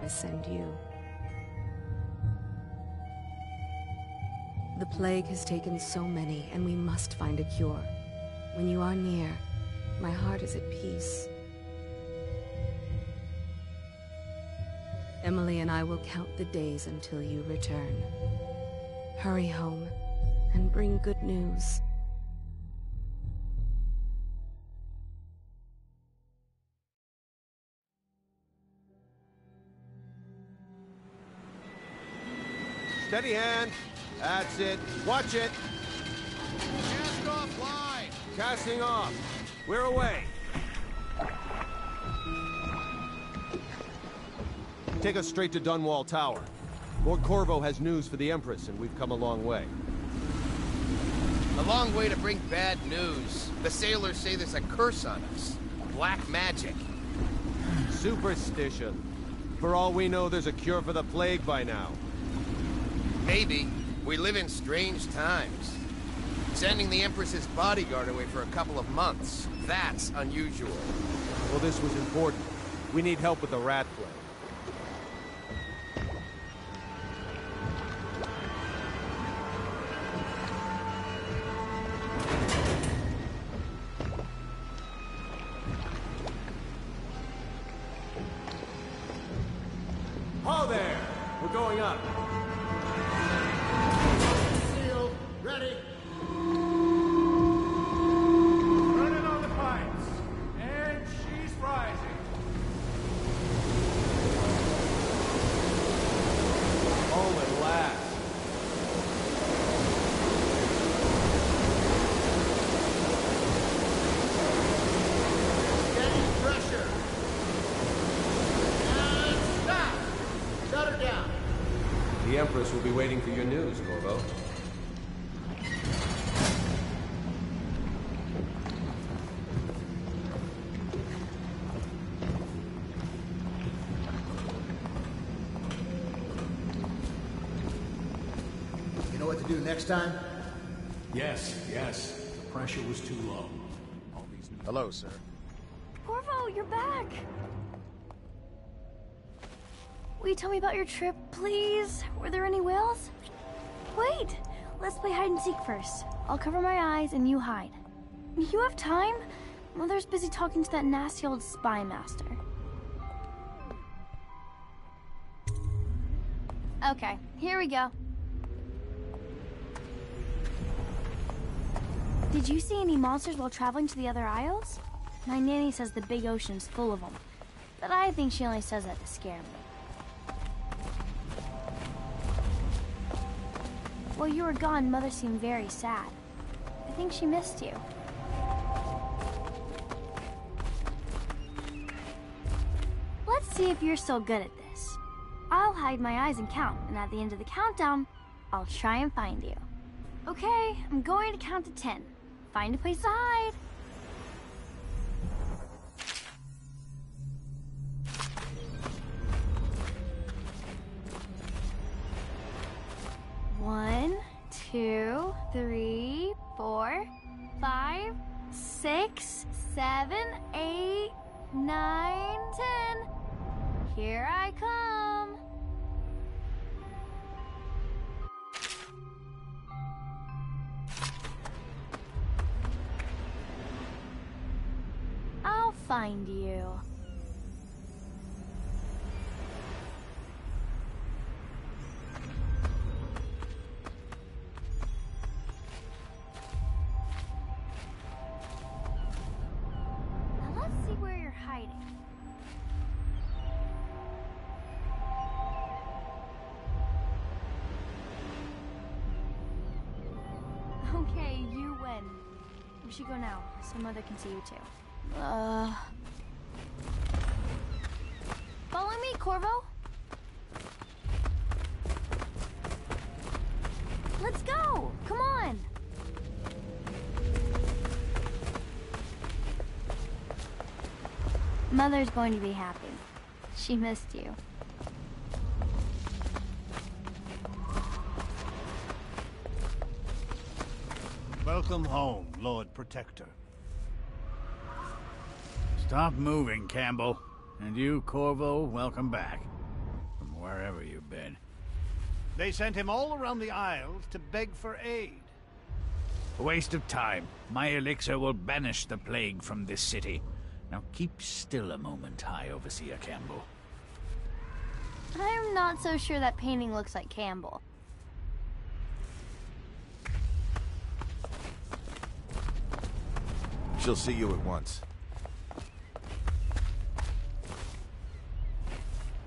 I send you. The plague has taken so many, and we must find a cure. When you are near, my heart is at peace. Emily and I will count the days until you return. Hurry home, and bring good news. Steady hand. That's it. Watch it. Cast off line. Casting off. We're away. Take us straight to Dunwall Tower. Lord Corvo has news for the Empress, and we've come a long way. A long way to bring bad news. The sailors say there's a curse on us. Black magic. Superstition. For all we know, there's a cure for the plague by now. Maybe. We live in strange times. Sending the Empress's bodyguard away for a couple of months. That's unusual. Well, this was important. We need help with the rat plague. Ho there! We're going up. Sealed. Ready. Turning on the pipes. And she's rising. Home at last. Steady pressure. And stop. Shut her down. The Empress will be waiting for your news, Corvo. You know what to do next time? Yes. The pressure was too low. All these new... Hello, sir. Corvo, you're back! Will you tell me about your trip, please? Were there any whales? Wait! Let's play hide and seek first. I'll cover my eyes and you hide. You have time? Mother's busy talking to that nasty old spy master. Okay, here we go. Did you see any monsters while traveling to the other isles? My nanny says the big ocean's full of them, but I think she only says that to scare me. While you were gone, Mother seemed very sad. I think she missed you. Let's see if you're still good at this. I'll hide my eyes and count, and at the end of the countdown, I'll try and find you. Okay, I'm going to count to 10. Find a place to hide. One, 2, 3, 4, 5, 6, 7, 8, 9, 10. Here I come. I'll find you. Now let's see where you're hiding. Okay, you win. We should go now, so Mother can see you too. Follow me, Corvo. Let's go! Come on! Mother's going to be happy. She missed you. Welcome home, Lord Protector. Stop moving, Campbell. And you, Corvo, welcome back. wherever you've been. They sent him all around the Isles to beg for aid. A waste of time. My elixir will banish the plague from this city. Now keep still a moment, High Overseer Campbell. I'm not so sure that painting looks like Campbell. She'll see you at once.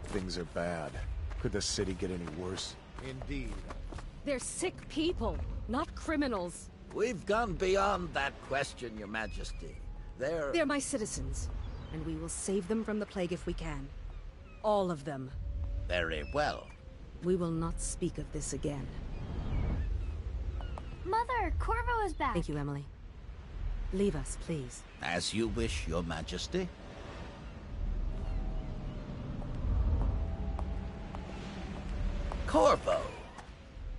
Things are bad. Could the city get any worse? Indeed. They're sick people, not criminals. We've gone beyond that question, Your Majesty. They're my citizens, and we will save them from the plague if we can. All of them. Very well. We will not speak of this again. Mother, Corvo is back. Thank you, Emily. Leave us, please. As you wish, Your Majesty. Corvo.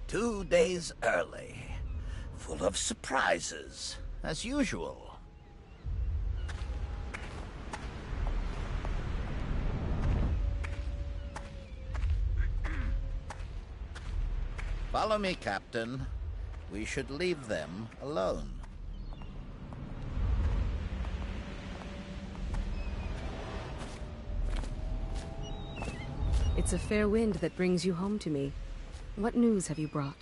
2 days early. Full of surprises, as usual. Follow me, Captain. We should leave them alone. It's a fair wind that brings you home to me. What news have you brought?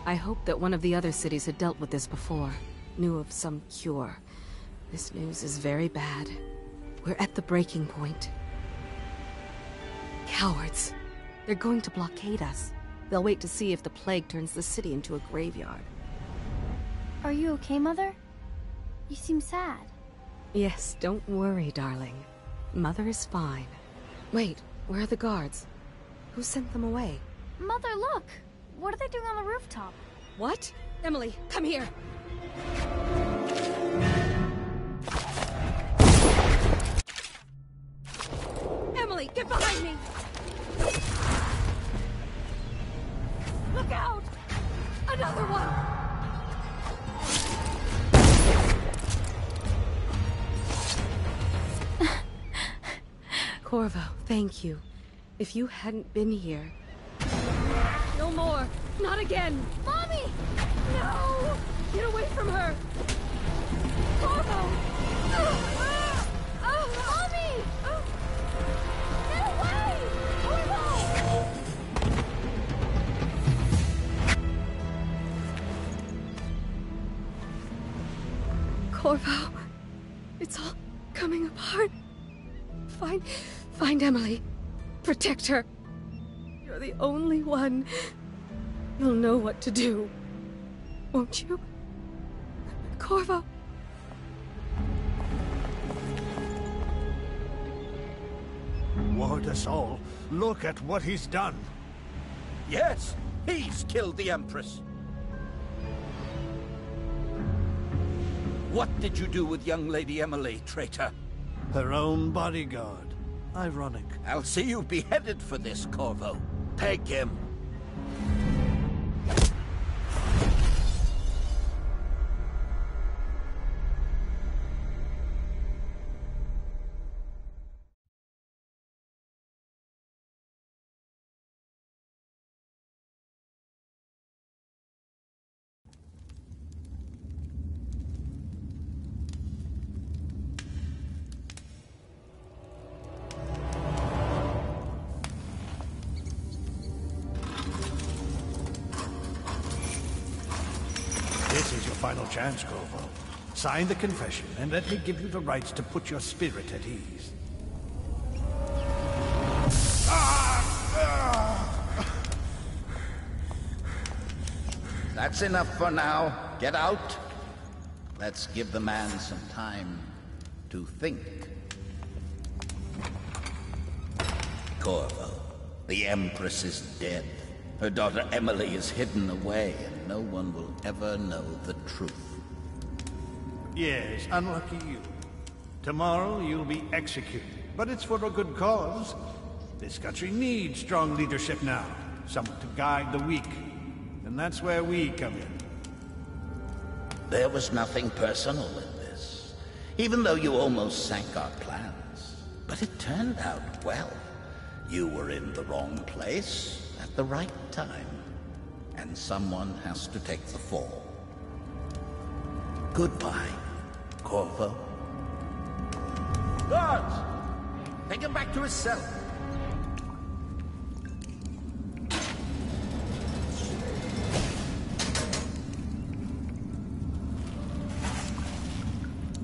I hoped that one of the other cities had dealt with this before, knew of some cure. This news is very bad. We're at the breaking point. Cowards. They're going to blockade us. They'll wait to see if the plague turns the city into a graveyard. Are you okay, Mother? You seem sad. Yes, don't worry, darling. Mother is fine. Wait, where are the guards? Who sent them away? Mother, look! What are they doing on the rooftop? What? Emily, come here! Emily, get behind me! Look out! Another one! Corvo, thank you. If you hadn't been here... No more! Not again! Mommy! No! Get away from her! Corvo! Mommy! Get away! Corvo! Corvo, it's all coming apart. Find Emily. Protect her. You're the only one. You'll know what to do. Won't you? Corvo. Ward us all. Look at what he's done. Yes, he's killed the Empress. What did you do with young Lady Emily, traitor? Her own bodyguard. Ironic. I'll see you beheaded for this, Corvo. Take him. This is your final chance, Corvo. Sign the confession, and let me give you the rights to put your spirit at ease. That's enough for now. Get out. Let's give the man some time to think. Corvo, the Empress is dead. Her daughter Emily is hidden away, and no one will ever know the truth. Yes, unlucky you. Tomorrow you'll be executed, but it's for a good cause. This country needs strong leadership now. Someone to guide the weak. And And that's where we come in. There was nothing personal in this, even though you almost sank our plans. But it turned out well. You were in the wrong place at the right time, and someone has to take the fall. Goodbye, Corvo. Guards! Take him back to his cell.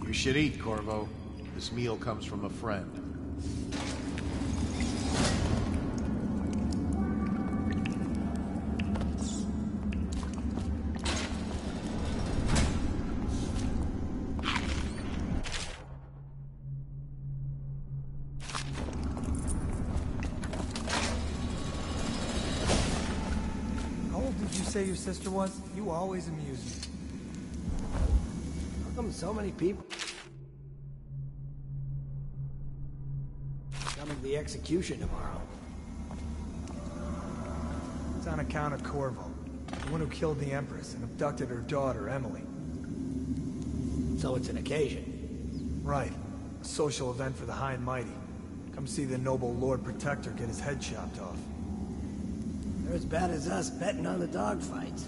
You should eat, Corvo. This meal comes from a friend. How old did you say your sister was? You always amuse me. How come so many people? Coming to the execution tomorrow. It's on account of Corvo, the one who killed the Empress and abducted her daughter, Emily. So it's an occasion. Right. A social event for the high and mighty. Come see the noble Lord Protector get his head chopped off. They're as bad as us betting on the dogfights.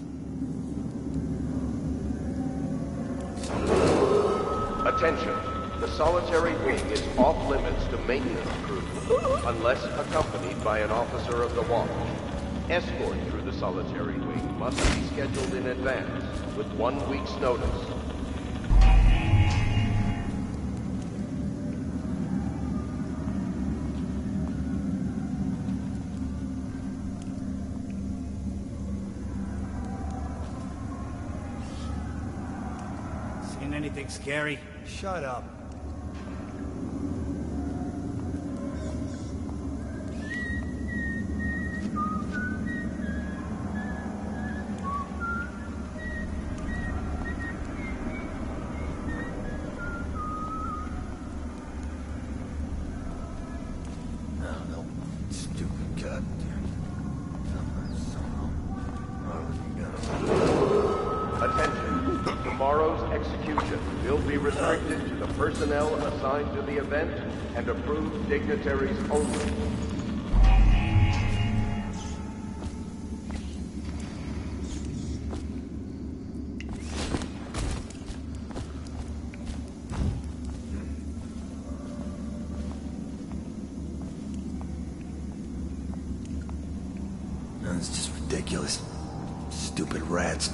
Attention. The solitary wing is off limits to maintenance crew, unless accompanied by an officer of the watch. Escort through the solitary wing must be scheduled in advance, with 1 week's notice. Seen anything scary? Shut up. Attention. Tomorrow's execution will be restricted to the personnel assigned to the event and approved dignitaries only. It's just ridiculous. Stupid rats.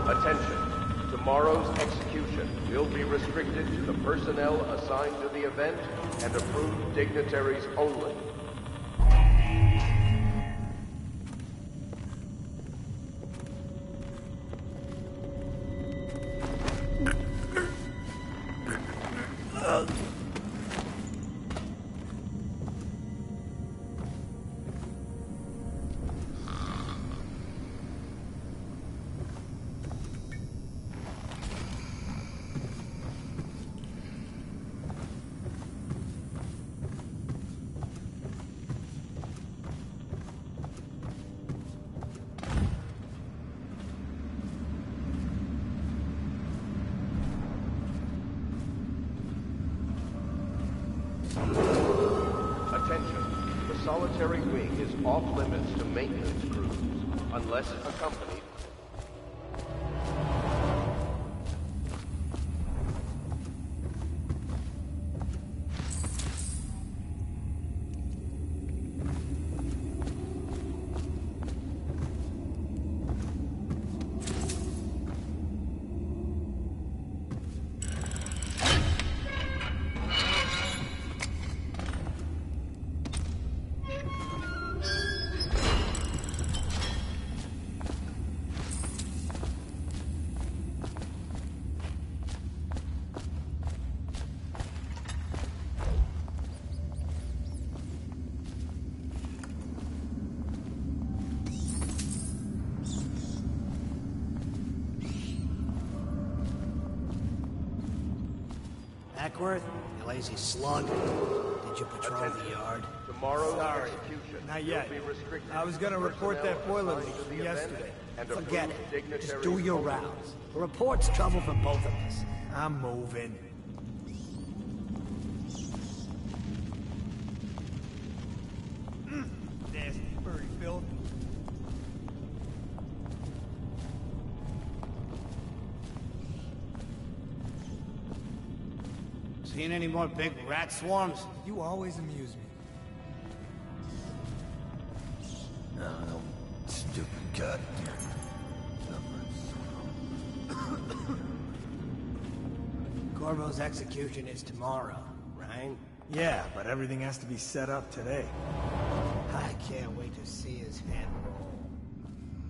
Attention. Tomorrow's execution will be restricted to the personnel assigned to the event and approved dignitaries only. solitary wing is off limits to maintenance crews, unless accompanied. Ackworth, you lazy slug. Did you patrol the yard? Tomorrow's Sorry, execution not yet. will be restricted I was gonna to report that personnel boiler assigned leak to from the event yesterday. and Forget approved it. Just dignitaries do your only. rounds. A report's trouble for both of us. I'm moving. Nasty furry filth. Seen any more big rat swarms? You always amuse me. No, stupid goddamn. Corvo's execution is tomorrow, right? Yeah, but everything has to be set up today. I can't wait to see his head roll.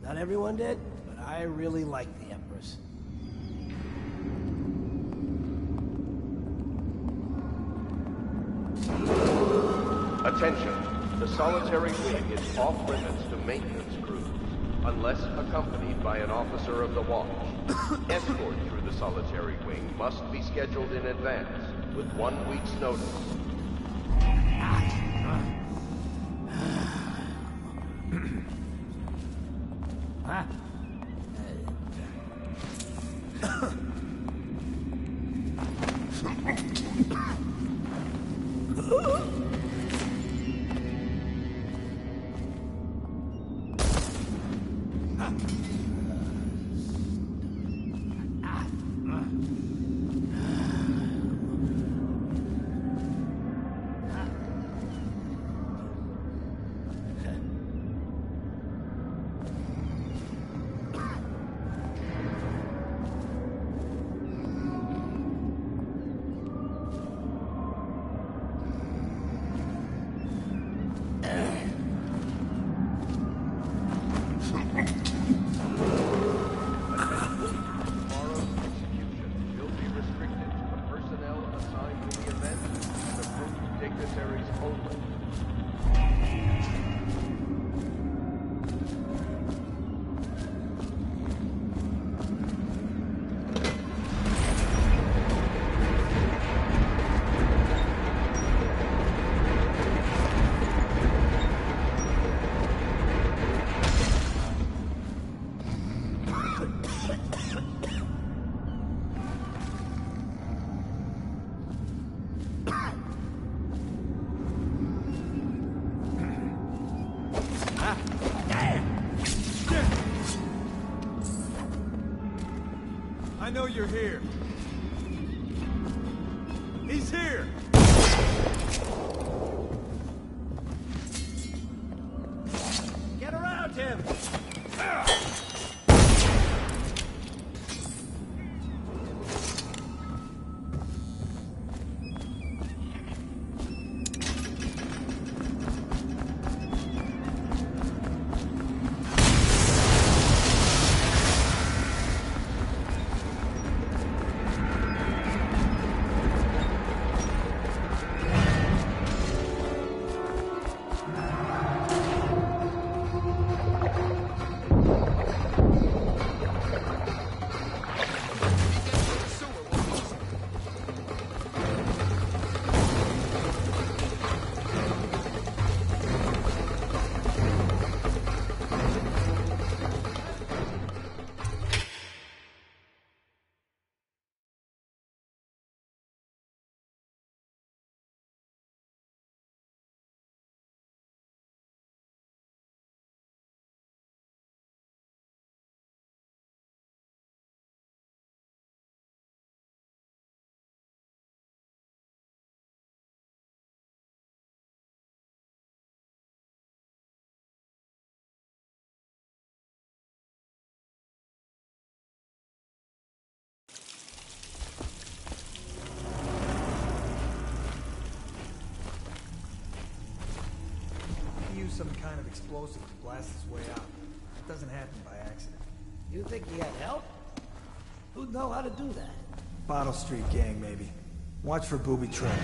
Not everyone did, but I really like the Empress. Attention. The solitary wing is off limits to maintenance crews, unless accompanied by an officer of the watch. Escort through the solitary wing must be scheduled in advance, with 1 week's notice. I know you're here. He's here! Get around him! some kind of explosive to blast his way out. It doesn't happen by accident. You think he had help? Who'd know how to do that? Bottle Street gang, maybe. Watch for booby traps.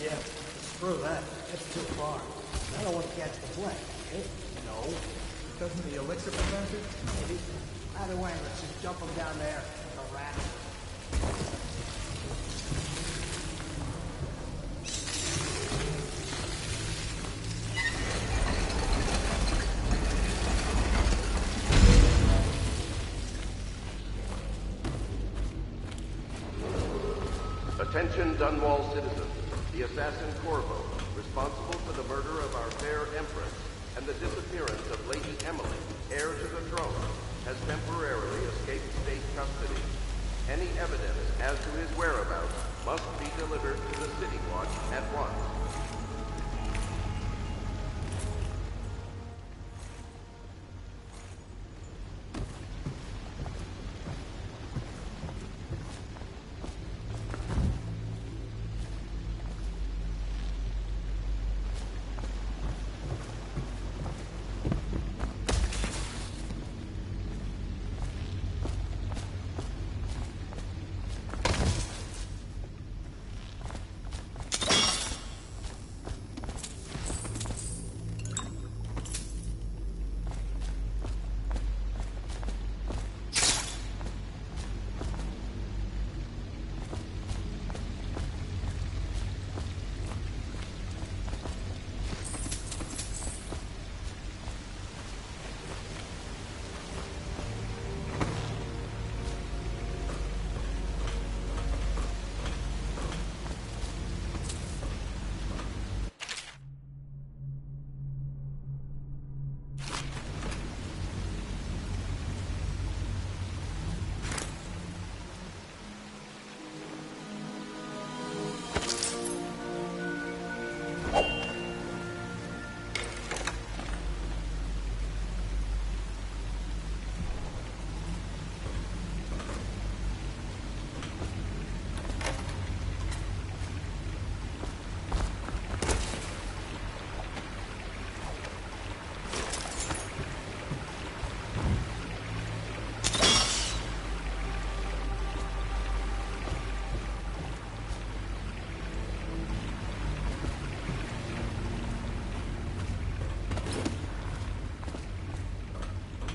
Yeah, screw that. That's too far. I don't want to catch the flame. Eh? No. Doesn't the elixir prevent it? Maybe. Either way, let's just jump him down there. A rat. Attention Dunwall citizens. The assassin Corvo, responsible for the murder of our fair Empress and the disappearance of Lady Emily, heir to the throne, has temporarily escaped state custody. Any evidence as to his whereabouts must be delivered to the City Watch at once.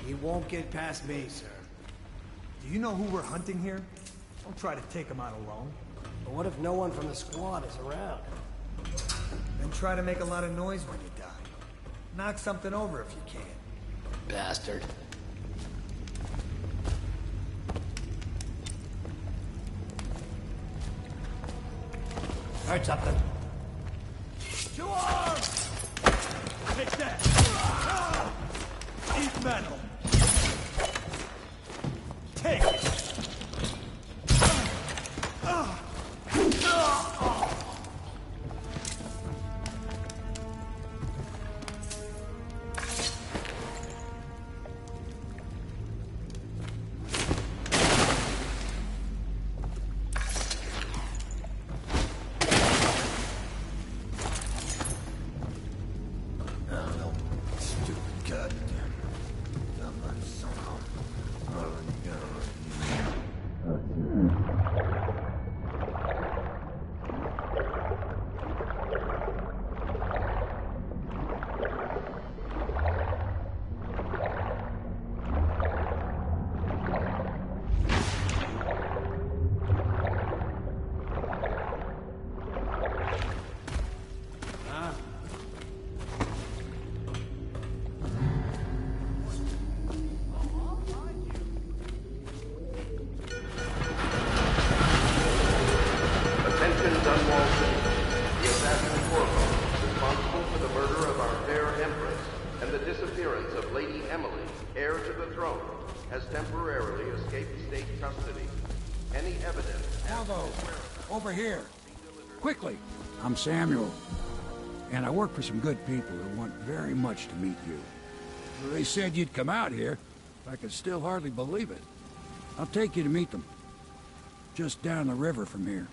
He won't get past me, sir. Do you know who we're hunting here? Don't try to take him out alone. But what if no one from the squad is around? Then try to make a lot of noise when you die. Knock something over if you can. Bastard. Heard something. To arms! Take that! Eat metal! Take it! disappearance of Lady Emily, heir to the throne, has temporarily escaped state custody. Any evidence... Alvo, over here. Quickly. I'm Samuel, and I work for some good people who want very much to meet you. They said you'd come out here. I could still hardly believe it. I'll take you to meet them. Just down the river from here.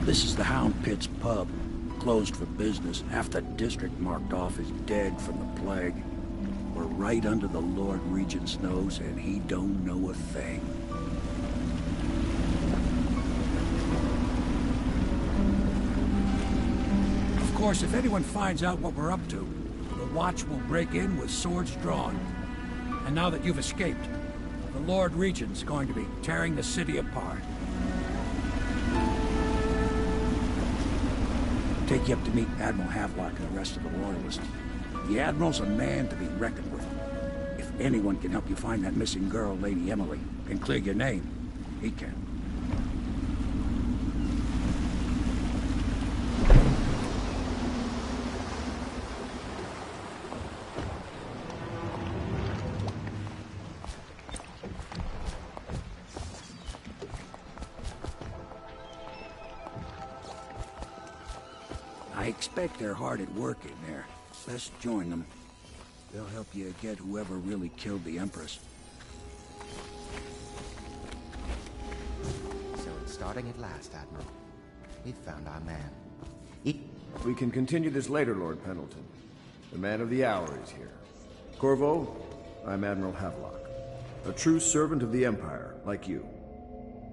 This is the Hound Pit's pub. Closed for business. Half the district marked off as dead from the plague. We're right under the Lord Regent's nose, and he don't know a thing. Of course, if anyone finds out what we're up to, the Watch will break in with swords drawn. And now that you've escaped, the Lord Regent's going to be tearing the city apart. Take you up to meet Admiral Havelock and the rest of the Loyalists. The Admiral's a man to be reckoned with. If anyone can help you find that missing girl, Lady Emily, and clear your name, he can. I expect they're hard at work in there. Best join them. They'll help you get whoever really killed the Empress. So it's starting at last, Admiral. We've found our man. We can continue this later, Lord Pendleton. The man of the hour is here. Corvo, I'm Admiral Havelock. A true servant of the Empire, like you.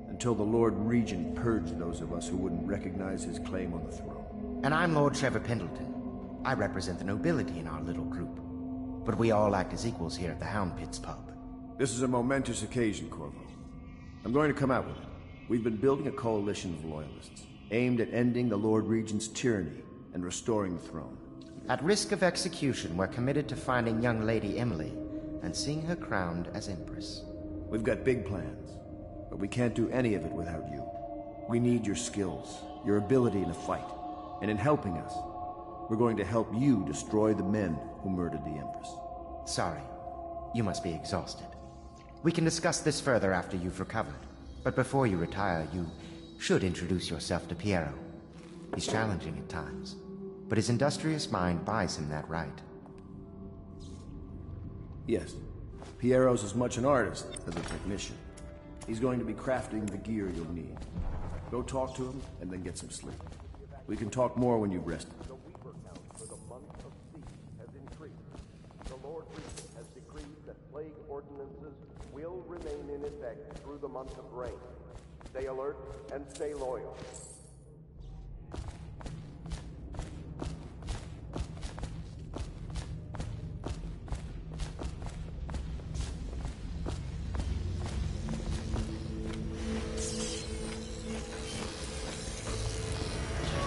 Until the Lord Regent purged those of us who wouldn't recognize his claim on the throne. And I'm Lord Trevor Pendleton. I represent the nobility in our little group. But we all act as equals here at the Hound Pit's pub. This is a momentous occasion, Corvo. I'm going to come out with it. We've been building a coalition of loyalists, aimed at ending the Lord Regent's tyranny and restoring the throne. At risk of execution, we're committed to finding young Lady Emily and seeing her crowned as Empress. We've got big plans, but we can't do any of it without you. We need your skills, your ability in a fight. And in helping us, we're going to help you destroy the men who murdered the Empress. Sorry. You must be exhausted. We can discuss this further after you've recovered. But before you retire, you should introduce yourself to Piero. He's challenging at times, but his industrious mind buys him that right. Yes. Piero's as much an artist as a technician. He's going to be crafting the gear you'll need. Go talk to him, and then get some sleep. We can talk more when you've rested. The Weaver count for the month of siege has increased. The Lord Regent has decreed that plague ordinances will remain in effect through the month of rain. Stay alert and stay loyal.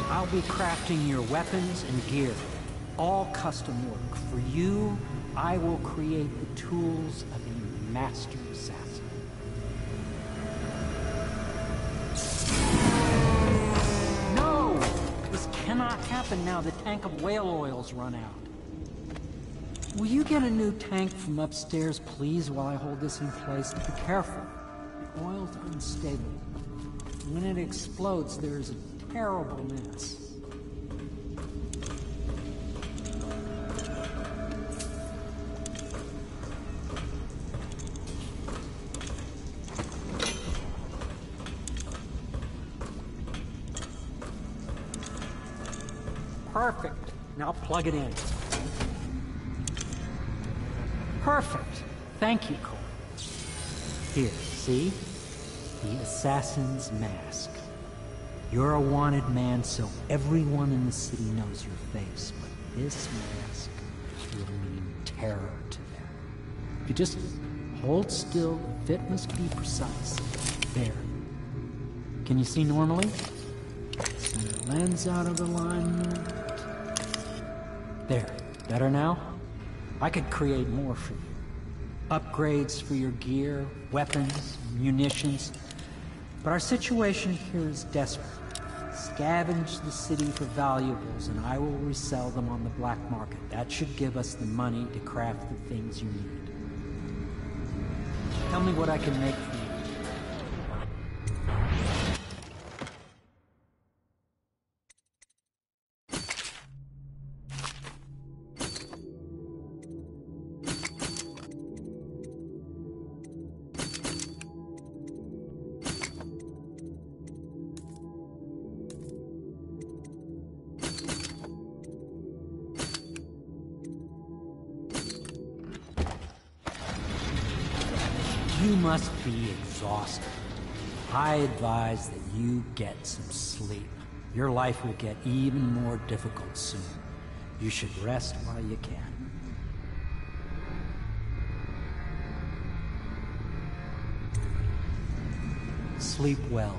I'll I'll be crafting your weapons and gear. All custom work. For you, I will create the tools of a master assassin. No! This cannot happen now. The tank of whale oil's run out. Will you get a new tank from upstairs, please, while I hold this in place? Be careful. The oil's unstable. When it explodes, there's a terrible mess. Perfect. Now plug it in. Perfect. Thank you, Cole. Here, see? The assassin's mask. You're a wanted man, so everyone in the city knows your face, but this mask will mean terror to them. If you just hold still, the fit must be precise. There. Can you see normally? Center lens out of alignment. There. Better now? I could create more for you. Upgrades for your gear, weapons, munitions. But our situation here is desperate. Scavenge the city for valuables, and I will resell them on the black market. That should give us the money to craft the things you need. Tell me what I can make for you. You must be exhausted. I advise that you get some sleep. Your life will get even more difficult soon. You should rest while you can. Sleep well.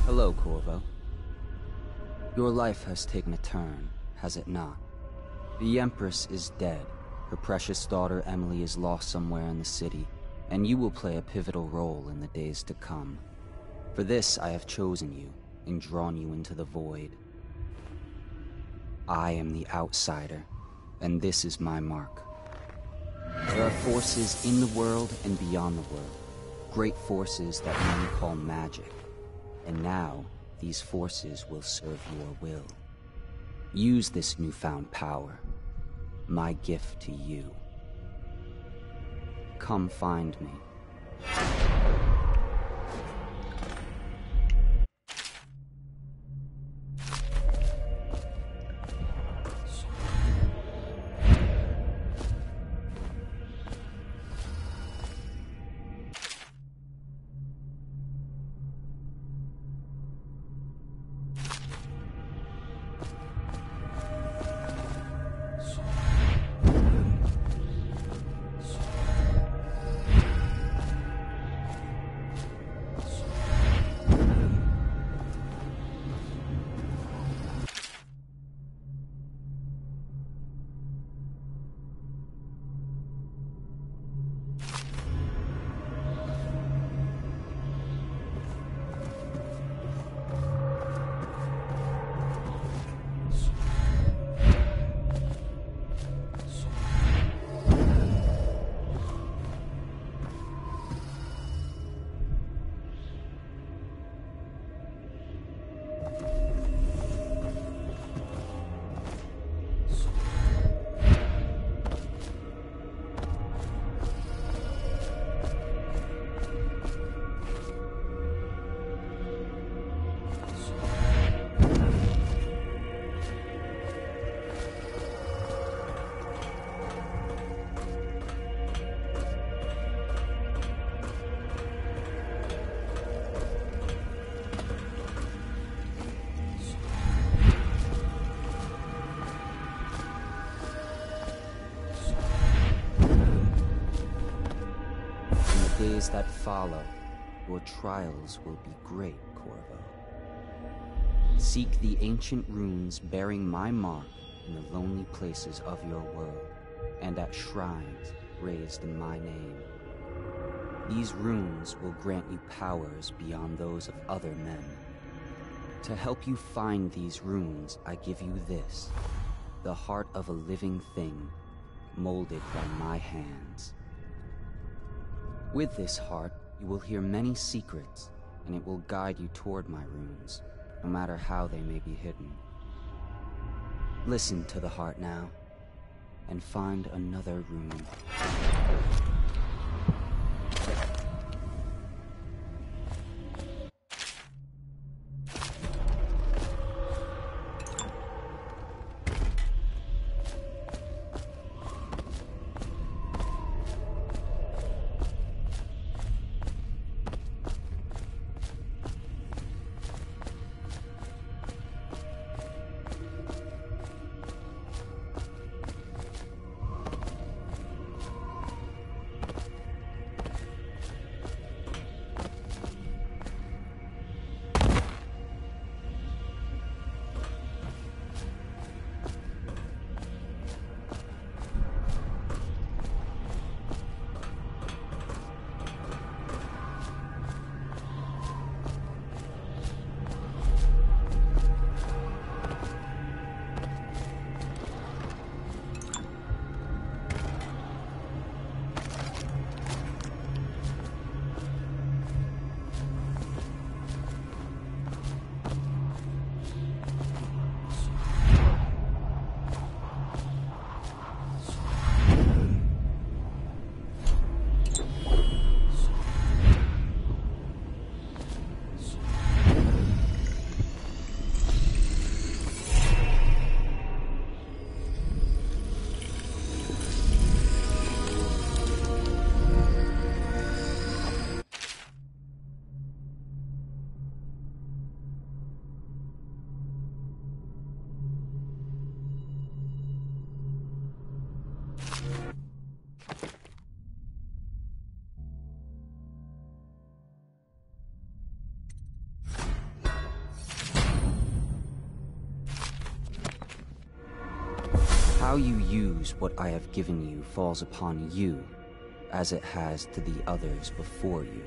Hello, Corvo. Your life has taken a turn, has it not? The Empress is dead. Her precious daughter Emily is lost somewhere in the city, and you will play a pivotal role in the days to come. For this, I have chosen you and drawn you into the void. I am the outsider, and this is my mark. There are forces in the world and beyond the world, great forces that men call magic. And now, these forces will serve your will. Use this newfound power, my gift to you. Come find me. days that follow, your trials will be great, Corvo. Seek the ancient runes bearing my mark in the lonely places of your world, and at shrines raised in my name. These runes will grant you powers beyond those of other men. To help you find these runes, I give you this, the heart of a living thing, molded by my hands. With this heart, you will hear many secrets, and it will guide you toward my runes, no matter how they may be hidden. Listen to the heart now, and find another rune. How you use what I have given you falls upon you, as it has to the others before you.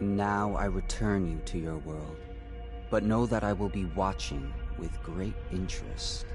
And now I return you to your world, but know that I will be watching with great interest.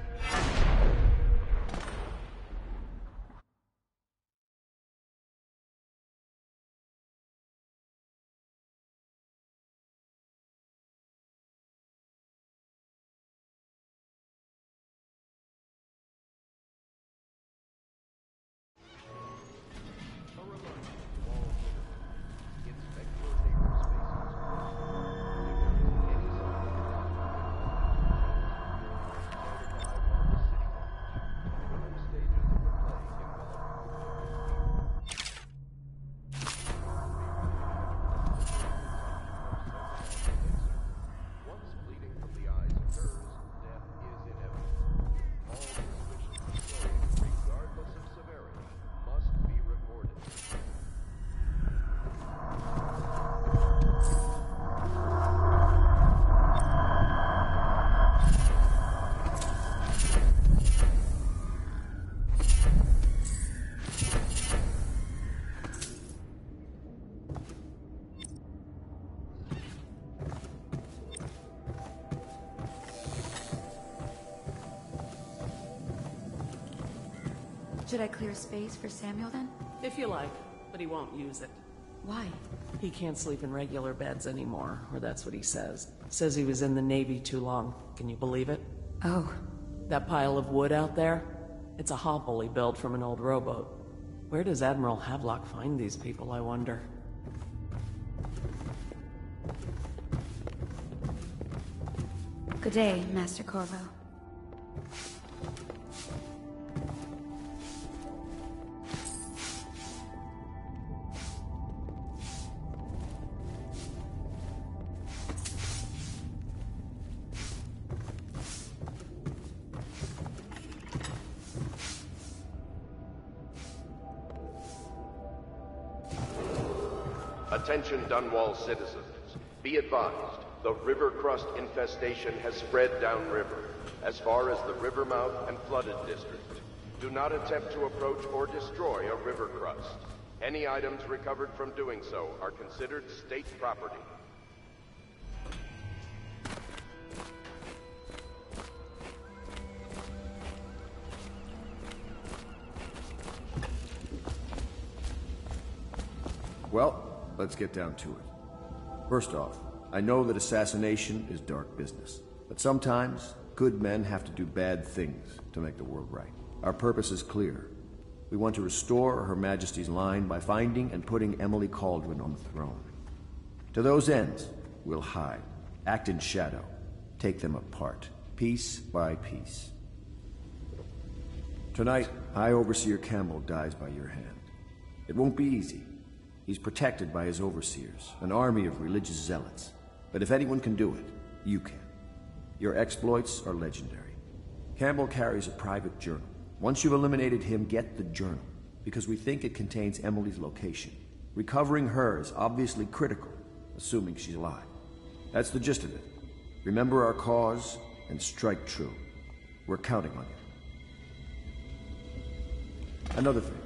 Should I clear space for Samuel then? If you like, but he won't use it. Why? He can't sleep in regular beds anymore, or that's what he says. Says he was in the Navy too long. Can you believe it? Oh. That pile of wood out there? It's a hovel he built from an old rowboat. Where does Admiral Havelock find these people, I wonder? Good day, Master Corvo. Attention Dunwall citizens. Be advised, the river crust infestation has spread downriver, as far as the river mouth and flooded district. Do not attempt to approach or destroy a river crust. Any items recovered from doing so are considered state property. Well, let's get down to it. First off, I know that assassination is dark business, but sometimes good men have to do bad things to make the world right. Our purpose is clear. We want to restore Her Majesty's line by finding and putting Emily Cauldron on the throne. To those ends, we'll hide, act in shadow, take them apart, piece by piece. Tonight, High Overseer Campbell dies by your hand. It won't be easy. He's protected by his overseers, an army of religious zealots. But if anyone can do it, you can. Your exploits are legendary. Campbell carries a private journal. Once you've eliminated him, get the journal, because we think it contains Emily's location. Recovering her is obviously critical, assuming she's alive. That's the gist of it. Remember our cause, and strike true. We're counting on you. Another thing.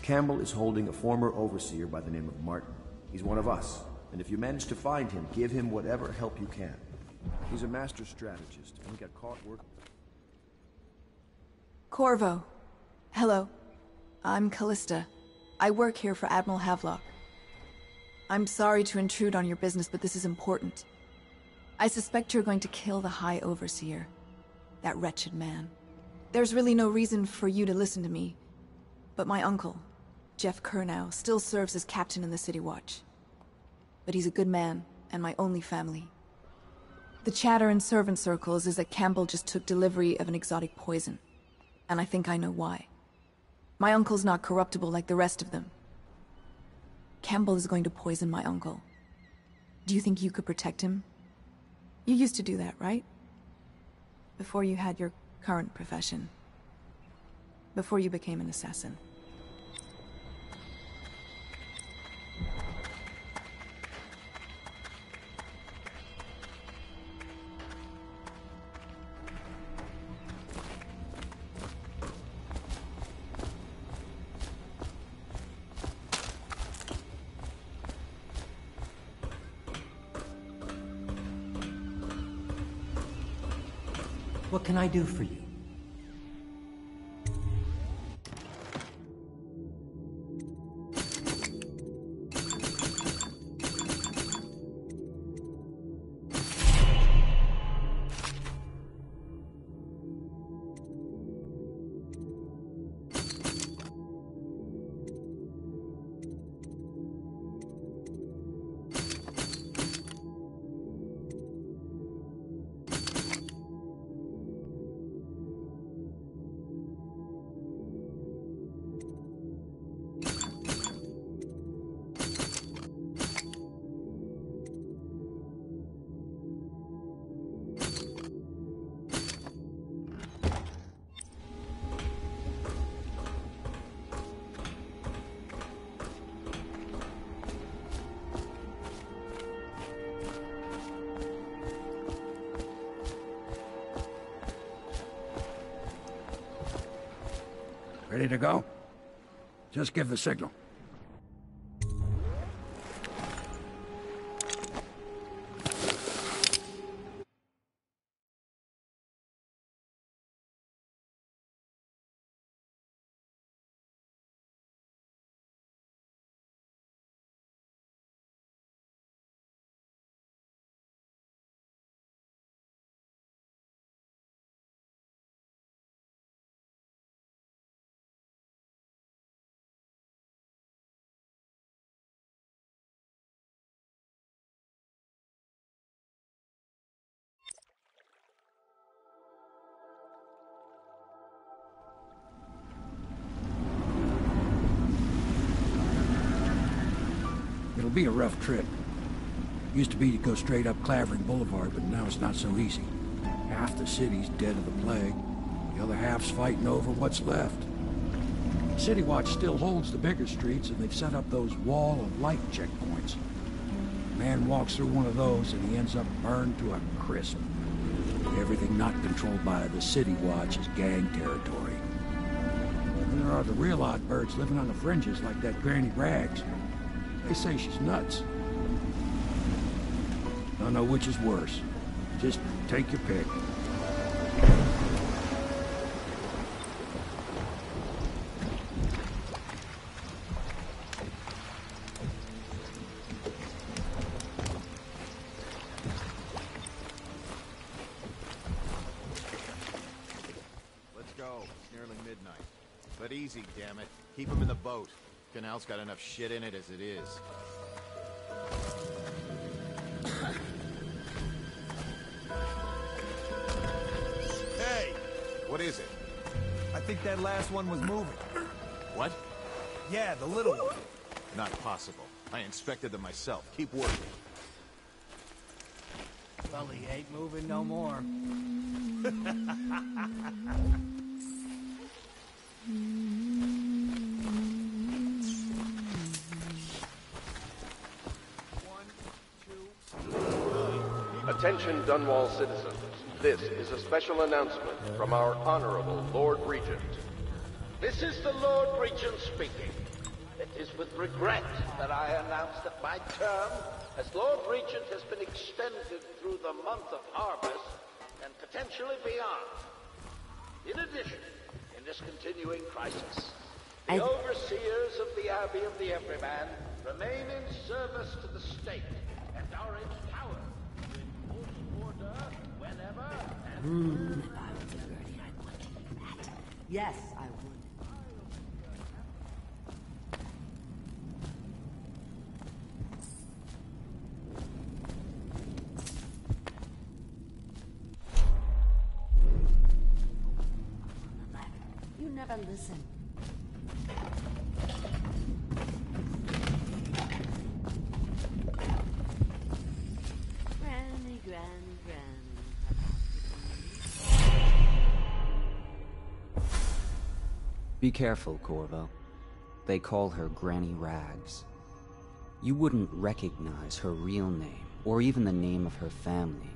Campbell is holding a former overseer by the name of Martin. He's one of us, and if you manage to find him, give him whatever help you can. He's a master strategist, and he got caught working... Corvo. Hello. I'm Callista. I work here for Admiral Havelock. I'm sorry to intrude on your business, but this is important. I suspect you're going to kill the High Overseer. That wretched man. There's really no reason for you to listen to me, but my uncle, Jeff Kernow, still serves as captain in the City Watch. But he's a good man, and my only family. The chatter in servant circles is that Campbell just took delivery of an exotic poison. And I think I know why. My uncle's not corruptible like the rest of them. Campbell is going to poison my uncle. Do you think you could protect him? You used to do that, right? Before you had your current profession. Before you became an assassin. What can I do for you? Ready to go? Just give the signal. It'll be a rough trip. Used to be to go straight up Clavering Boulevard, but now it's not so easy. Half the city's dead of the plague. The other half's fighting over what's left. City Watch still holds the bigger streets, and they've set up those wall of light checkpoints. A man walks through one of those, and he ends up burned to a crisp. Everything not controlled by the City Watch is gang territory. And there are the real odd birds living on the fringes, like that Granny Rags. They say she's nuts. Don't know which is worse. Just take your pick. Let's go. It's nearly midnight. But easy, damn it. Keep him in the boat. Canal's got enough shit in it as it is. Hey! What is it? I think that last one was moving. What? Yeah, the little one. Not possible. I inspected them myself. Keep working. Well, he ain't moving no more. Attention Dunwall citizens. This is a special announcement from our Honorable Lord Regent. This is the Lord Regent speaking. It is with regret that I announce that my term as Lord Regent has been extended through the month of harvest and potentially beyond. In addition, in this continuing crisis, the overseers of the Abbey of the Everyman remain in service to the state and are empowered to enforce order whenever and... If I was a birdie, I'd want to do that. Yes, I would. You never listen. Granny, Granny, Granny. Be careful, Corvo. They call her Granny Rags. You wouldn't recognize her real name, or even the name of her family,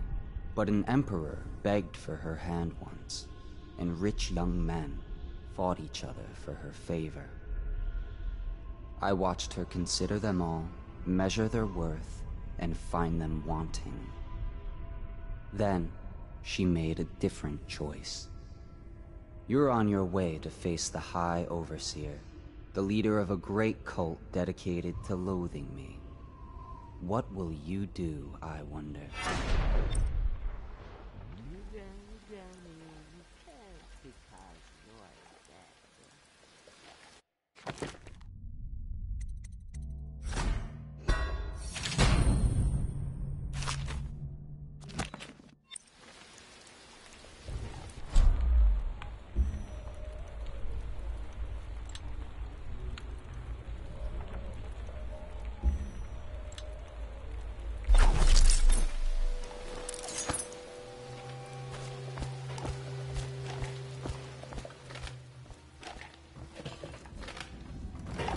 but an emperor begged for her hand once, and rich young men fought each other for her favor. I watched her consider them all, measure their worth, and find them wanting. Then, she made a different choice. You're on your way to face the High Overseer, the leader of a great cult dedicated to loathing me. What will you do, I wonder?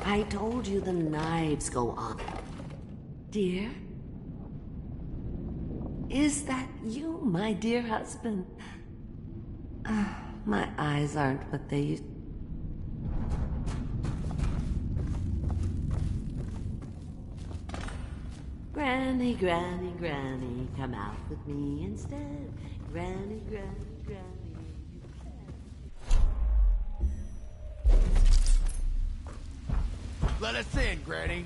I told you the knives go on. Dear? Is that you, my dear husband? My eyes aren't what they used. Granny, Granny, Granny, come out with me instead. Granny, Granny, Granny. Let us in, Granny.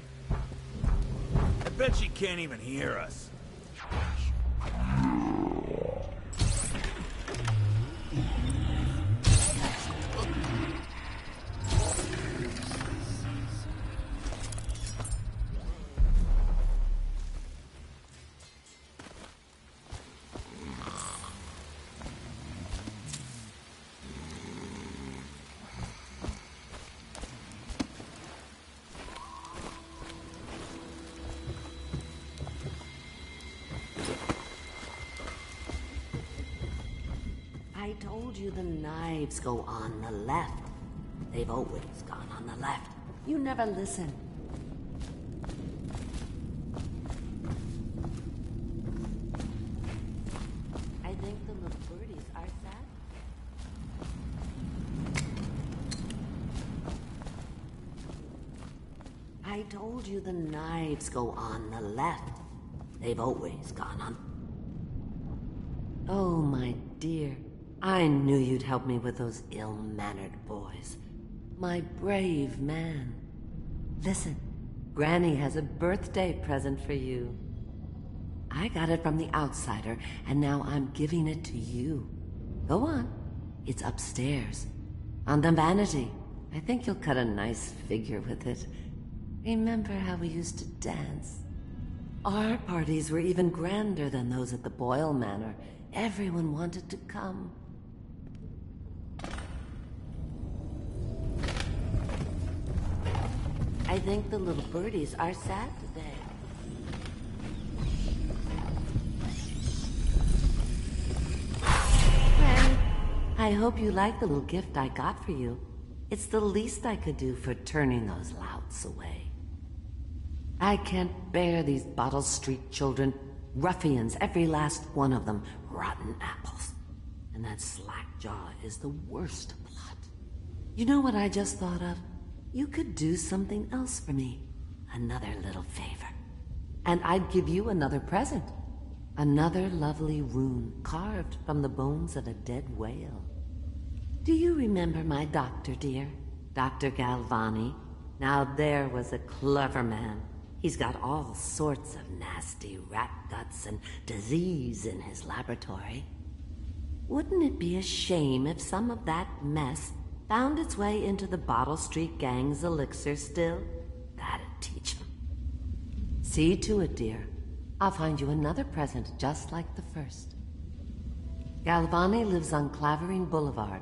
I bet she can't even hear us. I told you the knives go on the left. They've always gone on the left. You never listen. I think the little birdies are sad. I told you the knives go on the left. They've always gone on. Oh, my dear. I knew you'd help me with those ill-mannered boys. My brave man. Listen, Granny has a birthday present for you. I got it from the outsider, and now I'm giving it to you. Go on. It's upstairs. On the vanity. I think you'll cut a nice figure with it. Remember how we used to dance? Our parties were even grander than those at the Boyle Manor. Everyone wanted to come. I think the little birdies are sad today. Well, I hope you like the little gift I got for you. It's the least I could do for turning those louts away. I can't bear these Bottle Street children. Ruffians, every last one of them. Rotten apples. And that Slackjaw is the worst lot. You know what I just thought of? You could do something else for me. Another little favor. And I'd give you another present. Another lovely rune carved from the bones of a dead whale. Do you remember my doctor, dear? Dr. Galvani? Now there was a clever man. He's got all sorts of nasty rat guts and disease in his laboratory. Wouldn't it be a shame if some of that mess found its way into the Bottle Street Gang's elixir still? That'd teach them. See to it, dear. I'll find you another present just like the first. Galvani lives on Clavering Boulevard,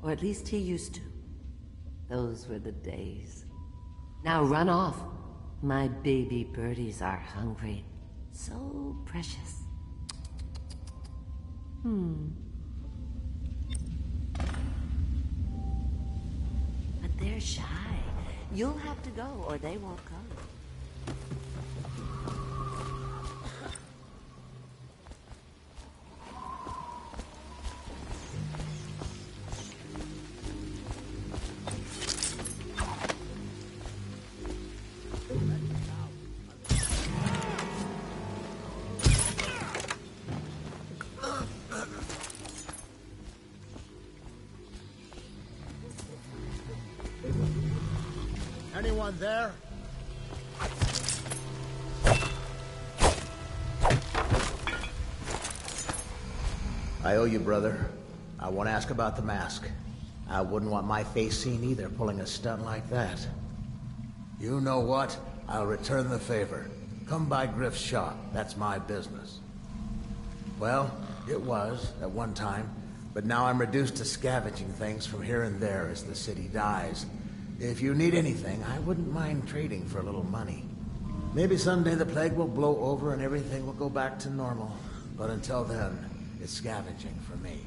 or at least he used to. Those were the days. Now run off. My baby birdies are hungry. So precious. But they're shy. You'll have to go, or they won't come. Anyone there? I owe you, brother. I want to ask about the mask. I wouldn't want my face seen either, pulling a stunt like that. You know what? I'll return the favor. Come by Griff's shop. That's my business. Well, it was, at one time. But now I'm reduced to scavenging things from here and there as the city dies. If you need anything, I wouldn't mind trading for a little money. Maybe someday the plague will blow over and everything will go back to normal. But until then, it's scavenging for me.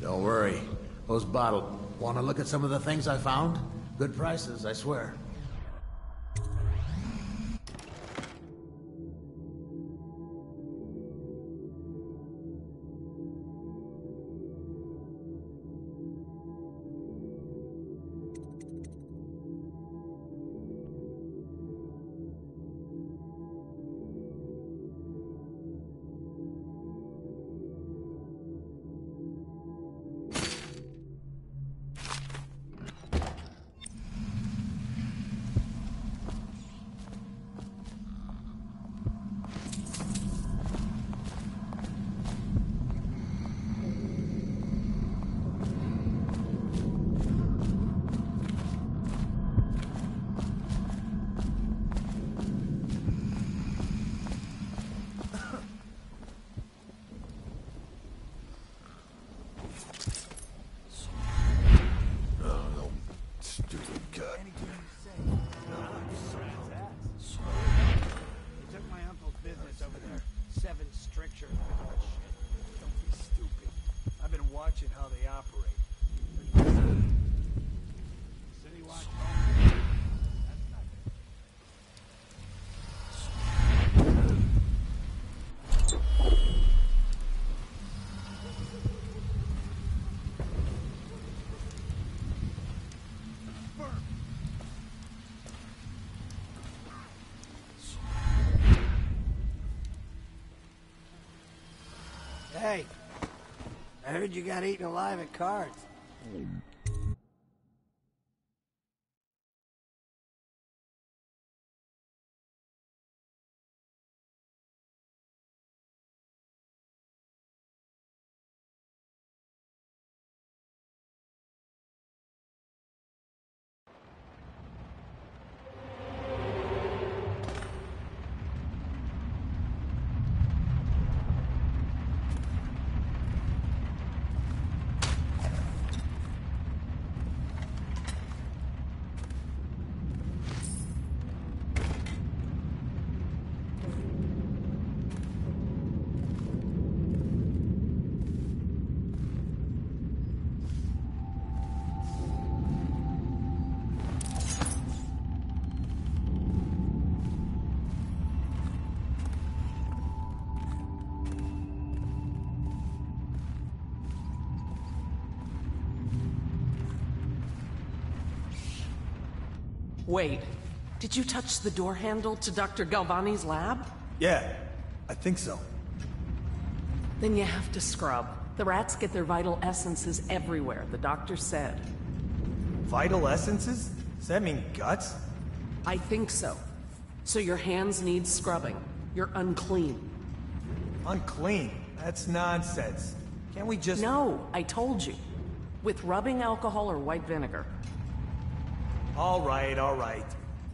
Don't worry. Those bottles. Want to look at some of the things I found? Good prices, I swear. He took my uncle's business over there. 7 strictures. watching how they operate. City Watch. Hey, I heard you got eaten alive at cards. Wait, did you touch the door handle to Dr. Galvani's lab? Yeah, I think so. Then you have to scrub. The rats get their vital essences everywhere, the doctor said. Vital essences? Does that mean guts? I think so. So your hands need scrubbing. You're unclean. Unclean? That's nonsense. Can't we just... No, I told you. With rubbing alcohol or white vinegar. All right, all right.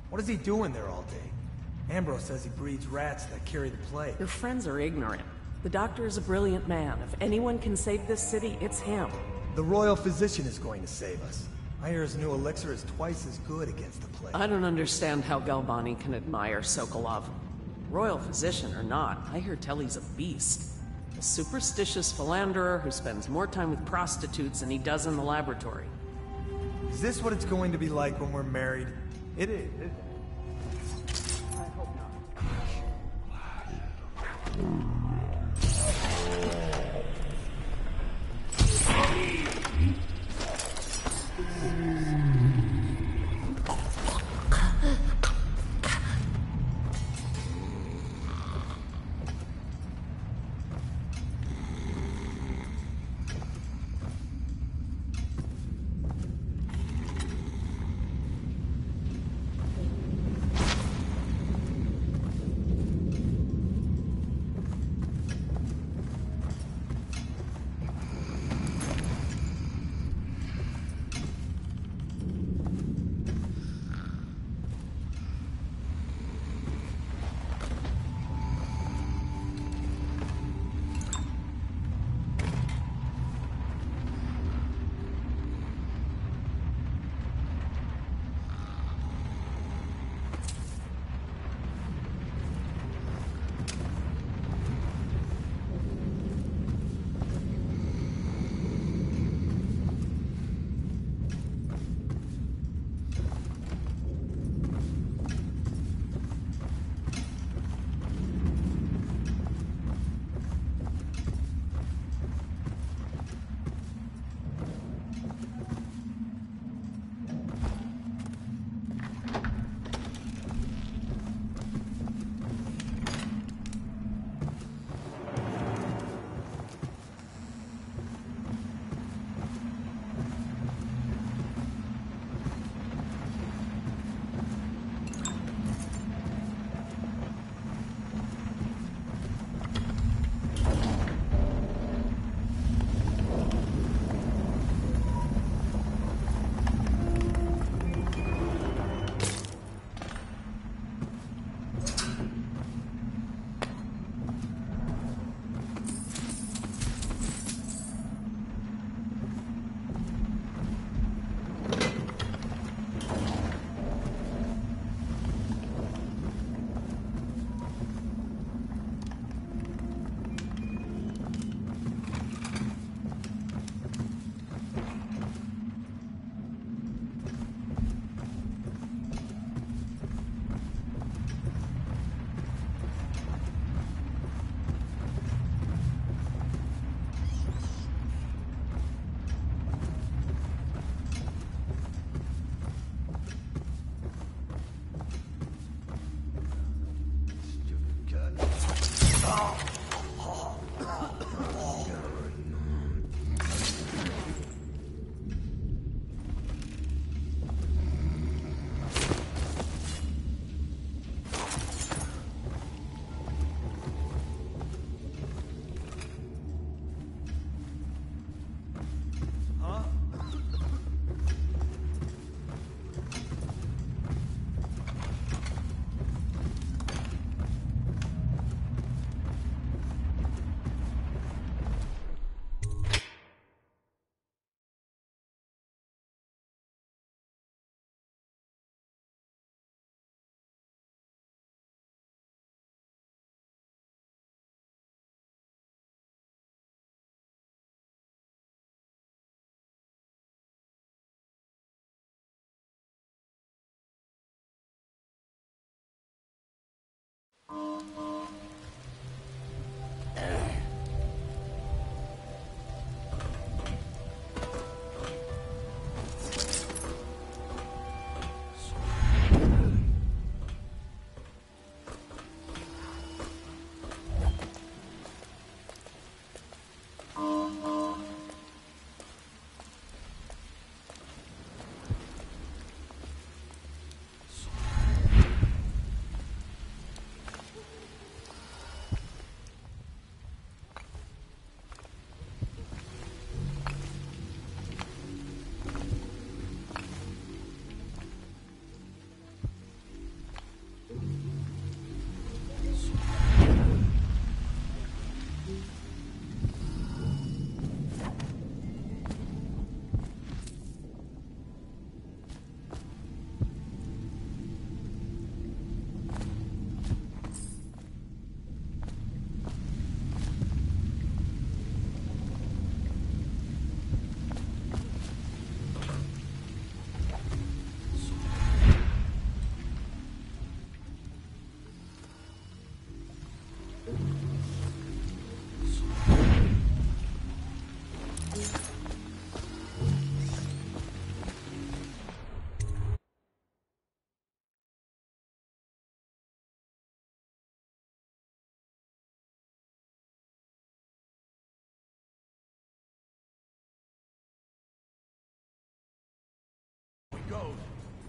What is he doing there all day? Ambrose says he breeds rats that carry the plague. Your friends are ignorant. The doctor is a brilliant man. If anyone can save this city, it's him. The royal physician is going to save us. I hear his new elixir is twice as good against the plague. I don't understand how Galvani can admire Sokolov. Royal physician or not, I hear Telly's a beast. A superstitious philanderer who spends more time with prostitutes than he does in the laboratory. Is this what it's going to be like when we're married? It is. I hope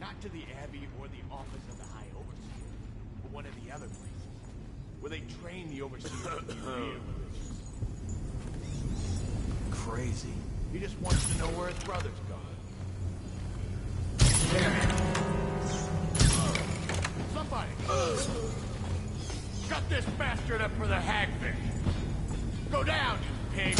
Not to the Abbey or the office of the High Overseer, but one of the other places, where they train the Overseers to be real religious. Crazy. He just wants to know where his brother's gone. Somebody! Cut this bastard up for the hagfish! Go down, you pig!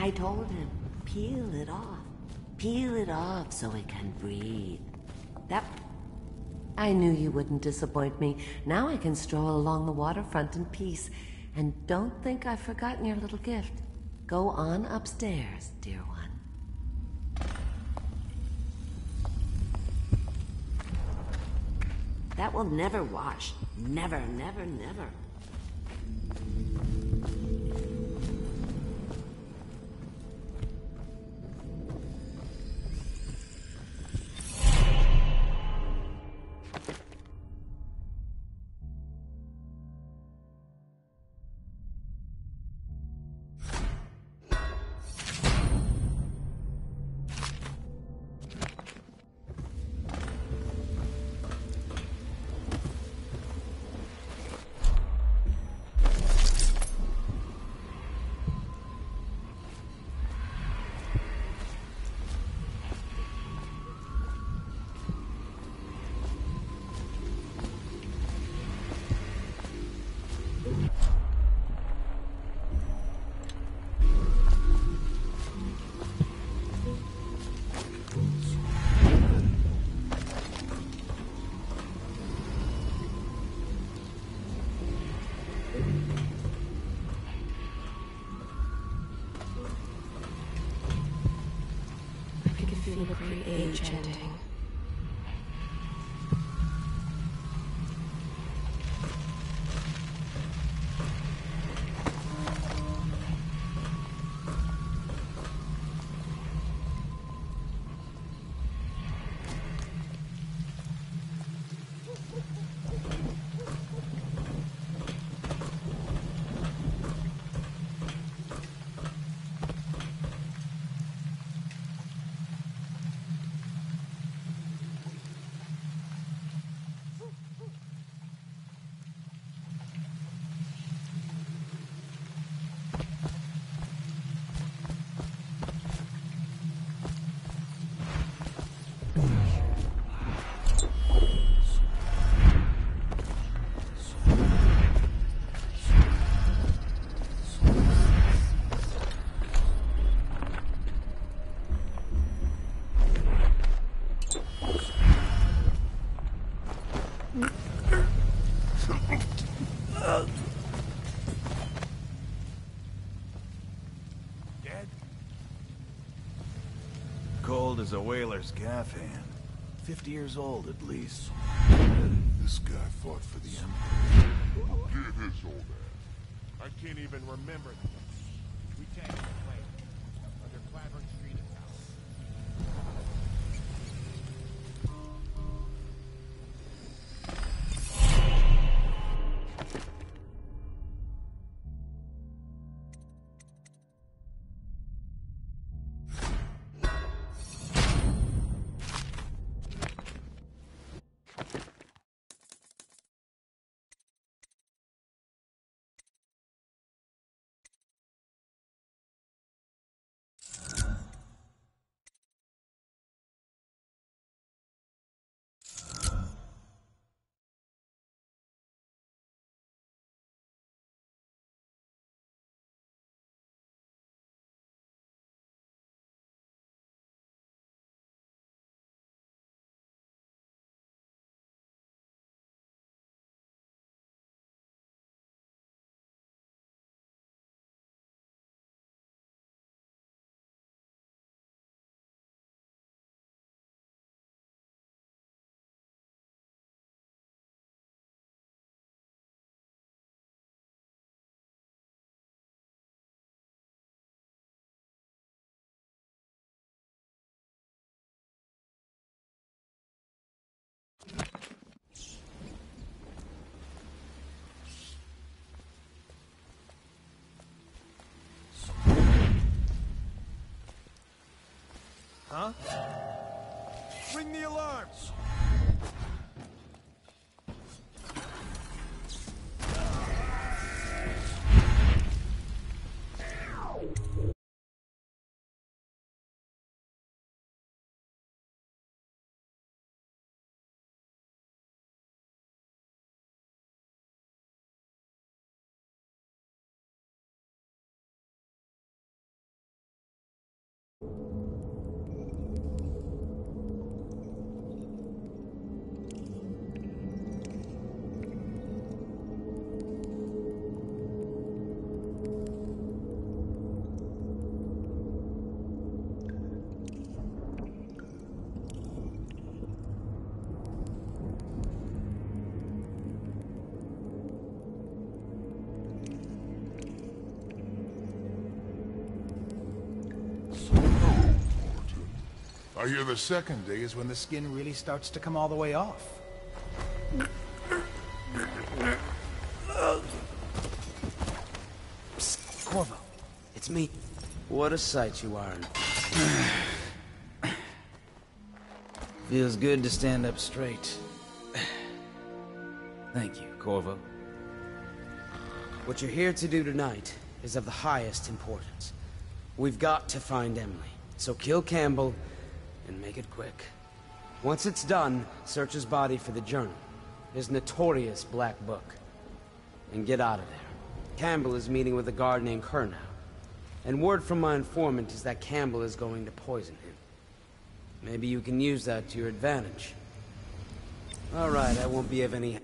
I told him, peel it off. Peel it off so it can breathe. That... I knew you wouldn't disappoint me. Now I can stroll along the waterfront in peace. And don't think I've forgotten your little gift. Go on upstairs, dear one. That will never wash. Never, never, never. Feel a great age ending. Cold as a whaler's gaff hand. 50 years old, at least. This guy fought for the Empire. Get his old ass. I can't even remember them. We tanked the plane under Clavern Street in Dallas. Huh? Ring the alarms! I hear the second day is when the Skin really starts to come all the way off. Psst, Corvo. It's me. What a sight you are. Feels good to stand up straight. Thank you, Corvo. What you're here to do tonight is of the highest importance. We've got to find Emily, so kill Campbell and make it quick. Once it's done, search his body for the journal, his notorious black book, and get out of there. Campbell is meeting with a guard named Kernow, and word from my informant is that Campbell is going to poison him. Maybe you can use that to your advantage. All right, I won't be of any...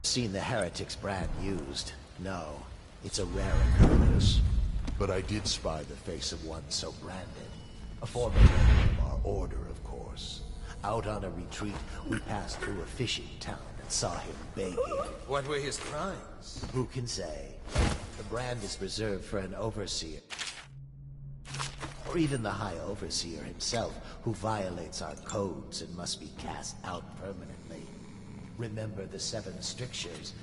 Seen the Heretics brand used? No. It's a rare occurrence. But I did spy the face of one so branded. A former member of our order, of course. Out on a retreat, we passed through a fishing town and saw him begging. What were his crimes? Who can say? The brand is reserved for an overseer. Or even the High Overseer himself, who violates our codes and must be cast out permanently. Remember the 7 strictures.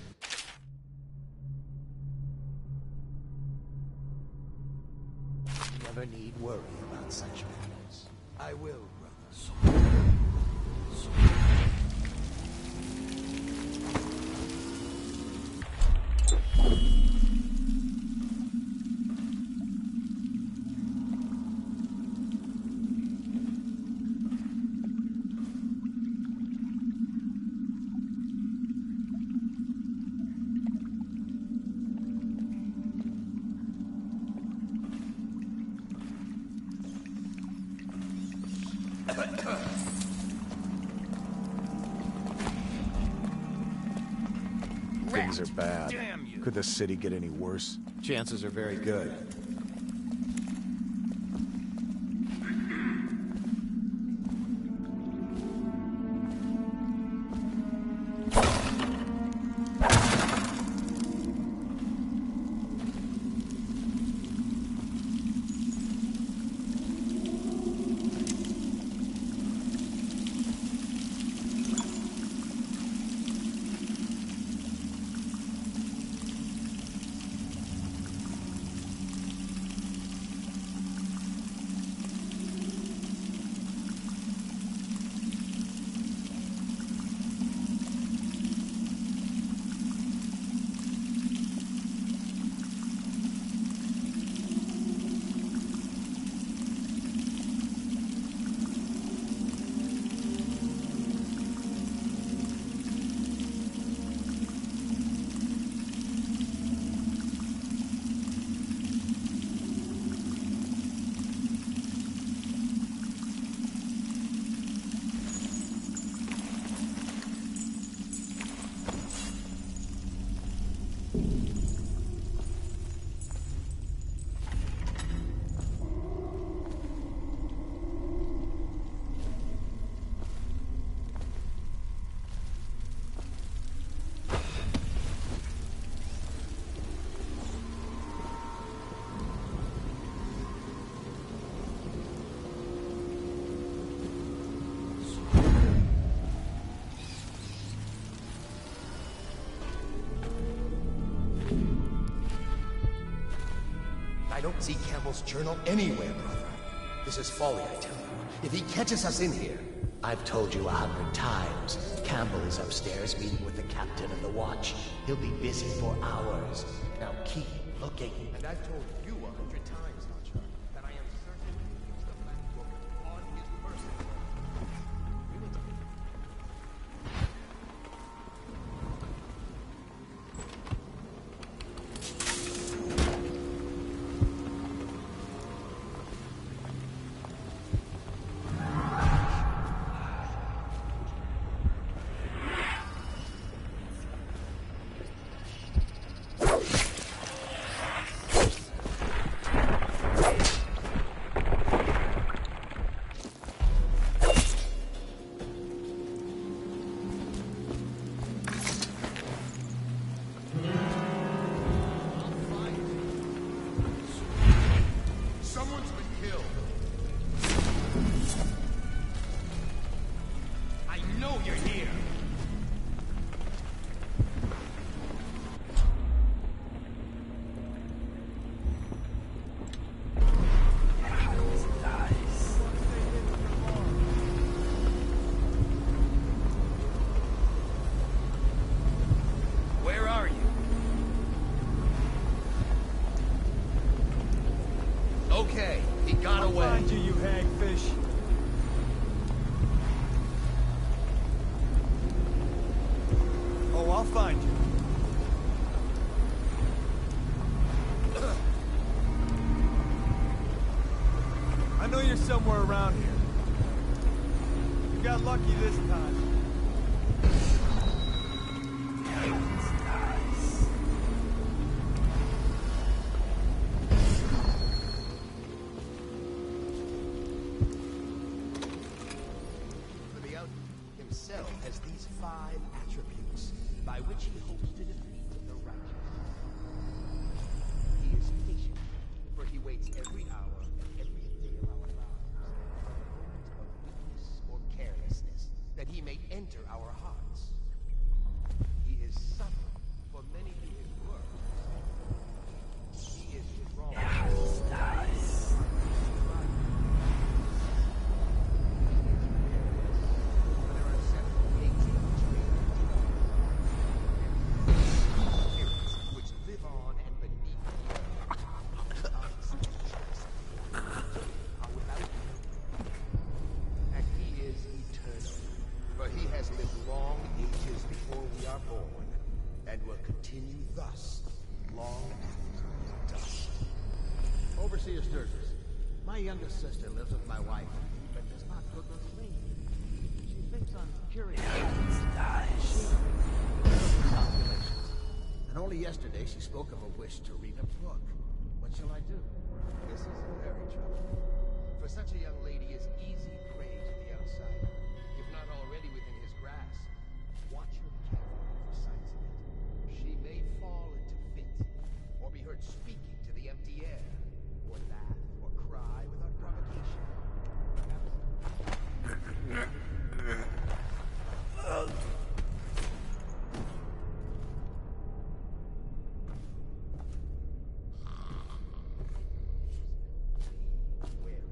Never need worry about such matters. I will, brother. Things are bad. Could the city get any worse? Chances are very good. I don't see Campbell's journal anywhere, brother. This is folly, I tell you. If he catches us in here... I've told you 100 times. Campbell is upstairs meeting with the captain of the watch. He'll be busy for hours. Now keep looking. And I've told you 100 times, Archer, that I am certain he used the black book on his person. Someone's been killed. I know you're here. Where are you? Okay, he got away. I'll find you, you hagfish. Oh, I'll find you. I know you're somewhere around here. You got lucky this time. For the out himself has these 5 attributes by which he hopes to defeat the righteous. He is patient, for he waits every hour and every day of our lives for a moment of weakness or carelessness, that he may enter our hearts. He is subtle, for many do his work. He is strong. Which live on and beneath the earth are without end. And he is eternal, for he has lived long ages before we are born, and will continue thus long after we die. Overseer Sturgis, my youngest sister lives with my wife, but does not cook or clean. She thinks I'm curious. And only yesterday she spoke of a wish to read a book. What shall I do? This is very troubling. For such a young lady is easy prey to the outsider, if not already within his grasp. Watch her carefully for signs of it. She may fall into fit, or be heard speaking to the empty air, or laugh or cry without provocation. Where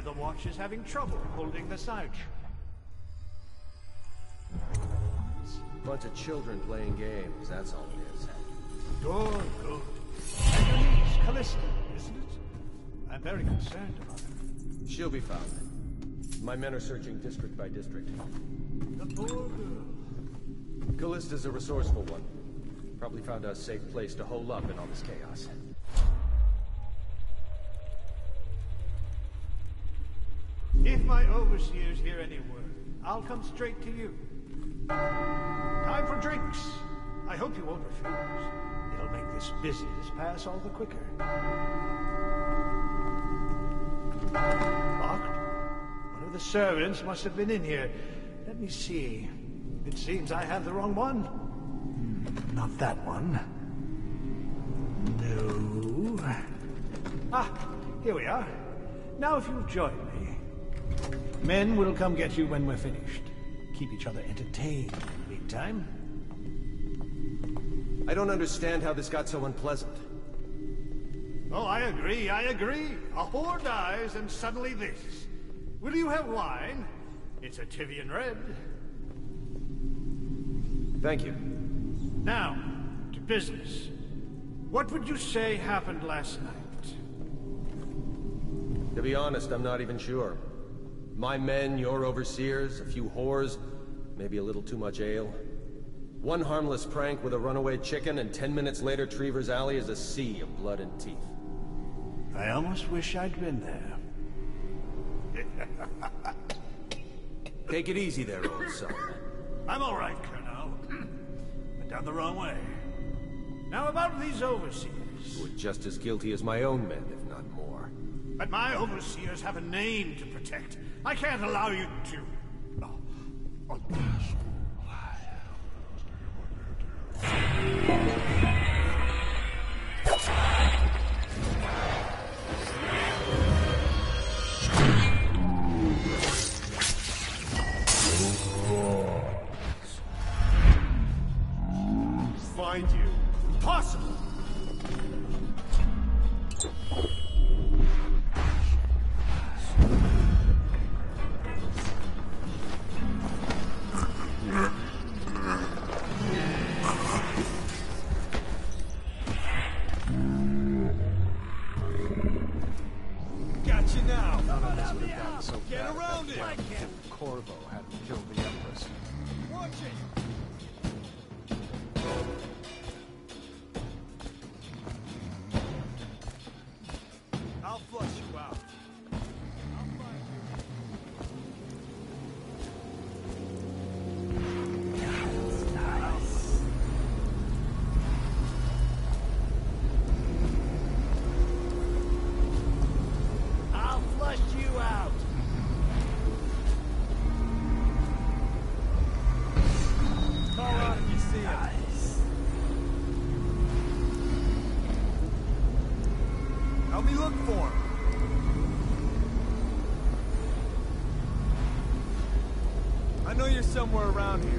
the Watch is having trouble holding the siege. Bunch of children playing games, that's all it is. Good, good. And your niece, Callista, isn't it? I'm very concerned about her. She'll be found. My men are searching district by district. The poor girl. Callista's a resourceful one. Probably found a safe place to hole up in all this chaos. If my overseers hear any word, I'll come straight to you. Time for drinks. I hope you won't refuse. It'll make this business pass all the quicker. Locked? One of the servants must have been in here. Let me see. It seems I have the wrong one. Not that one. No. Ah, here we are. Now if you'll join me. Men will come get you when we're finished. Keep each other entertained in the meantime. I don't understand how this got so unpleasant. Oh, I agree, I agree. A whore dies and suddenly this. Will you have wine? It's a Tivian Red. Thank you. Now, to business. What would you say happened last night? To be honest, I'm not even sure. My men, your overseers, a few whores, maybe a little too much ale. One harmless prank with a runaway chicken, and 10 minutes later, Trevor's Alley is a sea of blood and teeth. I almost wish I'd been there. Take it easy there, old son. I'm all right, Colonel. But down the wrong way. Now about these overseers. Who are just as guilty as my own men, if not more. But my overseers have a name to protect. I can't allow you to... Find you. Impossible! Got you now. None of this would have gotten so Get bad around if it. that damn Corvo hadn't killed the Empress. Watch it. I'll flush you out. I'll flush you out. Call out if you see him. Help me look for him. I know you're somewhere around here.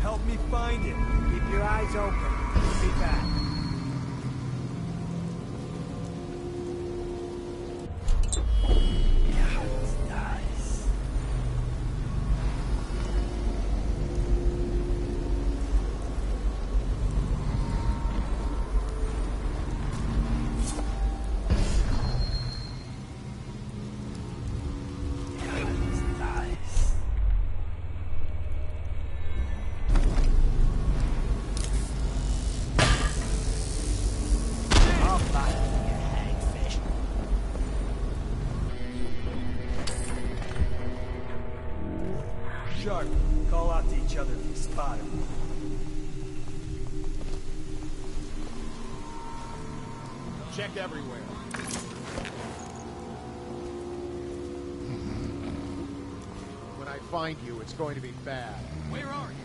Help me find him. Keep your eyes open. We'll be back. Sharp, call out to each other if you spot him. Check everywhere. When I find you, it's going to be bad. Where are you?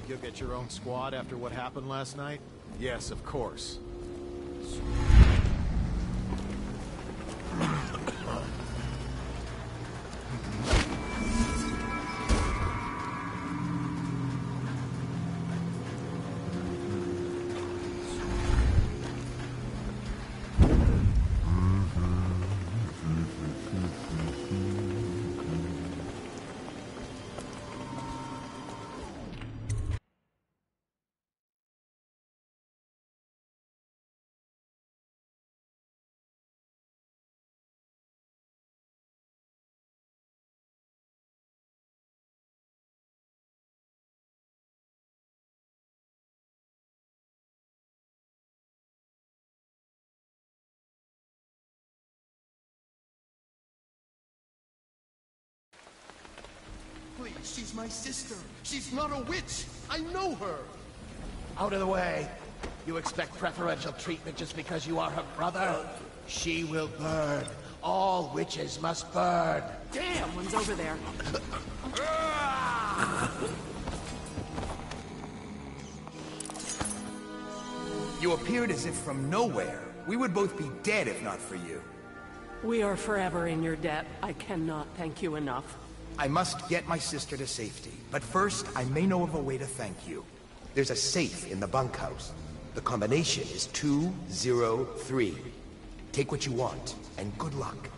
Think you'll get your own squad after what happened last night? Yes, of course. Please, she's my sister. She's not a witch. I know her. Out of the way. You expect preferential treatment just because you are her brother? She will burn. All witches must burn. Damn, one's over there. You appeared as if from nowhere. We would both be dead if not for you. We are forever in your debt. I cannot thank you enough. I must get my sister to safety, but first I may know of a way to thank you. There's a safe in the bunkhouse. The combination is 203. Take what you want, and good luck.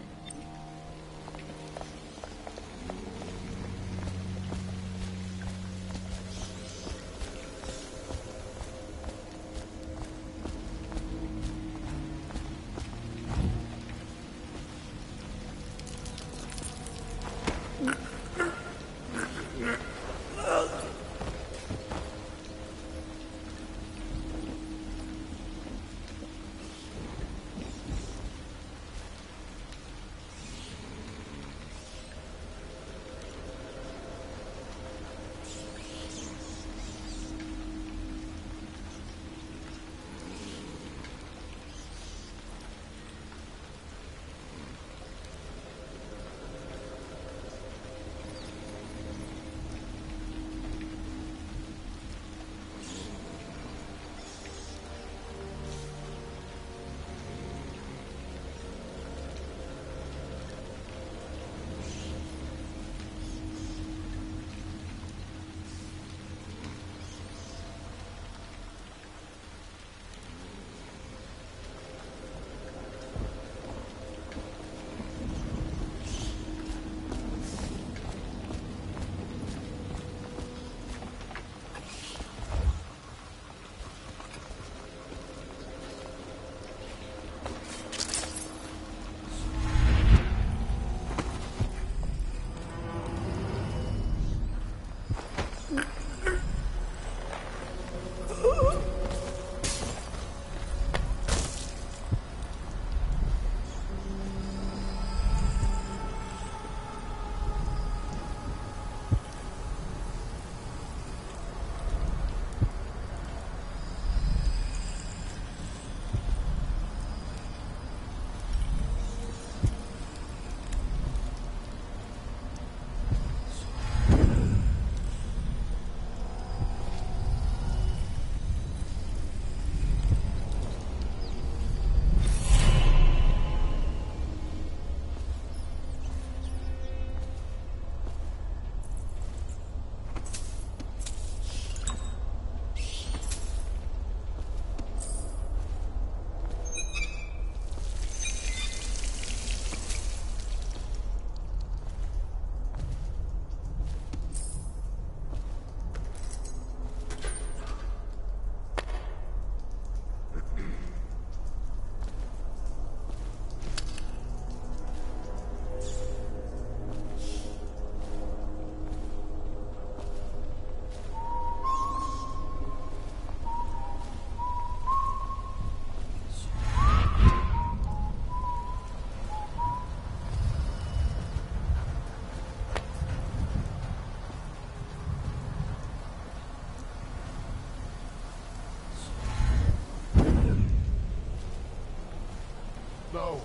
No,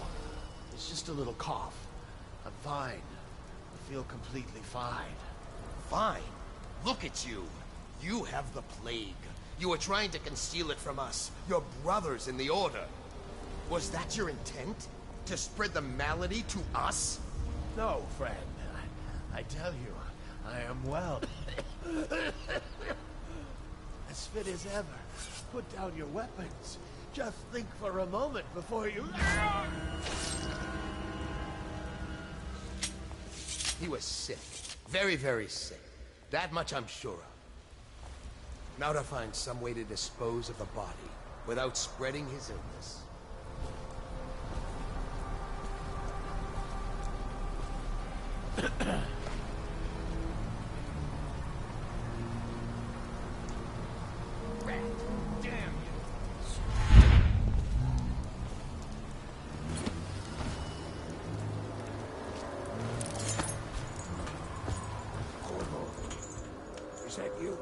it's just a little cough. I'm fine. I feel completely fine. Fine. Look at you. You have the plague. You were trying to conceal it from us, your brothers in the Order. Was that your intent? To spread the malady to us? No, friend. I tell you, I am well. As fit as ever. Put down your weapons. Just think for a moment before you... He was sick. Very, very sick. That much I'm sure of. Now to find some way to dispose of the body without spreading his illness. Is that you?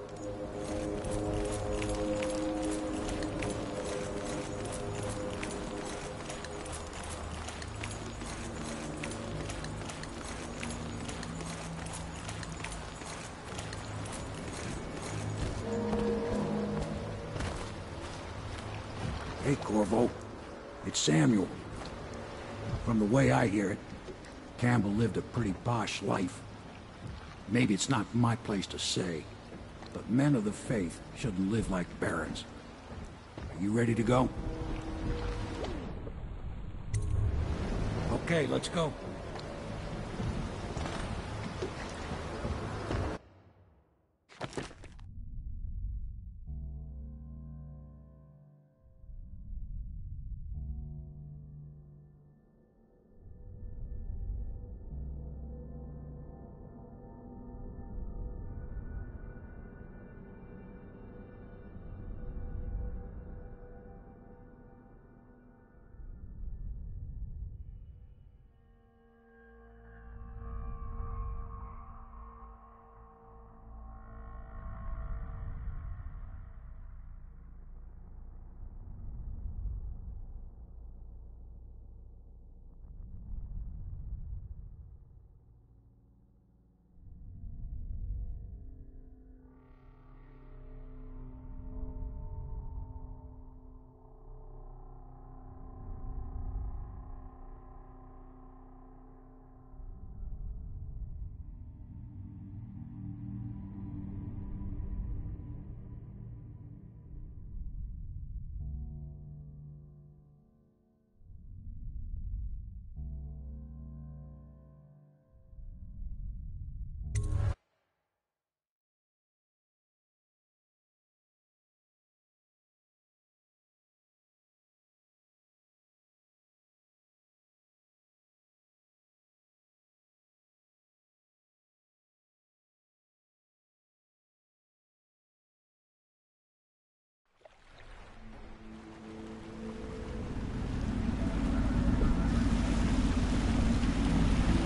Hey, Corvo. It's Samuel. From the way I hear it, Campbell lived a pretty posh life. Maybe it's not my place to say, but men of the faith shouldn't live like barons. Are you ready to go? Okay, let's go.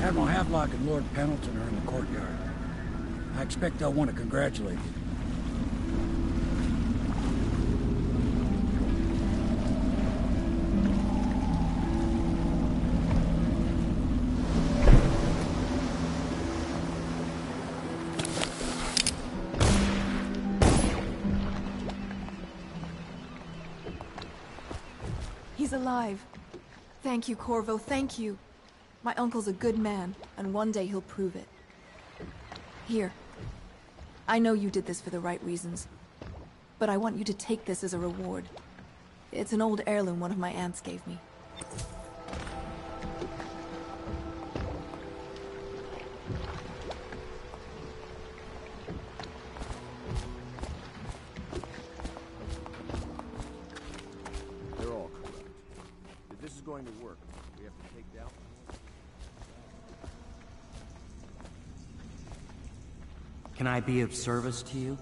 Admiral Havelock and Lord Pendleton are in the courtyard. I expect they'll want to congratulate you. He's alive. Thank you, Corvo, thank you. My uncle's a good man, and one day he'll prove it. Here. I know you did this for the right reasons, but I want you to take this as a reward. It's an old heirloom one of my aunts gave me. They're all correct. If this is going to work, we have to take down... Can I be of service to you?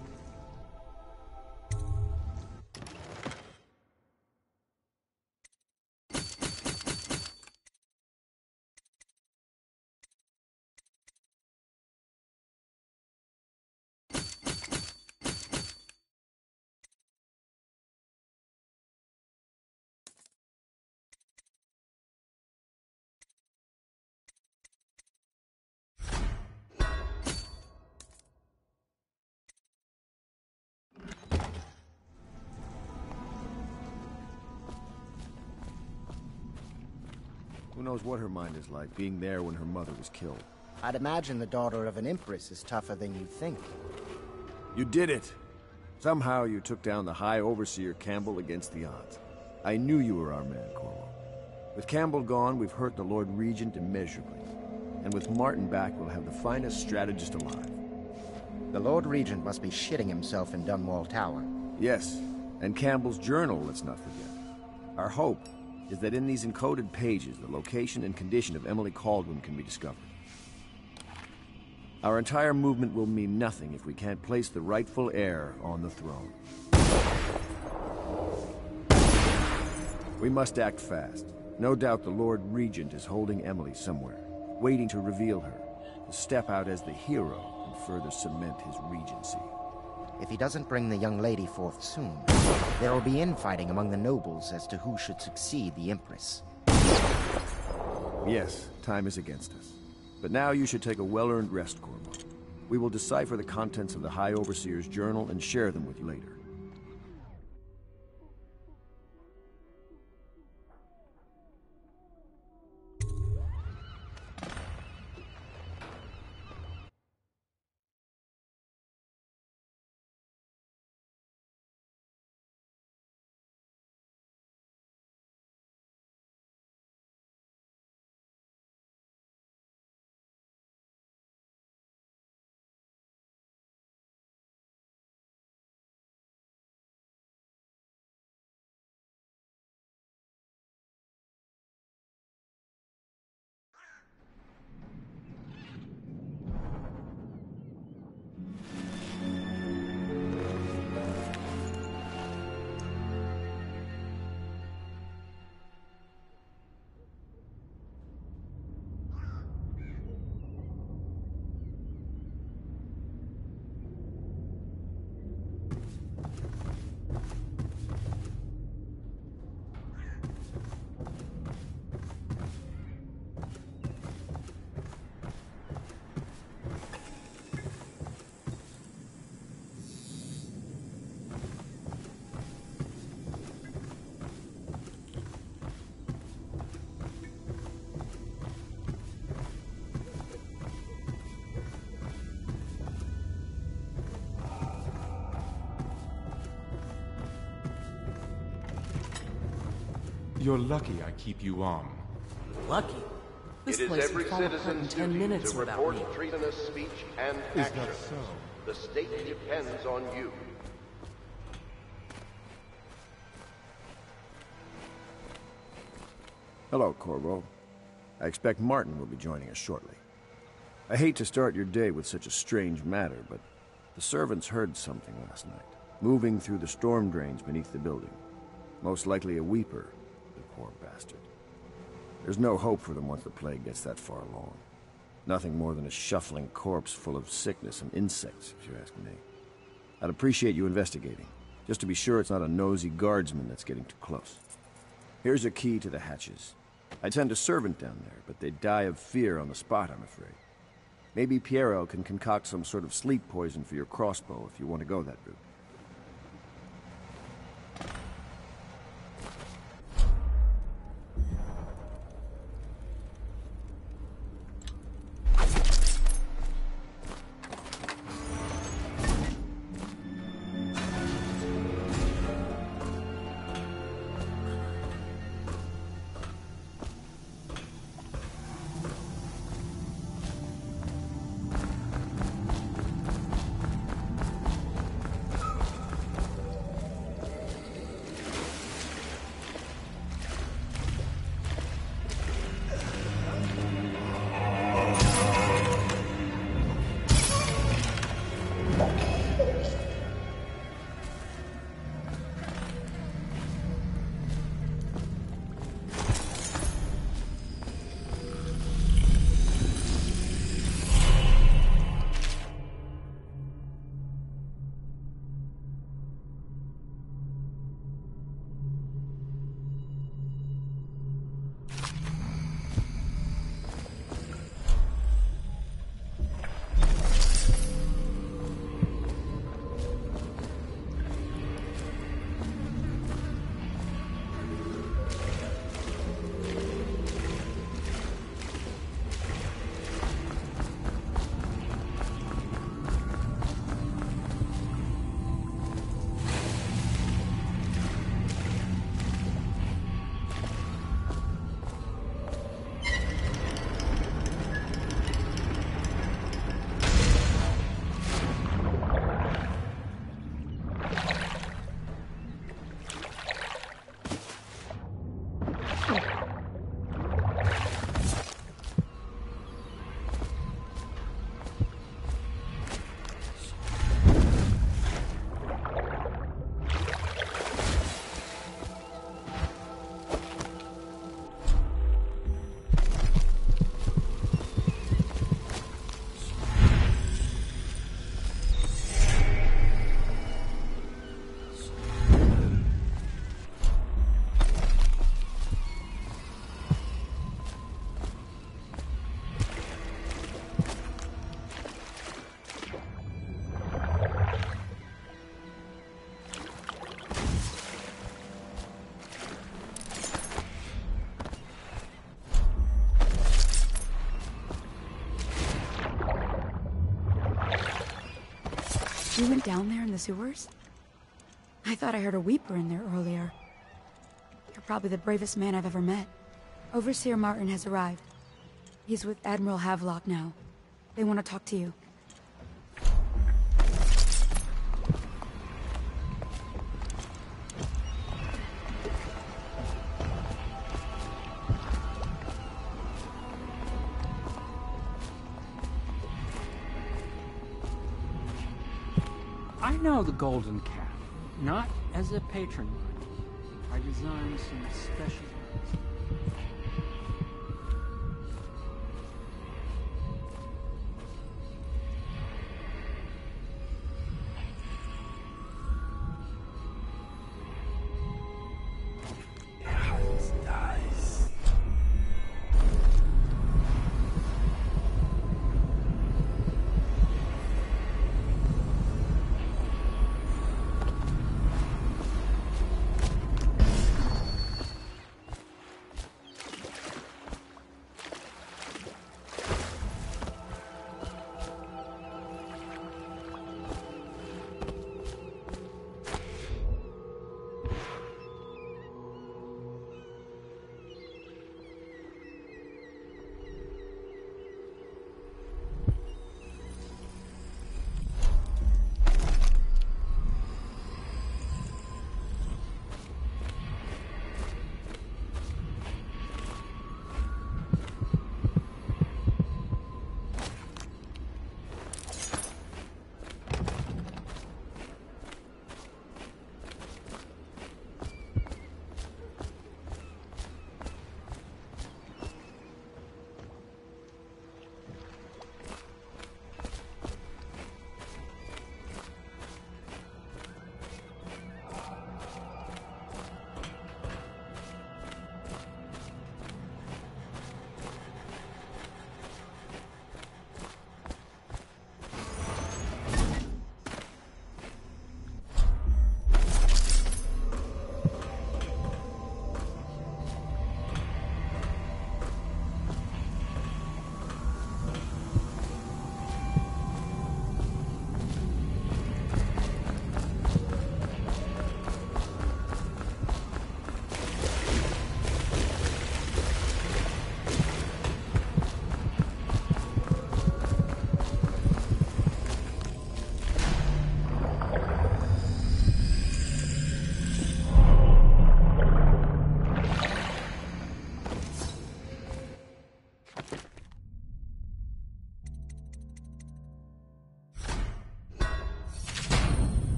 Who knows what her mind is like, being there when her mother was killed. I'd imagine the daughter of an empress is tougher than you think. You did it! Somehow you took down the High Overseer Campbell against the odds. I knew you were our man, Corvo. With Campbell gone, we've hurt the Lord Regent immeasurably. And with Martin back, we'll have the finest strategist alive. The Lord Regent must be shitting himself in Dunwall Tower. Yes, and Campbell's journal, let's not forget. Our hope is that in these encoded pages, the location and condition of Emily Kaldwin can be discovered. Our entire movement will mean nothing if we can't place the rightful heir on the throne. We must act fast. No doubt the Lord Regent is holding Emily somewhere, waiting to reveal her, to step out as the hero and further cement his regency. If he doesn't bring the young lady forth soon, there will be infighting among the nobles as to who should succeed the Empress. Yes, time is against us. But now you should take a well-earned rest, Corvo. We will decipher the contents of the High Overseer's journal and share them with you later. You're lucky I keep you on. Lucky? This It is place every would fall apart in citizen's 10 duty minutes to without report me. treasonous speech and Is action. that so? The state depends on you. Hello, Corvo. I expect Martin will be joining us shortly. I hate to start your day with such a strange matter, but the servants heard something last night, moving through the storm drains beneath the building. Most likely a weeper, the poor bastard. There's no hope for them once the plague gets that far along. Nothing more than a shuffling corpse full of sickness and insects, if you ask me. I'd appreciate you investigating, just to be sure it's not a nosy guardsman that's getting too close. Here's a key to the hatches. I'd send a servant down there, but they'd die of fear on the spot, I'm afraid. Maybe Piero can concoct some sort of sleep poison for your crossbow if you want to go that route. You went down there in the sewers? I thought I heard a weeper in there earlier. You're probably the bravest man I've ever met. Overseer Martin has arrived. He's with Admiral Havelock now. They want to talk to you. I know the Golden Cat, not as a patron. I designed some special ones.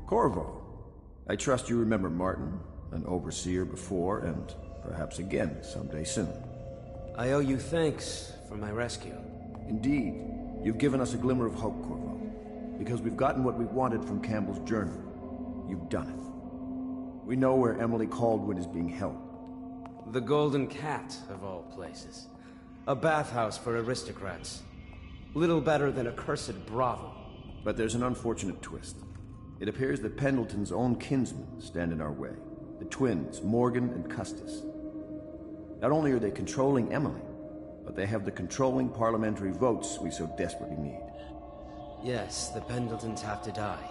Corvo, I trust you remember Martin, an overseer before, and perhaps again someday soon. I owe you thanks for my rescue. Indeed. You've given us a glimmer of hope, Corvo. Because we've gotten what we wanted from Campbell's journal. You've done it. We know where Emily Caldwin is being held. The Golden Cat, of all places. A bathhouse for aristocrats. Little better than a cursed brothel. But there's an unfortunate twist. It appears that Pendleton's own kinsmen stand in our way. The twins, Morgan and Custis. Not only are they controlling Emily, but they have the controlling parliamentary votes we so desperately need. Yes, the Pendletons have to die.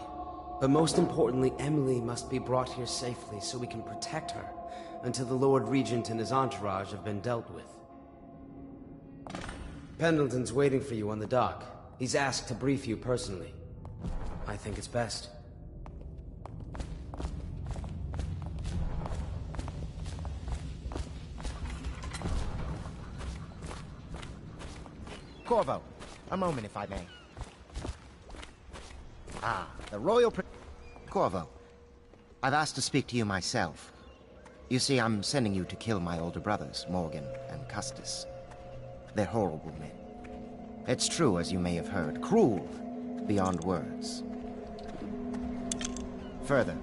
But most importantly, Emily must be brought here safely so we can protect her until the Lord Regent and his entourage have been dealt with. Pendleton's waiting for you on the dock. He's asked to brief you personally. I think it's best. Corvo, A moment, if I may. Ah, the Royal Corvo. I've asked to speak to you myself. You see, I'm sending you to kill my older brothers, Morgan and Custis. They're horrible men. It's true, as you may have heard, cruel beyond words. Further,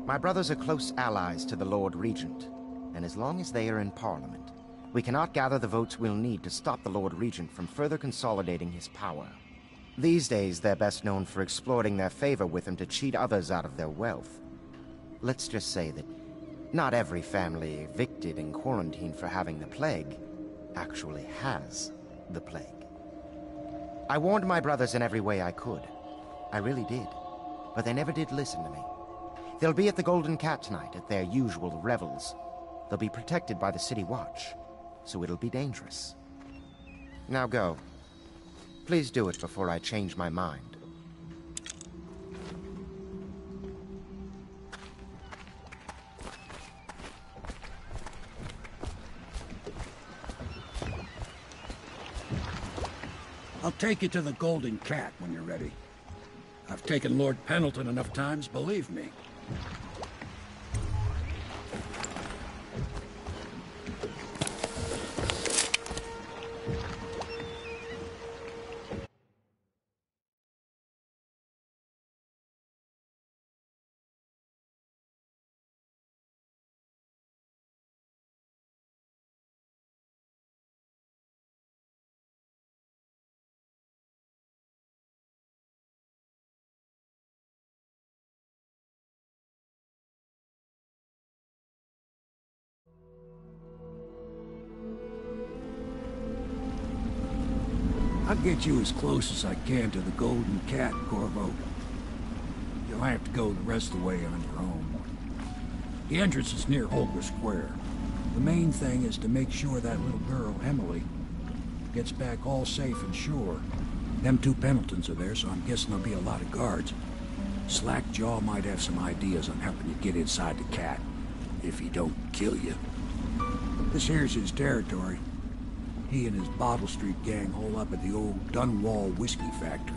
my brothers are close allies to the Lord Regent, and as long as they are in Parliament, we cannot gather the votes we'll need to stop the Lord Regent from further consolidating his power. These days, they're best known for exploiting their favor with him to cheat others out of their wealth. Let's just say that not every family evicted and quarantined for having the plague actually has the plague. I warned my brothers in every way I could. I really did. But they never did listen to me. They'll be at the Golden Cat tonight at their usual revels. They'll be protected by the City Watch, so it'll be dangerous. Now go. Please do it before I change my mind. I'll take you to the Golden Cat when you're ready. I've taken Lord Pendleton enough times, believe me. I'll get you as close as I can to the Golden Cat, Corvo. You'll have to go the rest of the way on your own. The entrance is near Holger Square. The main thing is to make sure that little girl, Emily, gets back all safe and sure. Them two Pendletons are there, so I'm guessing there'll be a lot of guards. Slackjaw might have some ideas on helping you get inside the cat, if he don't kill you. This here's his territory. He and his Bottle Street gang hole up at the old Dunwall whiskey factory.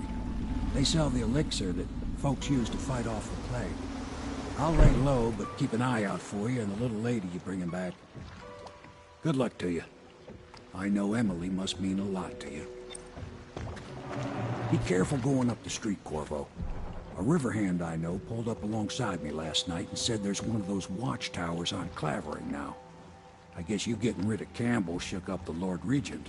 They sell the elixir that folks use to fight off the plague. I'll lay low, but keep an eye out for you and the little lady you bring him back. Good luck to you. I know Emily must mean a lot to you. Be careful going up the street, Corvo. A river hand I know pulled up alongside me last night and said there's one of those watchtowers on Clavering now. I guess you getting rid of Campbell shook up the Lord Regent.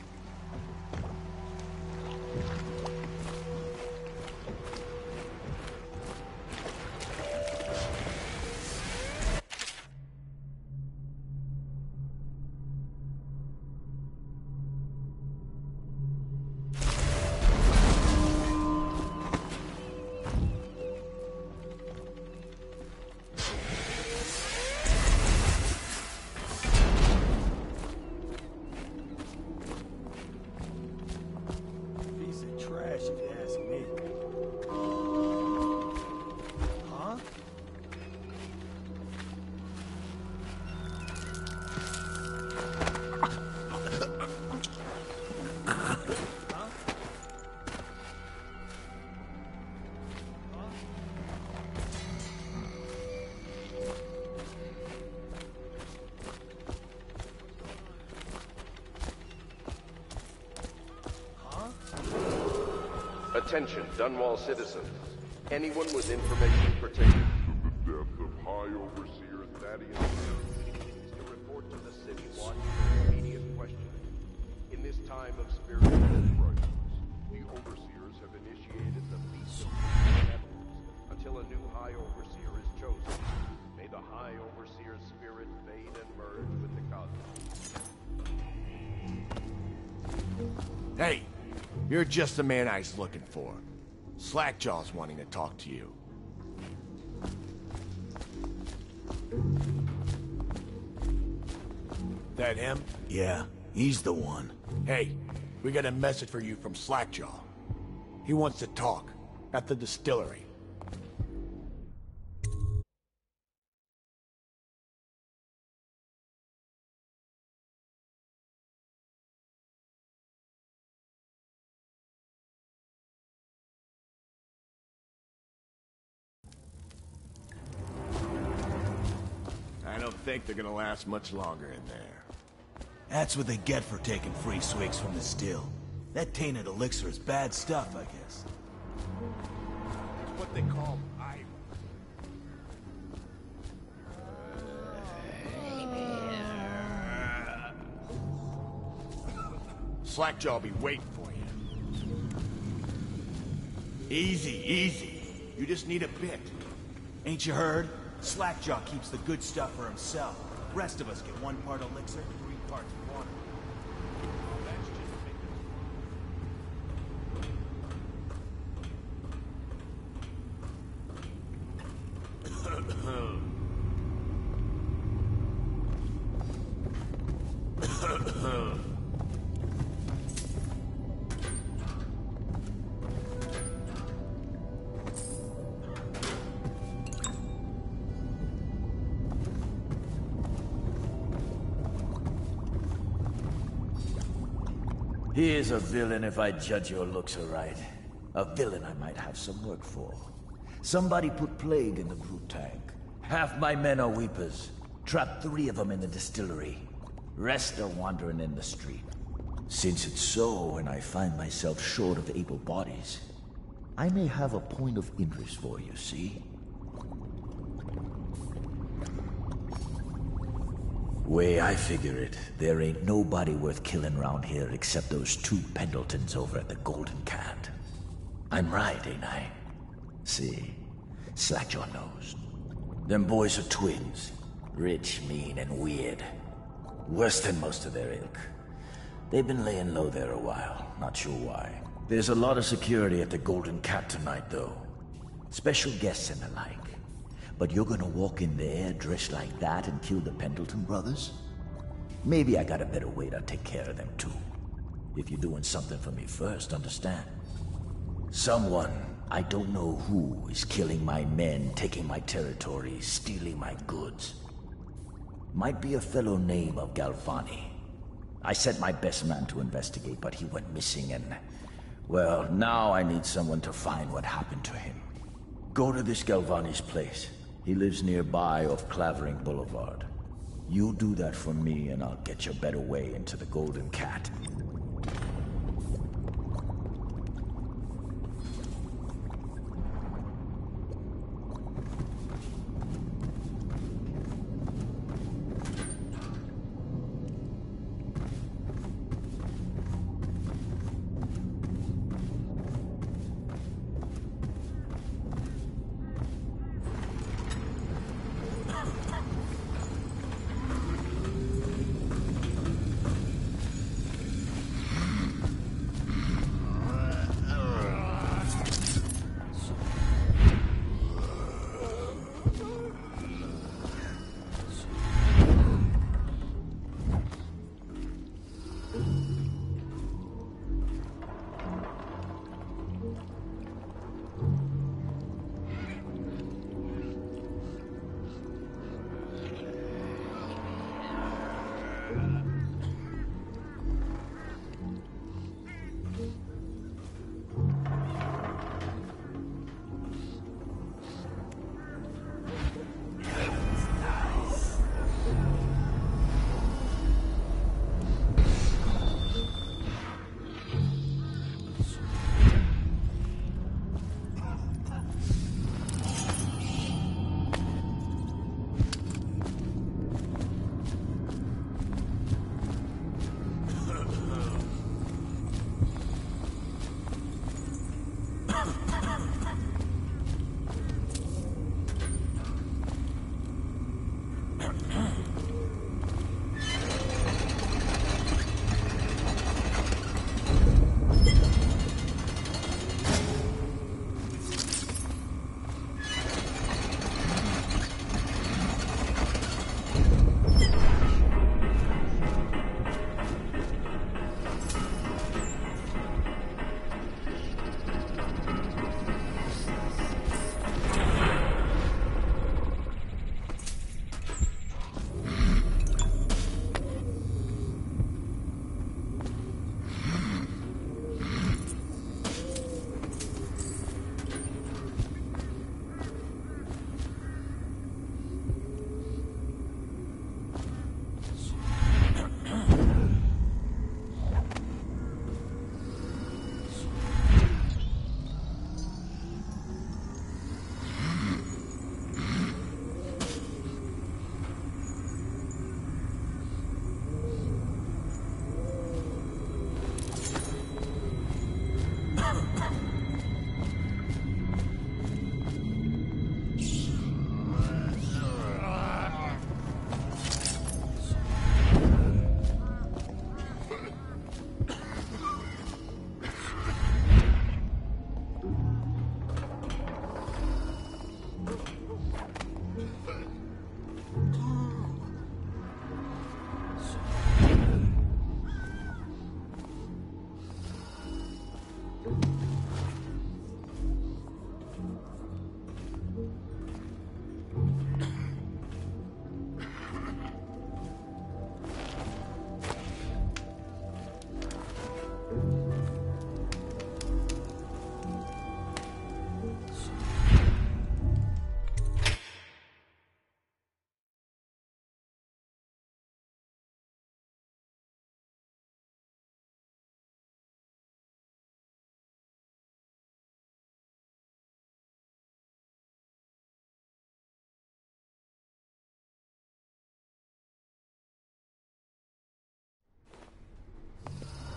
Attention, Dunwall citizens. Anyone with information pertaining To the death of High Overseer Thaddeus is to report to the City Watch for immediate questioning. In this time of spiritual crisis, the Overseers have initiated the Feast of Petals until a new High Overseer is chosen. May the High Overseer's spirit fade and merge with the cosmos. Hey! You're just the man I was looking for. Slackjaw's wanting to talk to you. That him? Yeah, he's the one. Hey, we got a message for you from Slackjaw. He wants to talk at the distillery. think they're gonna last much longer in there. That's what they get for taking free swigs from the still. That tainted elixir is bad stuff, I guess. It's what they call iron. Slackjaw'll be waiting for you. Easy, easy. You just need a bit. Ain't you heard? Slackjaw keeps the good stuff for himself. The rest of us get 1 part elixir, 3 parts water. That's just He is a villain if I judge your looks aright. A villain I might have some work for. Somebody put plague in the brute tank. Half my men are weepers. Trapped 3 of them in the distillery. Rest are wandering in the street. Since it's so, and I find myself short of able bodies, I may have a point of interest for you, see? Way I figure it, there ain't nobody worth killing round here except those 2 Pendletons over at the Golden Cat. I'm right, ain't I? See, Slackjaw knows. Them boys are twins. Rich, mean, and weird. Worse than most of their ilk. They've been laying low there a while, not sure why. There's a lot of security at the Golden Cat tonight, though. Special guests and the like. But you're gonna walk in there dressed like that and kill the Pendleton brothers? Maybe I got a better way to take care of them too. If you're doing something for me first, understand. Someone, I don't know who, is killing my men, taking my territory, stealing my goods. Might be a fellow named of Galvani. I sent my best man to investigate, but he went missing and... well, now I need someone to find what happened to him. Go to this Galvani's place. He lives nearby off Clavering Boulevard. You do that for me and I'll get you a better way into the Golden Cat.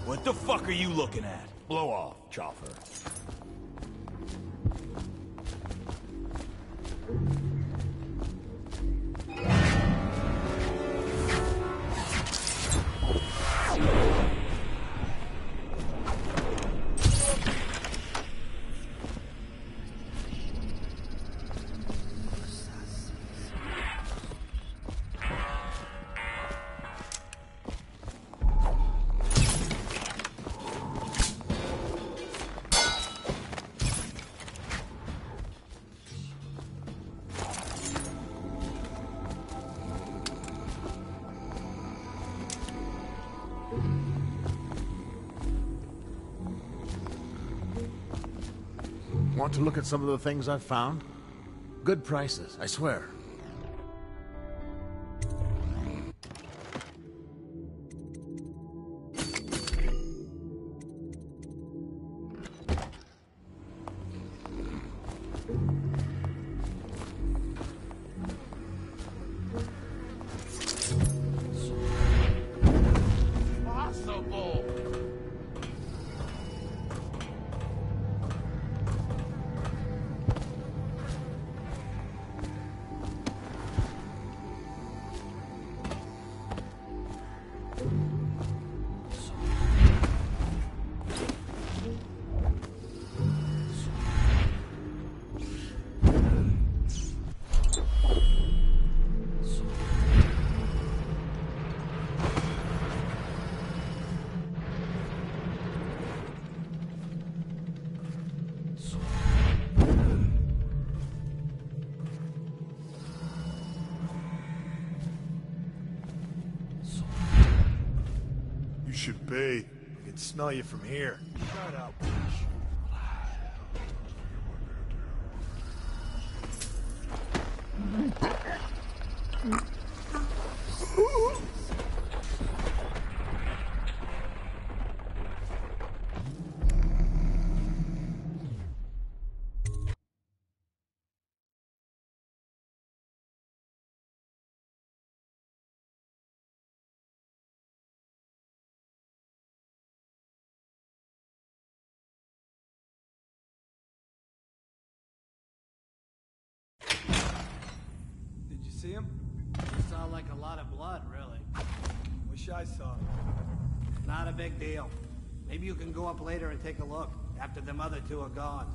What the fuck are you looking at? Blow off, Chopper. Want to look at some of the things I've found? Good prices, I swear. Possible. You should bathe. I can smell you from here. Shut up. Did you see him? It saw like a lot of blood, really. Wish I saw it. Not a big deal. Maybe you can go up later and take a look, after them other two are gone.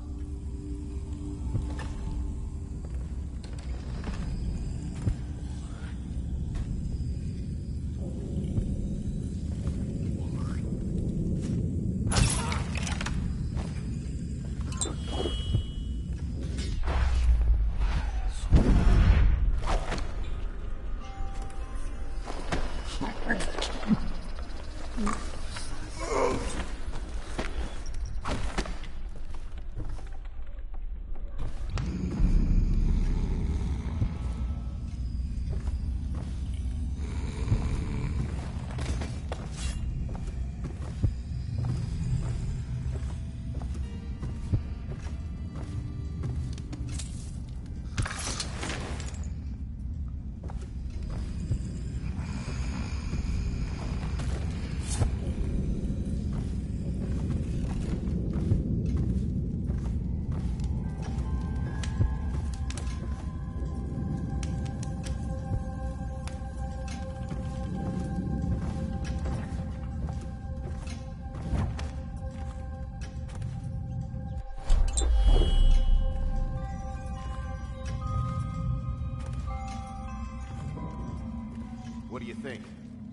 What do you think?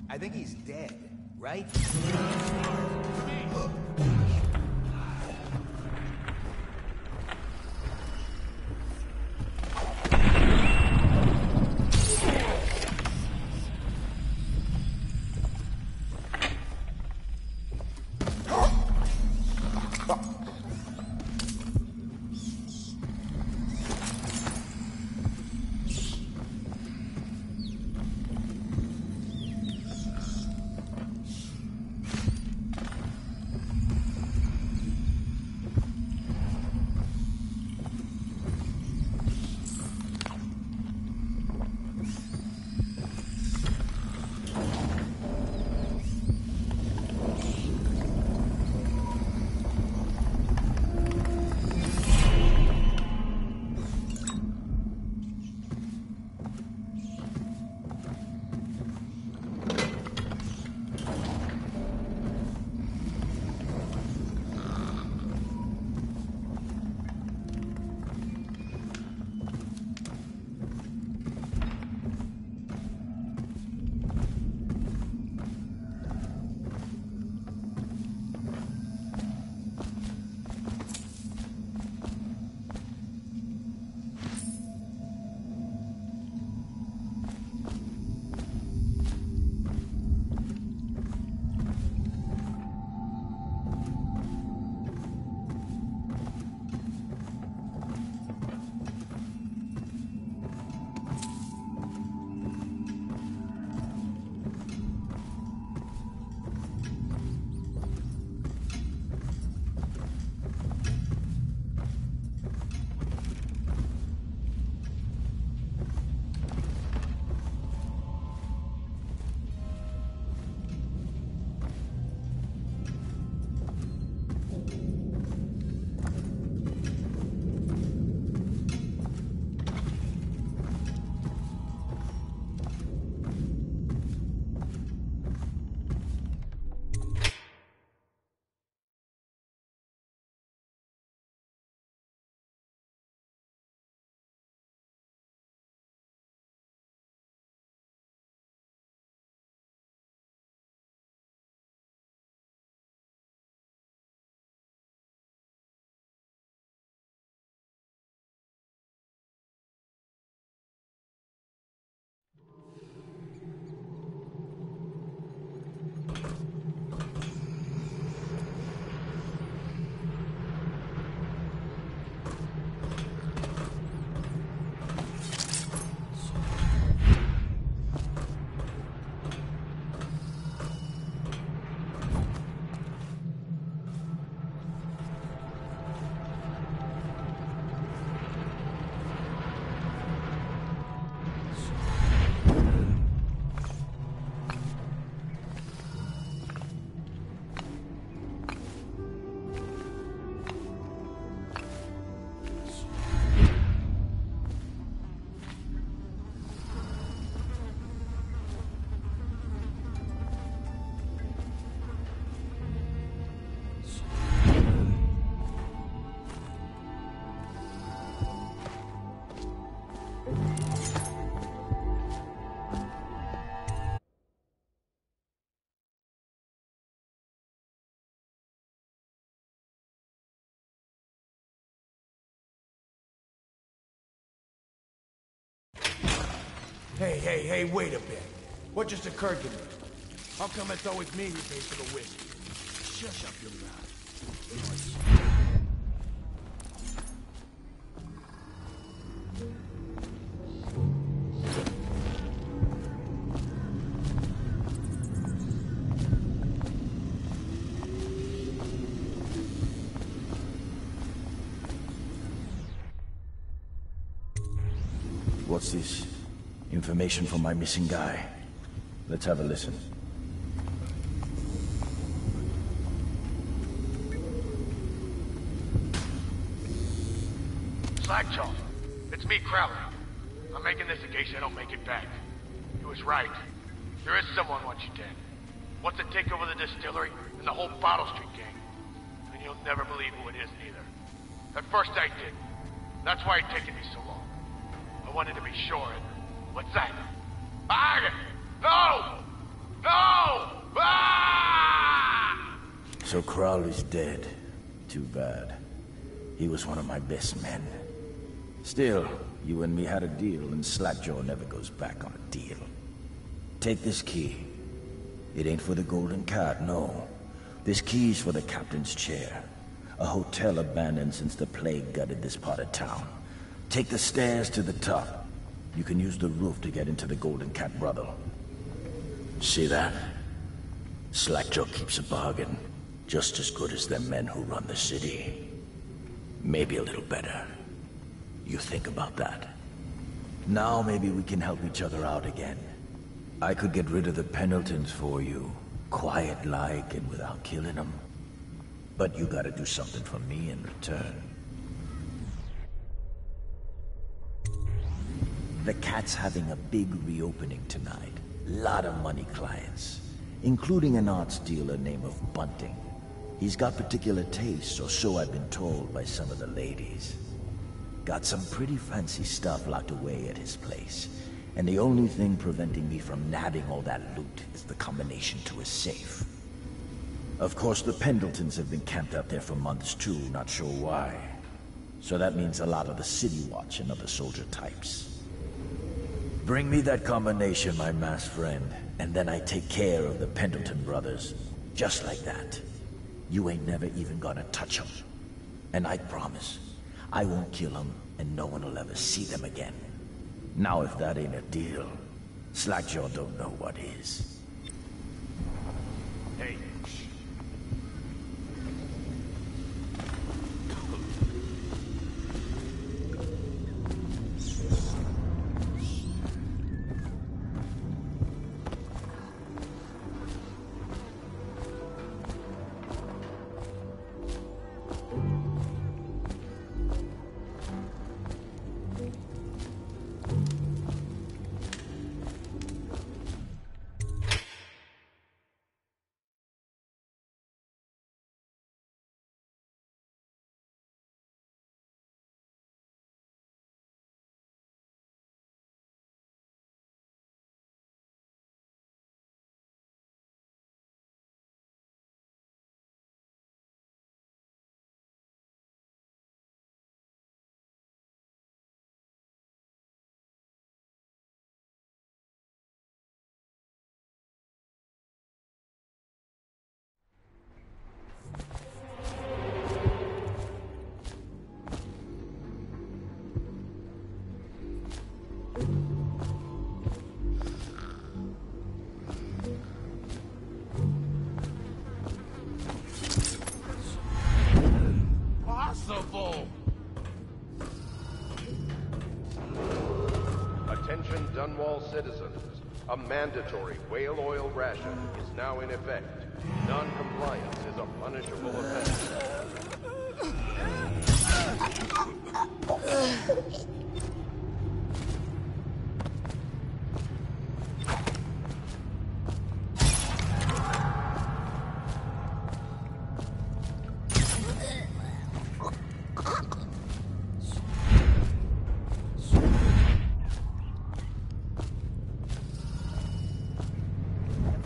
I think he's dead, right? Hey, wait a bit. What just occurred to me? How come it's always me who pays for the whiskey? Shush up your mouth. What's this? Information from my missing guy. Let's have a listen. Slackjaw, it's me, Crowley. I'm making this in case I don't make it back. He was right. There is someone wants you dead. Wants to take over the distillery and the whole Bottle Street gang. And you'll never believe who it is, neither. At first I did. That's why it's taken me so long. I wanted to be sure, and what's that? No! Ah! So Crowley's dead. Too bad. He was one of my best men. Still, you and me had a deal, and Slackjaw never goes back on a deal. Take this key. It ain't for the Golden Cat, no. This key's for the captain's chair. A hotel abandoned since the plague gutted this part of town. Take the stairs to the top. You can use the roof to get into the Golden Cat brothel. See that? Slackjaw keeps a bargain. Just as good as the men who run the city. Maybe a little better. You think about that. Now maybe we can help each other out again. I could get rid of the Pendletons for you. Quiet-like and without killing them. But you gotta do something for me in return. The Cat's having a big reopening tonight. Lot of money clients. Including an arts dealer named of Bunting. He's got particular tastes, or so I've been told by some of the ladies. Got some pretty fancy stuff locked away at his place. And the only thing preventing me from nabbing all that loot is the combination to his safe. Of course, the Pendletons have been camped out there for months too, not sure why. So that means a lot of the City Watch and other soldier types. Bring me that combination, my masked friend, and then I take care of the Pendleton brothers. Just like that. You ain't never even gonna touch them. And I promise, I won't kill them, and no one will ever see them again. Now if that ain't a deal, Slackjaw don't know what is. Hey. Attention Dunwall citizens. A mandatory whale oil ration is now in effect. Non-compliance is a punishable offense.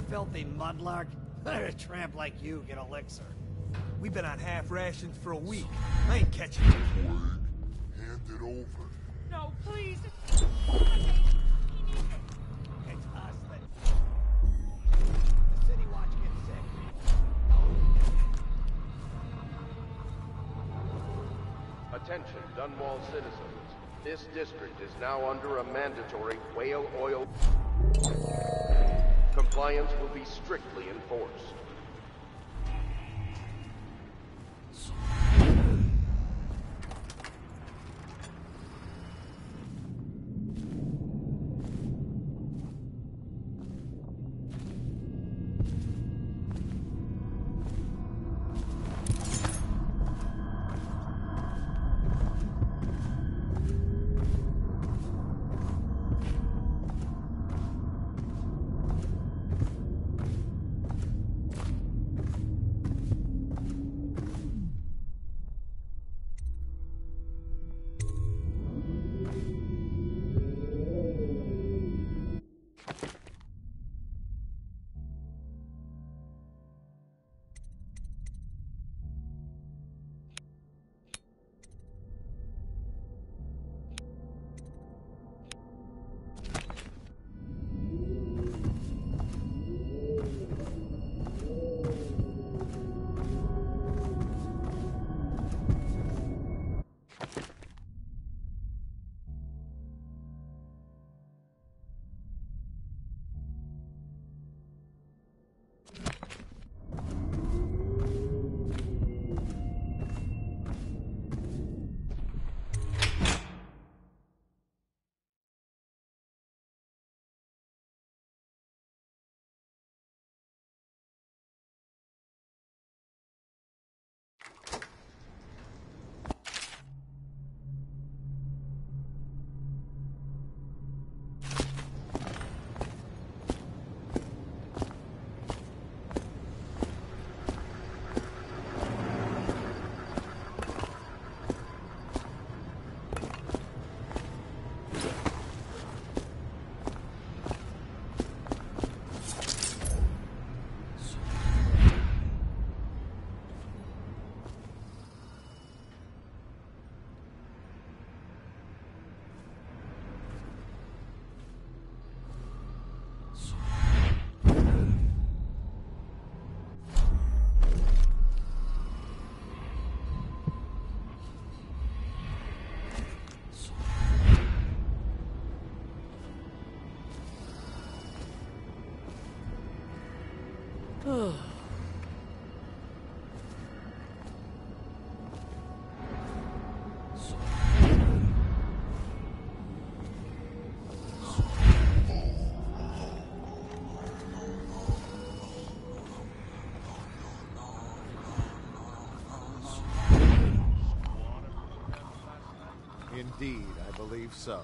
Filthy mudlark. Let a tramp like you get elixir. We've been on half rations for a week. I ain't catching you. Hand it over. No, please. all citizens. This district is now under a mandatory whale oil. Compliance will be strictly enforced. Indeed, I believe so.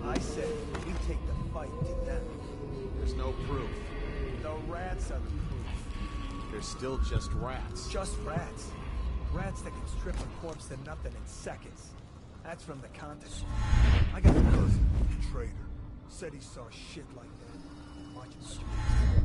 I said we take the fight to them. There's no proof. The rats are the proof. They're still just rats. Just rats. Rats that can strip a corpse to nothing in seconds. That's from the continent. I got a cousin, traitor. Said he saw shit like that. Watching my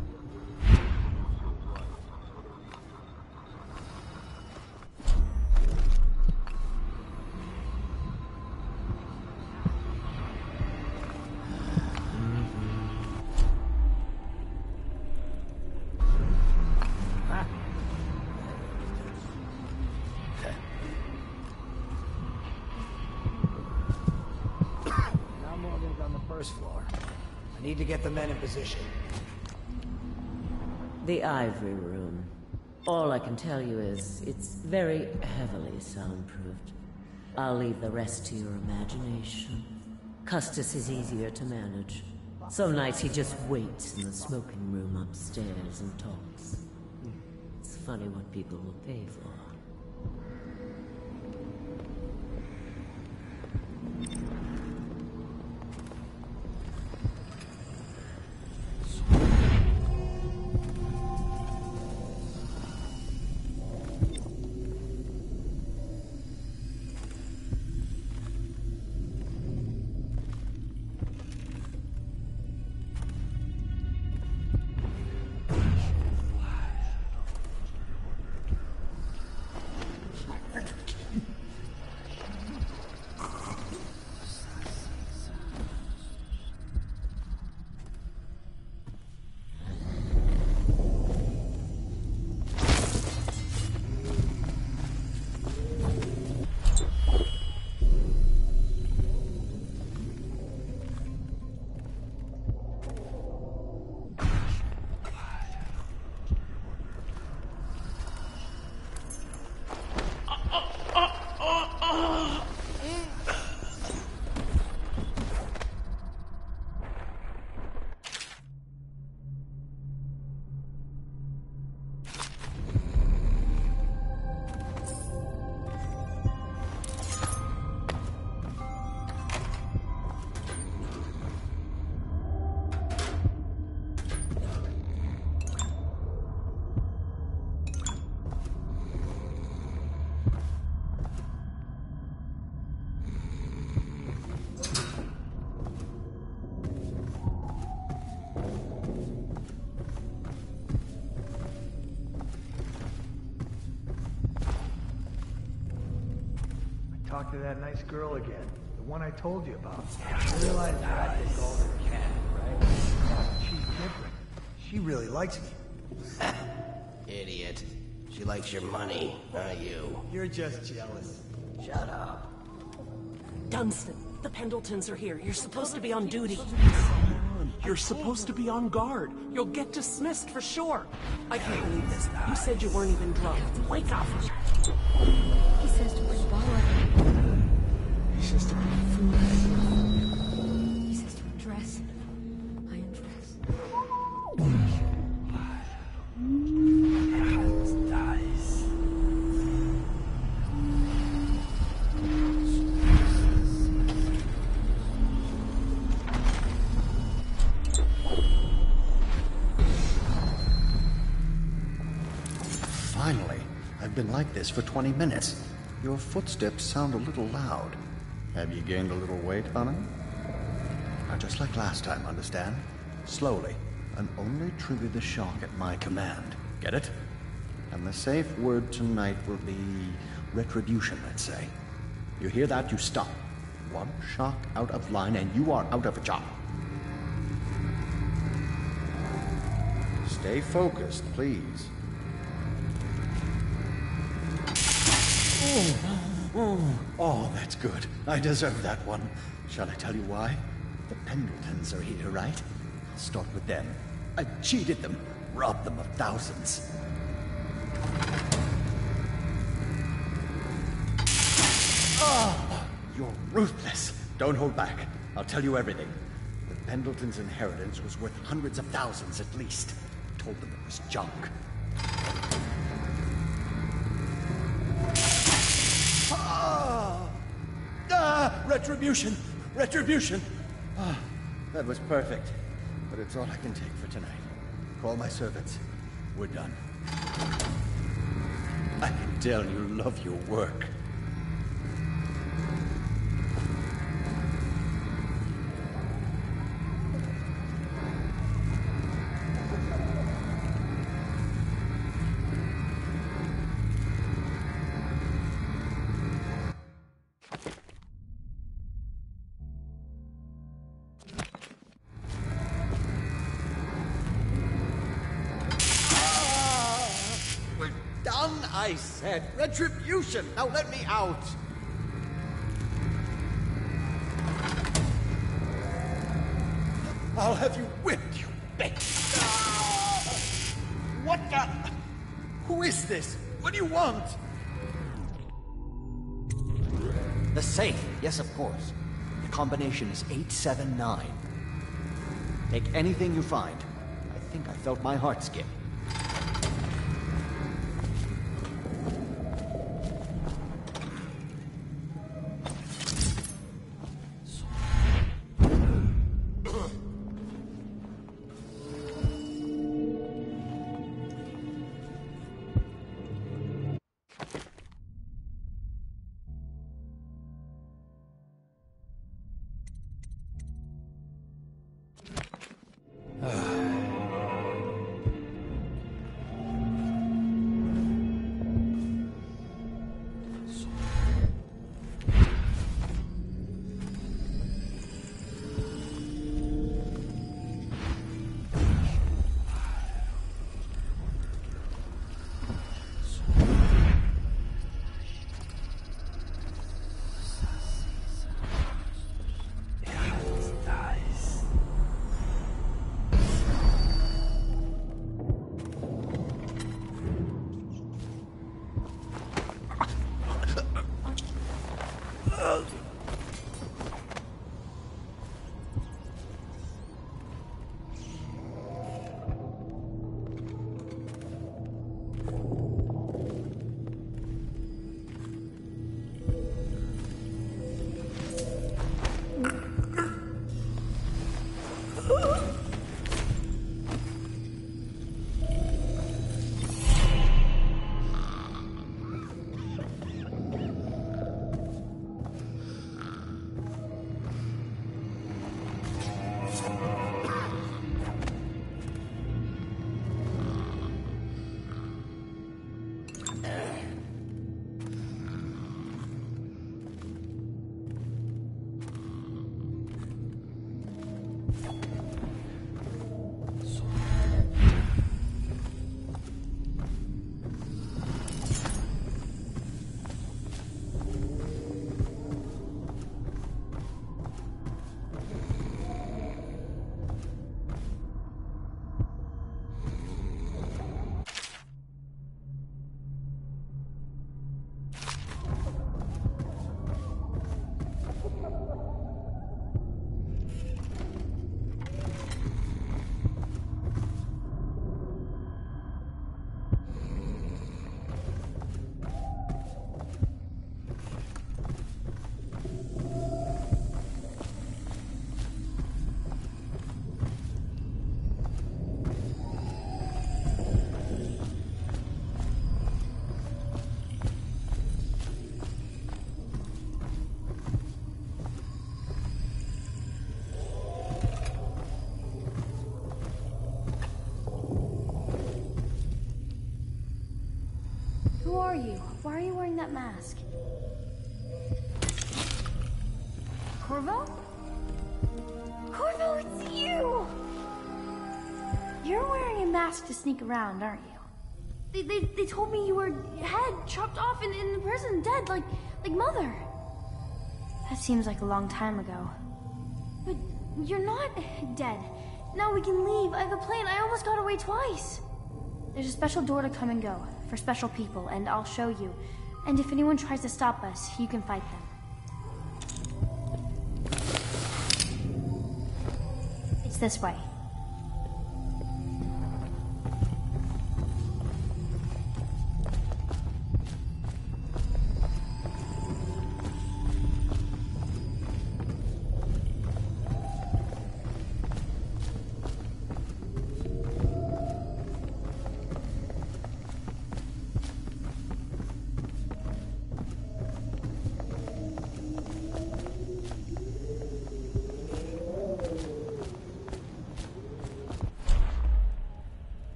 Floor. I need to get the men in position. The Ivory Room. All I can tell you is, it's very heavily soundproofed. I'll leave the rest to your imagination. Custis is easier to manage. Some nights he just waits in the smoking room upstairs and talks. It's funny what people will pay for. talk to that nice girl again. The one I told you about. I realized you're at the Golden Cat, right? Yeah, she's different. She really likes me. Idiot. She likes your money, not you. You're just jealous. Shut up. Dunstan, the Pendletons are here. You're supposed to be on duty. You're supposed to be on guard. You'll get dismissed for sure. I can't believe this. You said you weren't even drunk. Wake up. He says to bring Bala. He says to bring food. He says to undress. I undress. Dies. Finally. I've been like this for 20 minutes. Your footsteps sound a little loud. Have you gained a little weight, honey? Now, just like last time, understand? Slowly, and only trigger the shock at my command. Get it? And the safe word tonight will be retribution, let's say. You hear that, you stop. One shock out of line and you are out of a job. Stay focused, please. Oh, that's good. I deserve that one. Shall I tell you why? The Pendletons are here, right? I'll start with them. I cheated them, robbed them of thousands. Oh, you're ruthless. Don't hold back. I'll tell you everything. The Pendletons' inheritance was worth hundreds of thousands at least. Told them it was junk. Retribution! Retribution! Ah, that was perfect. But it's all I can take for tonight. Call my servants. We're done. I can tell you love your work. I said retribution! Now let me out! I'll have you whipped, you bitch! What the? Who is this? What do you want? The safe. Yes, of course. The combination is 879. Take anything you find. I think I felt my heart skip. Who are you? Why are you wearing that mask? Corvo? Corvo, it's you! You're wearing a mask to sneak around, aren't you? They told me you were head chopped off in the prison, dead, like Mother. That seems like a long time ago. But you're not dead. Now we can leave. I have a plan. I almost got away twice. There's a special door to come and go, for special people, and I'll show you. And if anyone tries to stop us, you can fight them. It's this way.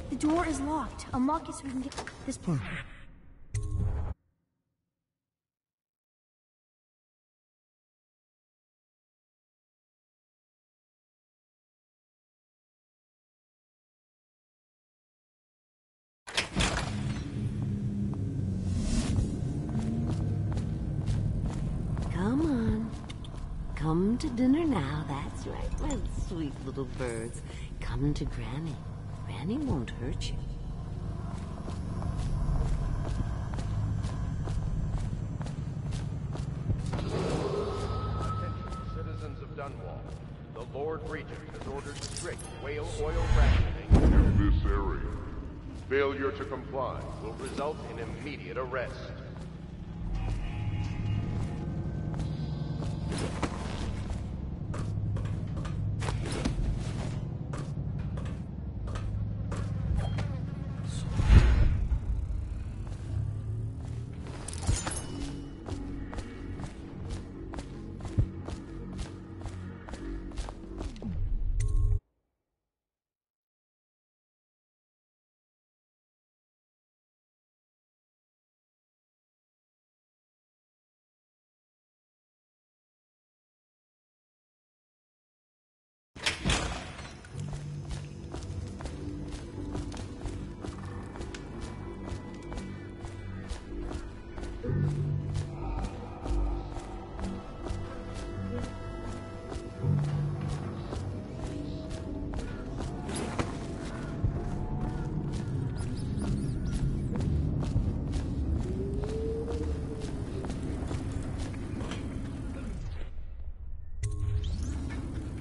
The door is locked. Unlock it so we can get this part. Come on. Come to dinner now, that's right, my sweet little birds. Come to Granny. Granny won't hurt you. Attention, citizens of Dunwall. The Lord Regent has ordered strict whale oil rationing In this area. Failure to comply will result in immediate arrest.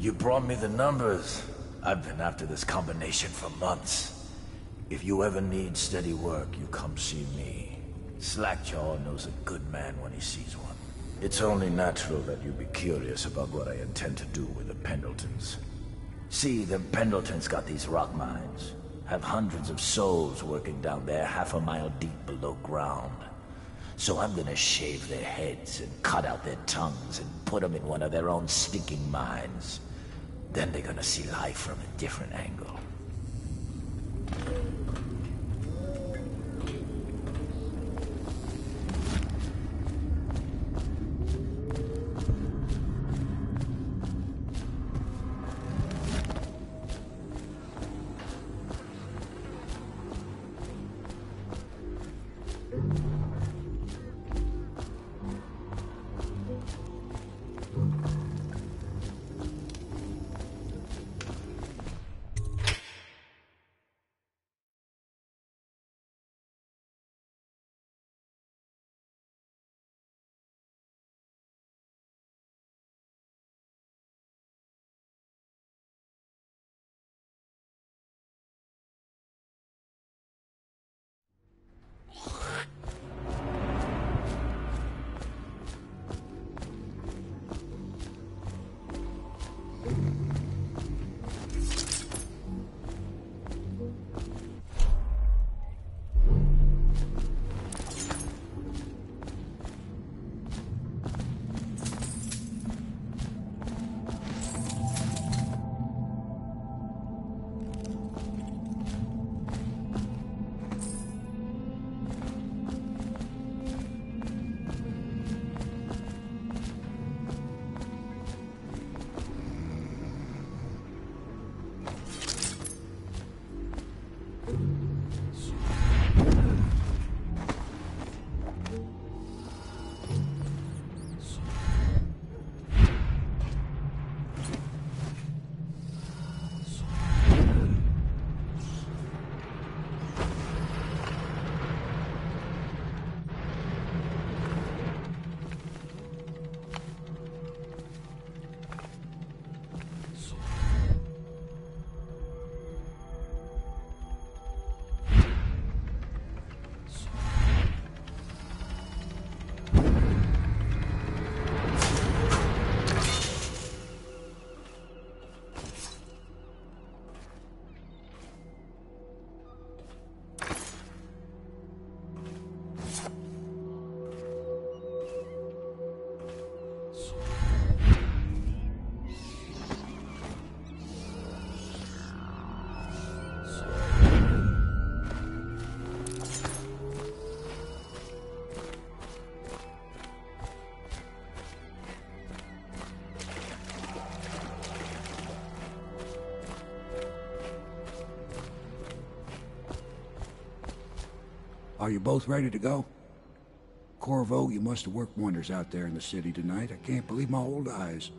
You brought me the numbers. I've been after this combination for months. If you ever need steady work, you come see me. Slackjaw knows a good man when he sees one. It's only natural that you be curious about what I intend to do with the Pendletons. See, the Pendletons got these rock mines. Have hundreds of souls working down there 1/2 mile deep below ground. So I'm gonna shave their heads and cut out their tongues and put them in one of their own stinking mines. Then they're gonna see life from a different angle. Are you both ready to go? Corvo, you must have worked wonders out there in the city tonight. I can't believe my old eyes.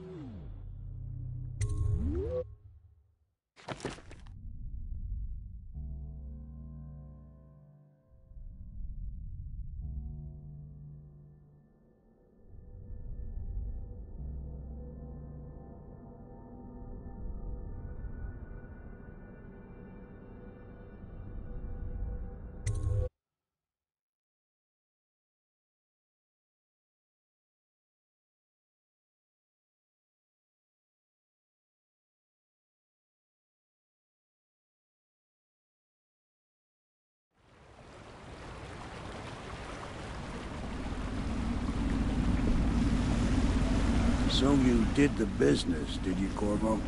So you did the business, did you, Corvo?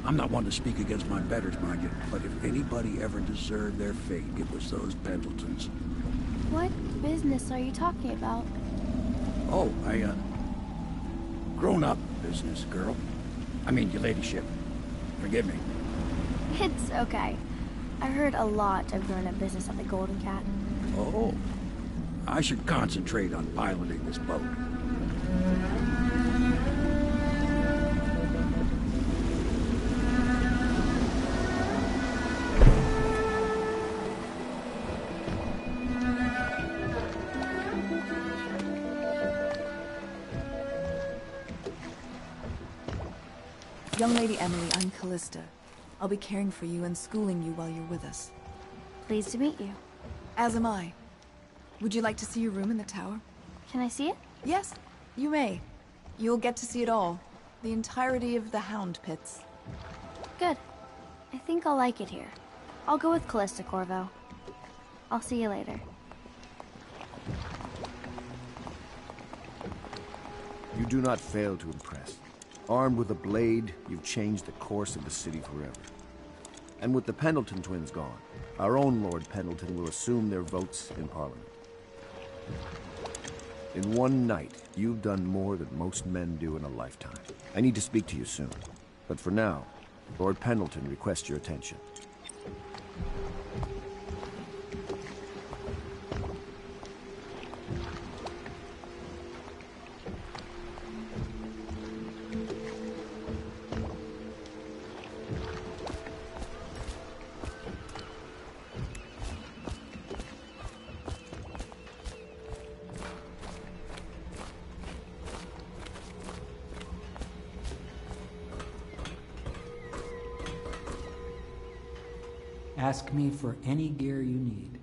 I'm not one to speak against my betters, mind you, but if anybody ever deserved their fate, it was those Pendletons. What business are you talking about? Oh, grown-up business, girl. I mean, your ladyship. Forgive me. It's okay. I heard a lot of grown-up business at the Golden Cat. Oh. I should concentrate on piloting this boat. Young Lady Emily, I'm Callista. I'll be caring for you and schooling you while you're with us. Pleased to meet you. As am I. Would you like to see your room in the tower? Can I see it? Yes, you may. You'll get to see it all. The entirety of the Hound Pits. Good. I think I'll like it here. I'll go with Callista, Corvo. I'll see you later. You do not fail to impress. Armed with a blade, you've changed the course of the city forever. And with the Pendleton twins gone, our own Lord Pendleton will assume their votes in Parliament. In one night, you've done more than most men do in a lifetime. I need to speak to you soon. But for now, Lord Pendleton requests your attention. Ask me for any gear you need.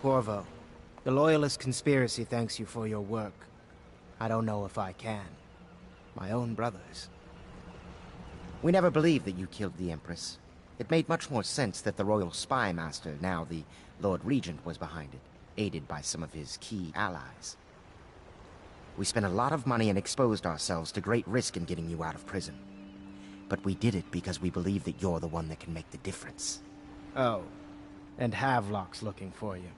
Corvo, the Loyalist conspiracy thanks you for your work. I don't know if I can. My own brothers. We never believed that you killed the Empress. It made much more sense that the Royal Spy Master, now the Lord Regent, was behind it, aided by some of his key allies. We spent a lot of money and exposed ourselves to great risk in getting you out of prison. But we did it because we believe that you're the one that can make the difference. Oh, and Havelock's looking for you.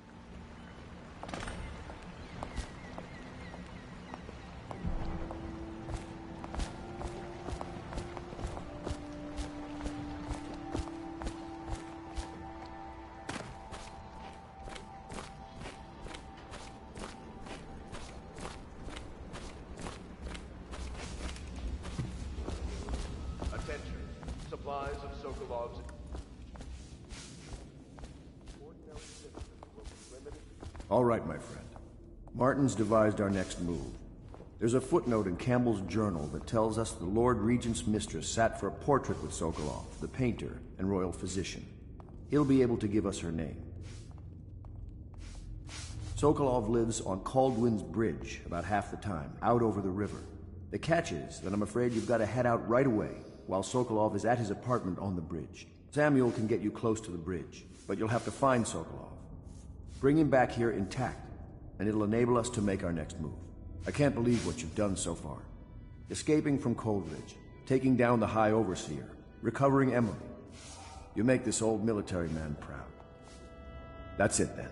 Attention. Supplies of Sokolov's... All right, my friend. Martin's devised our next move. There's a footnote in Campbell's journal that tells us the Lord Regent's mistress sat for a portrait with Sokolov, the painter and royal physician. He'll be able to give us her name. Sokolov lives on Caldwin's Bridge about half the time, out over the river. The catch is that I'm afraid you've got to head out right away while Sokolov is at his apartment on the bridge. Samuel can get you close to the bridge, but you'll have to find Sokolov. Bring him back here intact, and it'll enable us to make our next move. I can't believe what you've done so far. Escaping from Coldridge, taking down the High Overseer, recovering Emily. You make this old military man proud. That's it then.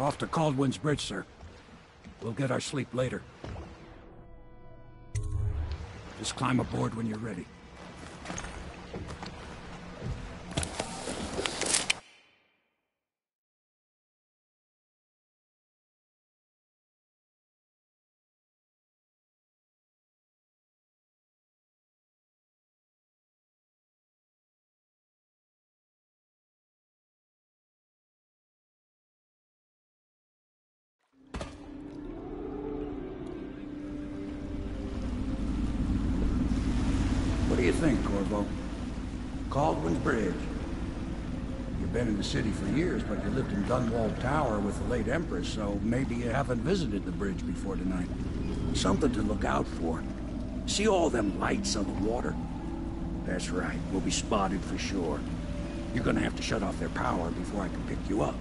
Off to Caldwin's Bridge, sir. We'll get our sleep later. Just climb aboard when you're ready. What do you think, Corvo? Caldwin's Bridge. You've been in the city for years, but you lived in Dunwall Tower with the late Empress, so maybe you haven't visited the bridge before tonight. Something to look out for. See all them lights on the water? That's right, we'll be spotted for sure. You're gonna have to shut off their power before I can pick you up.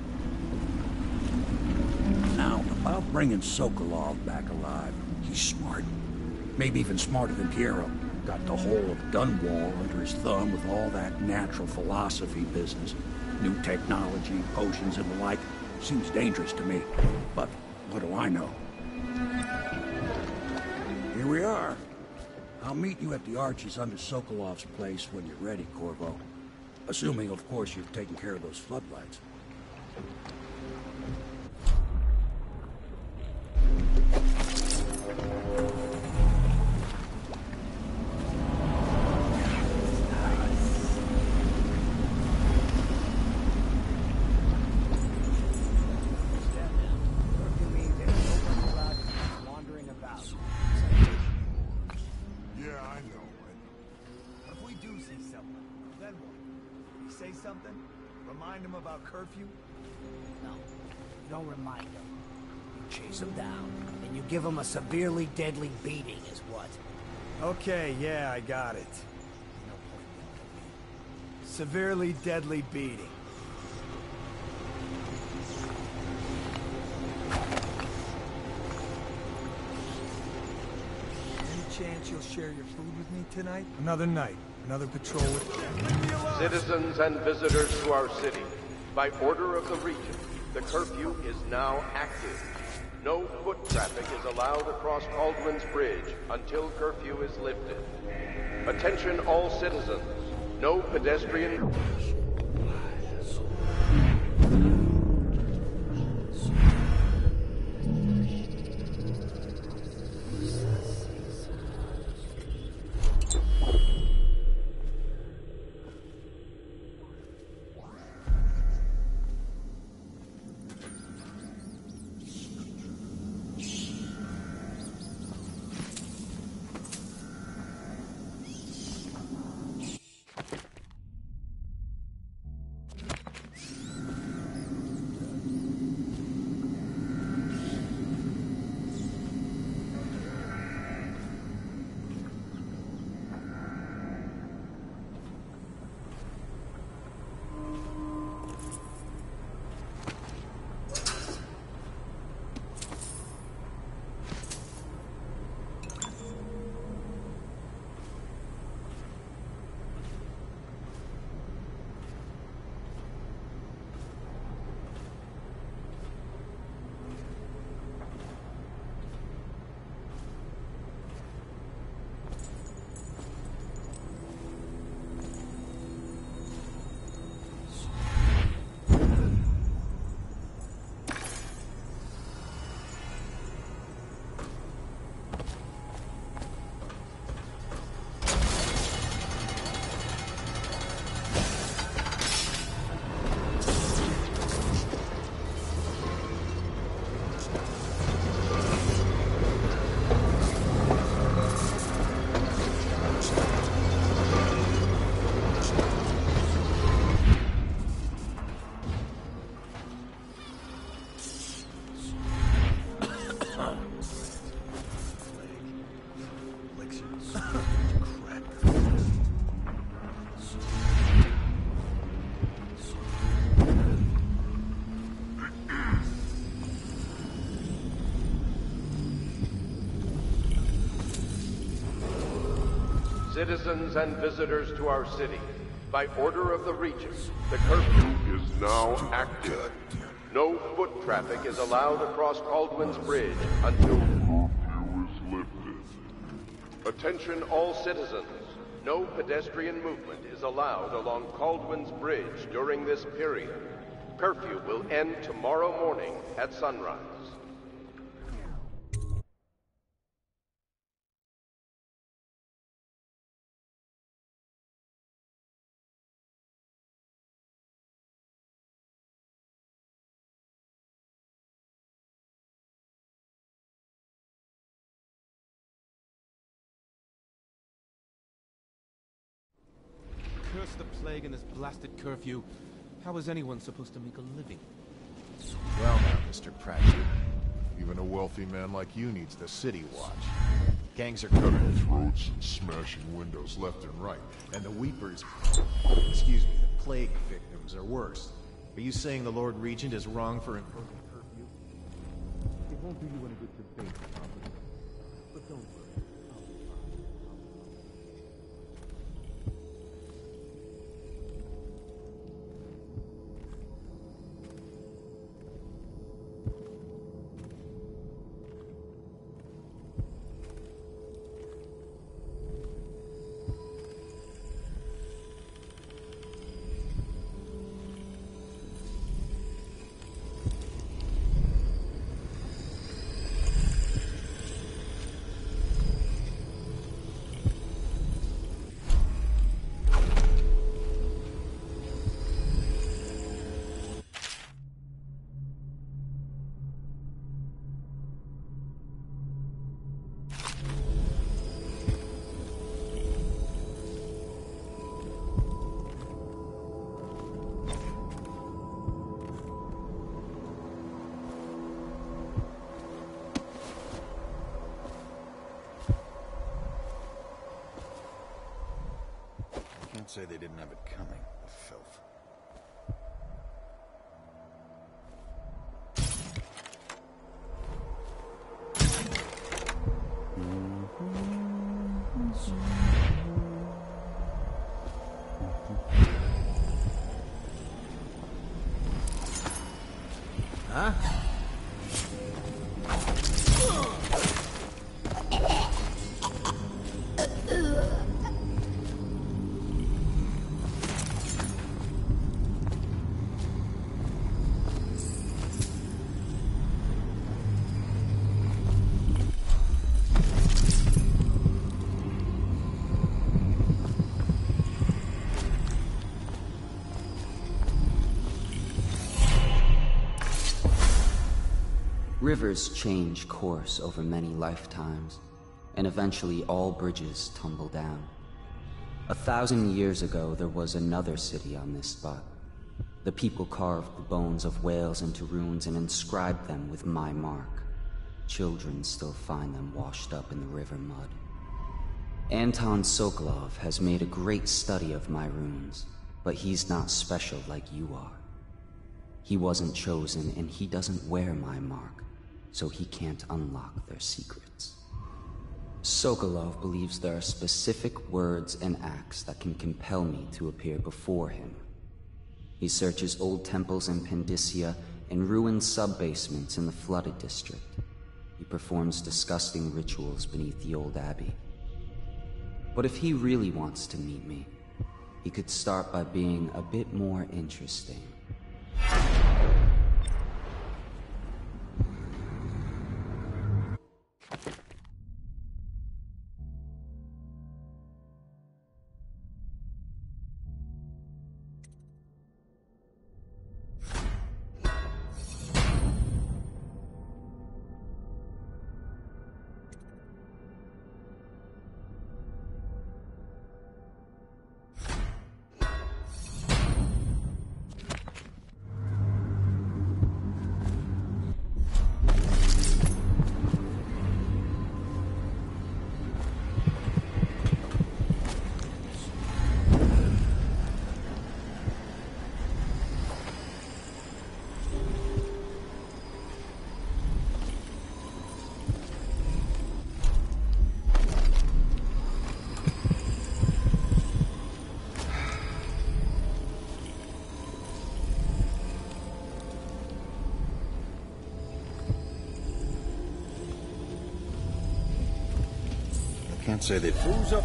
Now, about bringing Sokolov back alive. He's smart. Maybe even smarter than Piero. Got the whole of Dunwall under his thumb with all that natural philosophy business. New technology, potions and the like. Seems dangerous to me. But what do I know? Here we are. I'll meet you at the arches under Sokolov's place when you're ready, Corvo. Assuming, of course, you've taken care of those floodlights. Say something? Remind him about curfew? No, you don't remind him. You chase him down, and you give him a severely deadly beating is what? Okay, yeah, I got it. No point in me. Severely deadly beating. Any chance you'll share your food with me tonight? Another night. Another patrol with... Citizens and visitors to our city, by order of the Regent, the curfew is now active. No foot traffic is allowed across Caldwin's Bridge until curfew is lifted. Attention all citizens, no pedestrian... Citizens and visitors to our city, by order of the Regent, the curfew is now active. No foot traffic is allowed across Caldwin's Bridge until curfew is lifted. Attention all citizens. No pedestrian movement is allowed along Caldwin's Bridge during this period. Curfew will end tomorrow morning at sunrise. Curse the plague and this blasted curfew. How is anyone supposed to make a living? Well now, Mr. Pratchett. Even a wealthy man like you needs the city watch. Gangs are cutting throats and smashing windows left and right. And the Weepers... excuse me, the plague victims are worse. Are you saying the Lord Regent is wrong for imposing curfew? It won't do you any good to think about it. But don't worry. Can't say they didn't have it coming, the filth. Huh? Rivers change course over many lifetimes, and eventually all bridges tumble down. 1,000 years ago, there was another city on this spot. The people carved the bones of whales into runes and inscribed them with my mark. Children still find them washed up in the river mud. Anton Sokolov has made a great study of my runes, but he's not special like you are. He wasn't chosen, and he doesn't wear my mark, so he can't unlock their secrets. Sokolov believes there are specific words and acts that can compel me to appear before him. He searches old temples in Pandysia and ruined sub-basements in the flooded district. He performs disgusting rituals beneath the old abbey. But if he really wants to meet me, he could start by being a bit more interesting. Can't say they've... Who's up?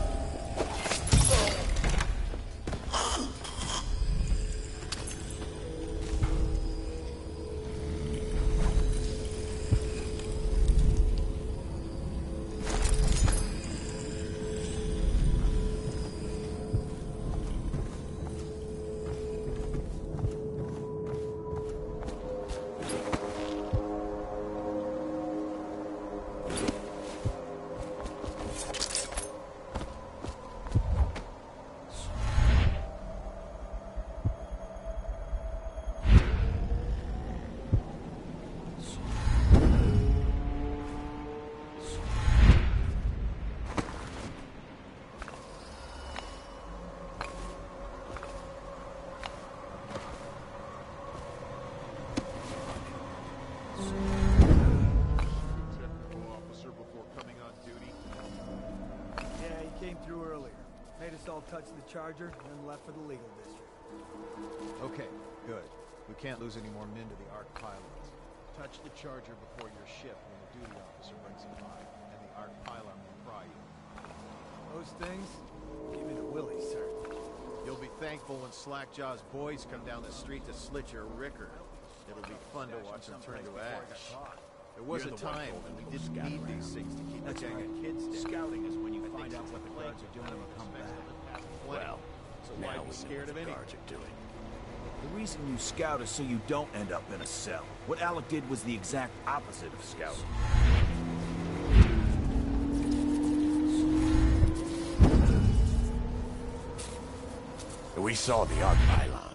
Touched the charger and then left for the legal district. Okay, good. We can't lose any more men to the Ark pylons. Touch the charger before your ship when the duty officer brings it by, and the Ark pylon will fry you. Those things? Give me the willies, sir. You'll be thankful when Slackjaw's boys come down the street to slit your ricker. It'll be fun to watch them turn to ash. There was a time when we didn't need these things to keep a gang of kids down. Scouting is when you find out what the guards are doing and come back. Well, so now why we be know scared what of the anything? guards are doing. The reason you scout is so you don't end up in a cell. What Alec did was the exact opposite of scouting. We saw the Ark pylons.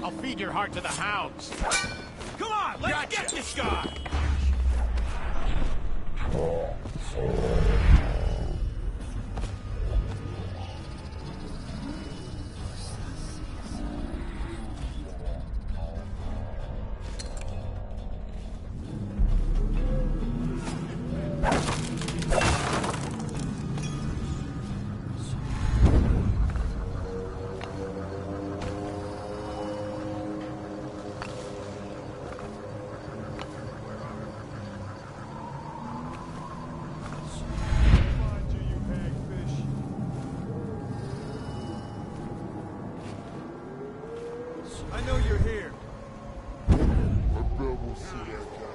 I'll feed your heart to the hounds. Come on, let's get this guy! I know you're here. I bet we'll see that guy.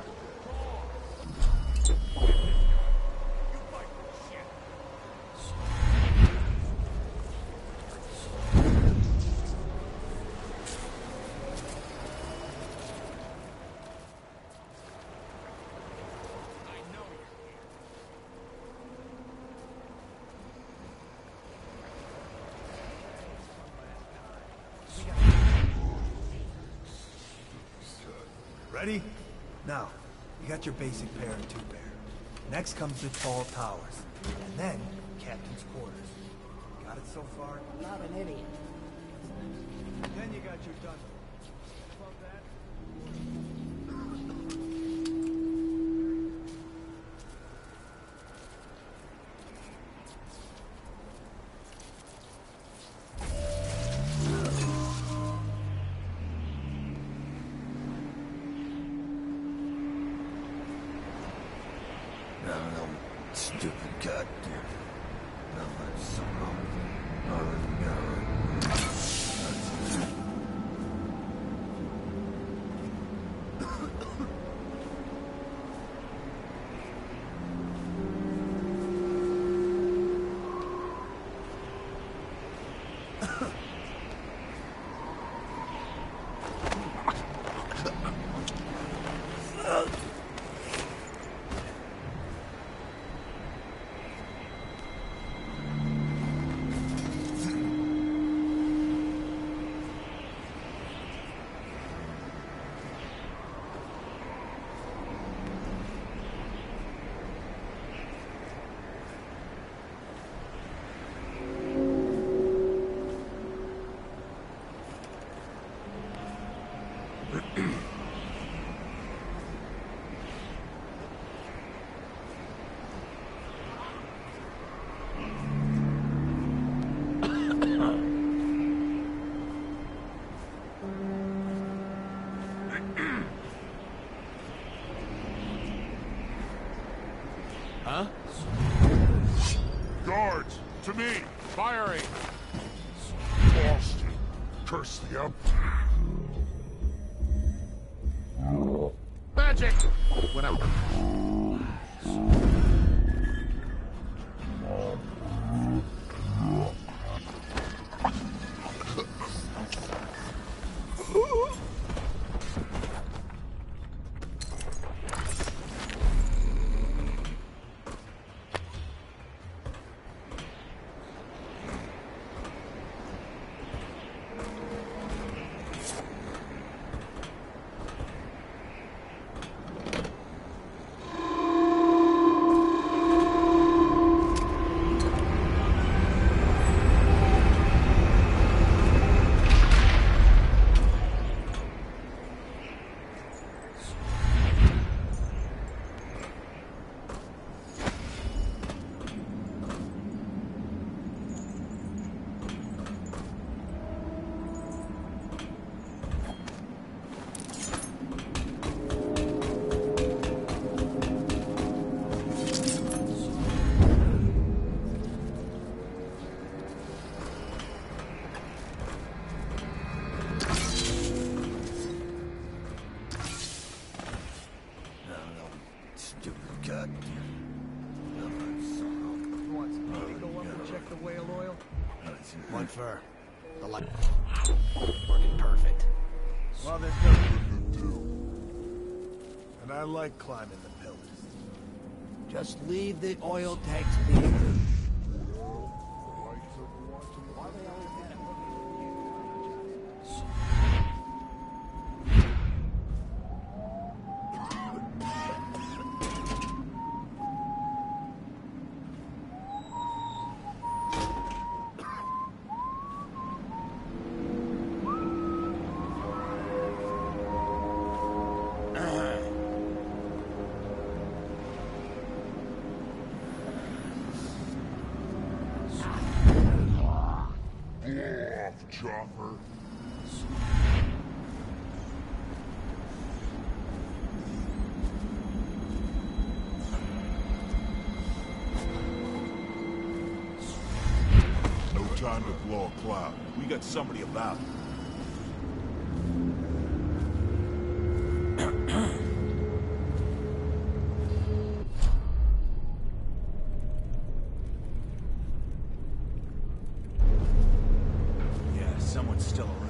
Ready? Now, you got your basic pair and two-pair. Next comes the tall towers, and then captain's quarters. Got it so far? Not an idiot. Then you got your dungeon. Above that, Stupid goddamn. Guards, to me! Firing! Boston! Curse the Empire! Magic! When I... One fur. The light. Working perfect. Well, there's nothing to do. And I like climbing the pillars. Just leave the oil tanks be. Chopper. No time to blow a cloud. We got somebody about. Someone's still around.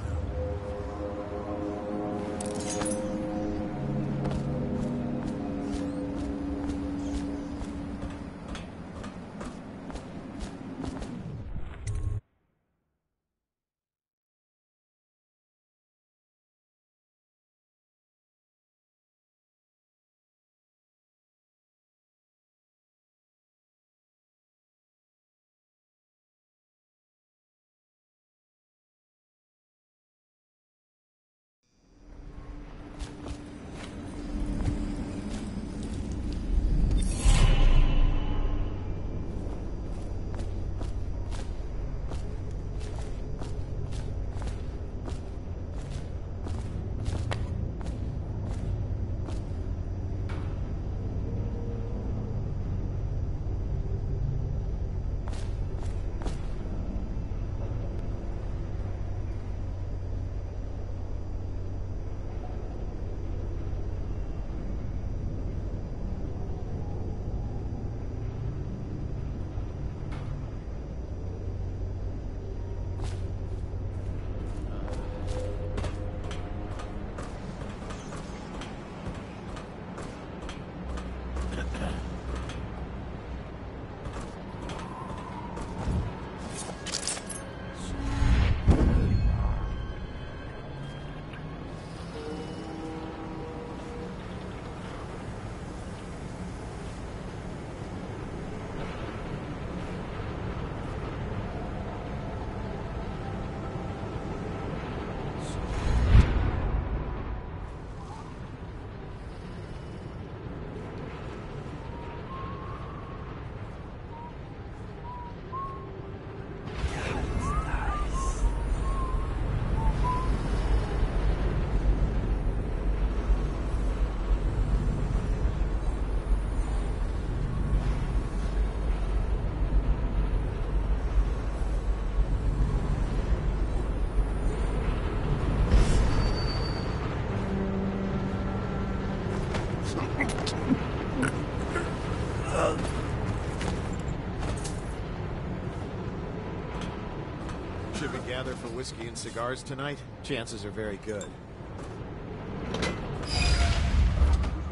Should we gather for whiskey and cigars tonight? Chances are very good.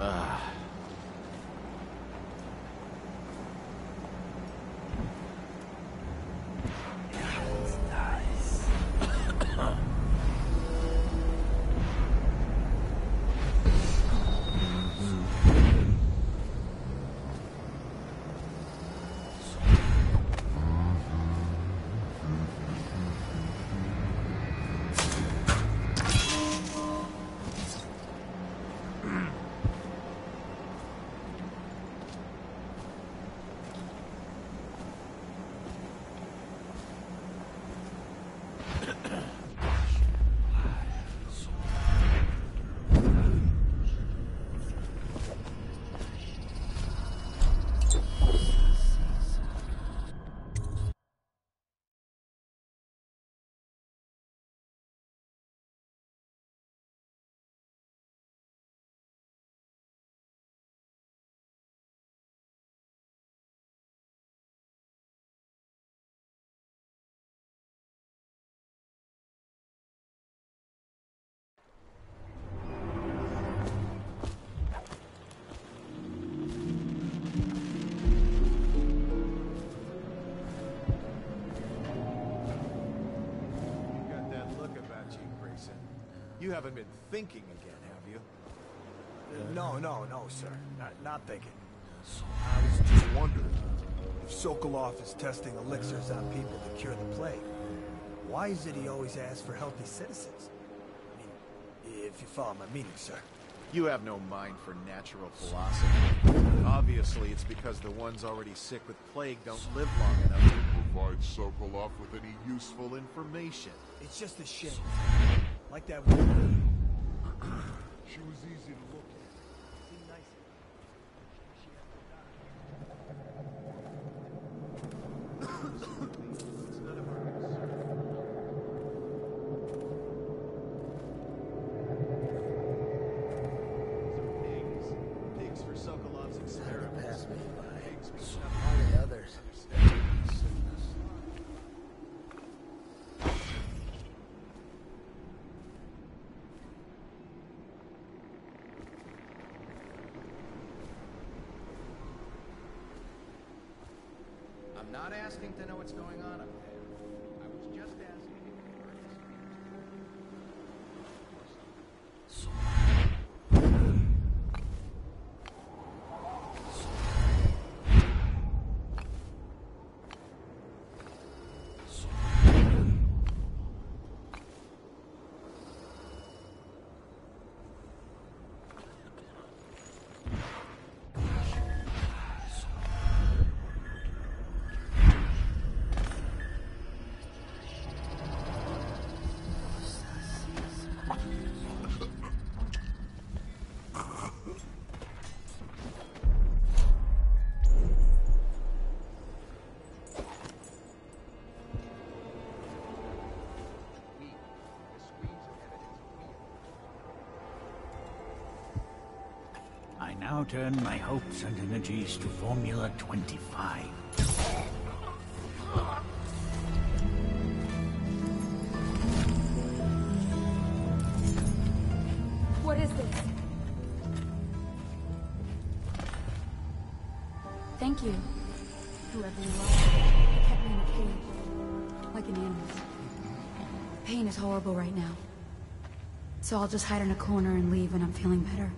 Ah. You haven't been thinking again, have you? No, sir. Not thinking. I was just wondering, if Sokolov is testing elixirs on people to cure the plague, why is it he always asks for healthy citizens? I mean, if you follow my meaning, sir. You have no mind for natural philosophy. Obviously, it's because the ones already sick with plague don't live long enough to provide Sokolov with any useful information. It's just a shame. Like that woman. She was easy to look at. Seemed nice. It's none of our concern. Pigs for Sokolov's experiment. Pass me by. Pigs All the others. I'm not asking to know what's going on up there. I was just asking if you heard I now turn my hopes and energies to Formula 25. What is this? Thank you, whoever you are. You kept me in a cage, like an animal. Pain is horrible right now. So I'll just hide in a corner and leave when I'm feeling better.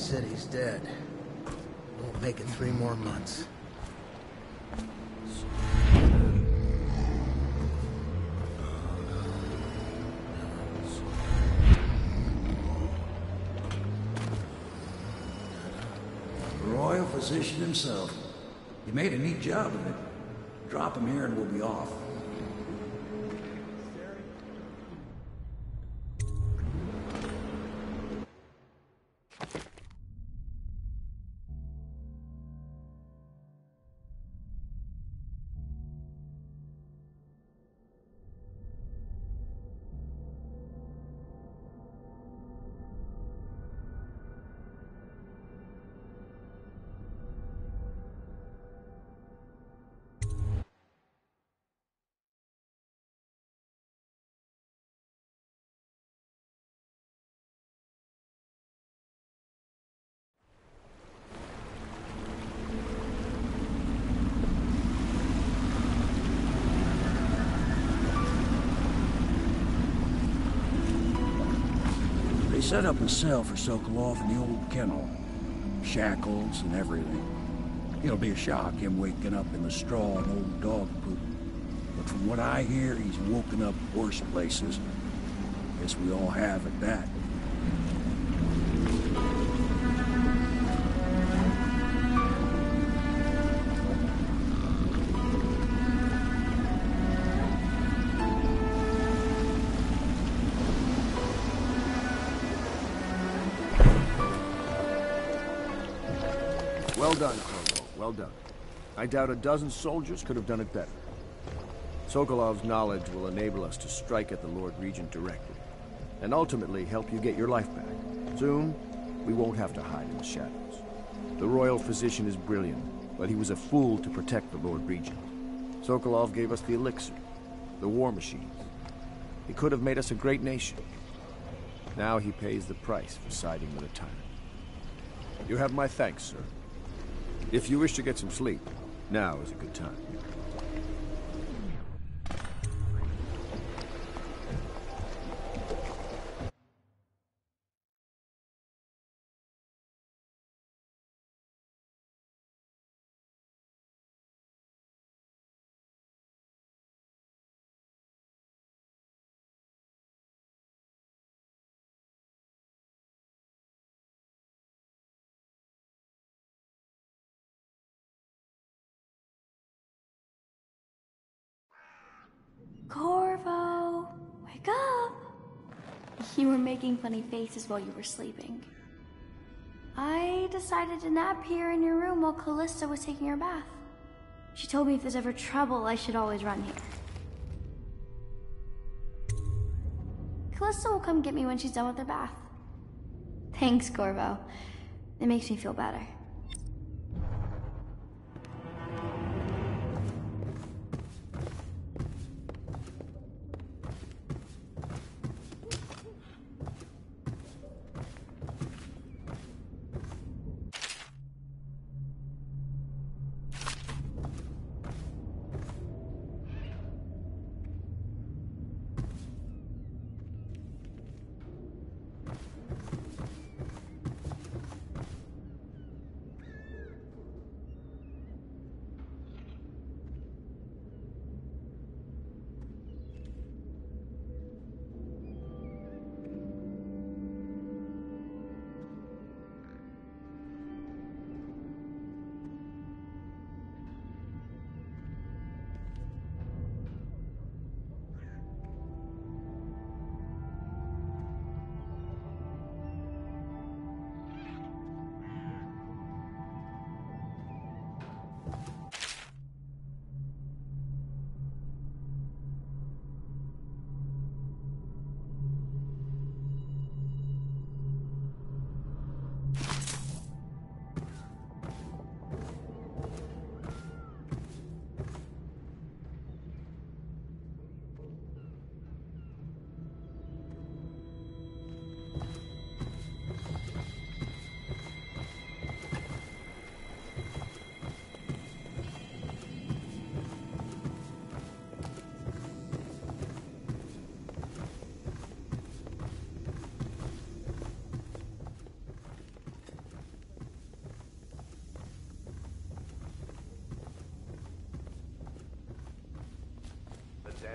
city's dead. Won't make it 3 more months. The royal physician himself. He made a neat job of it. Drop him here and we'll be off. They set up a cell for Sokolov in the old kennel. Shackles and everything. It'll be a shock, him waking up in the straw and old dog poop. But from what I hear, he's woken up worse places. Guess we all have at that. Well done, Corvo. Well done. I doubt a dozen soldiers could have done it better. Sokolov's knowledge will enable us to strike at the Lord Regent directly, and ultimately help you get your life back. Soon, we won't have to hide in the shadows. The royal physician is brilliant, but he was a fool to protect the Lord Regent. Sokolov gave us the elixir, the war machines. He could have made us a great nation. Now he pays the price for siding with a tyrant. You have my thanks, sir. If you wish to get some sleep, now is a good time. Corvo, wake up! You were making funny faces while you were sleeping. I decided to nap here in your room while Callista was taking her bath. She told me if there's ever trouble, I should always run here. Callista will come get me when she's done with her bath. Thanks, Corvo. It makes me feel better.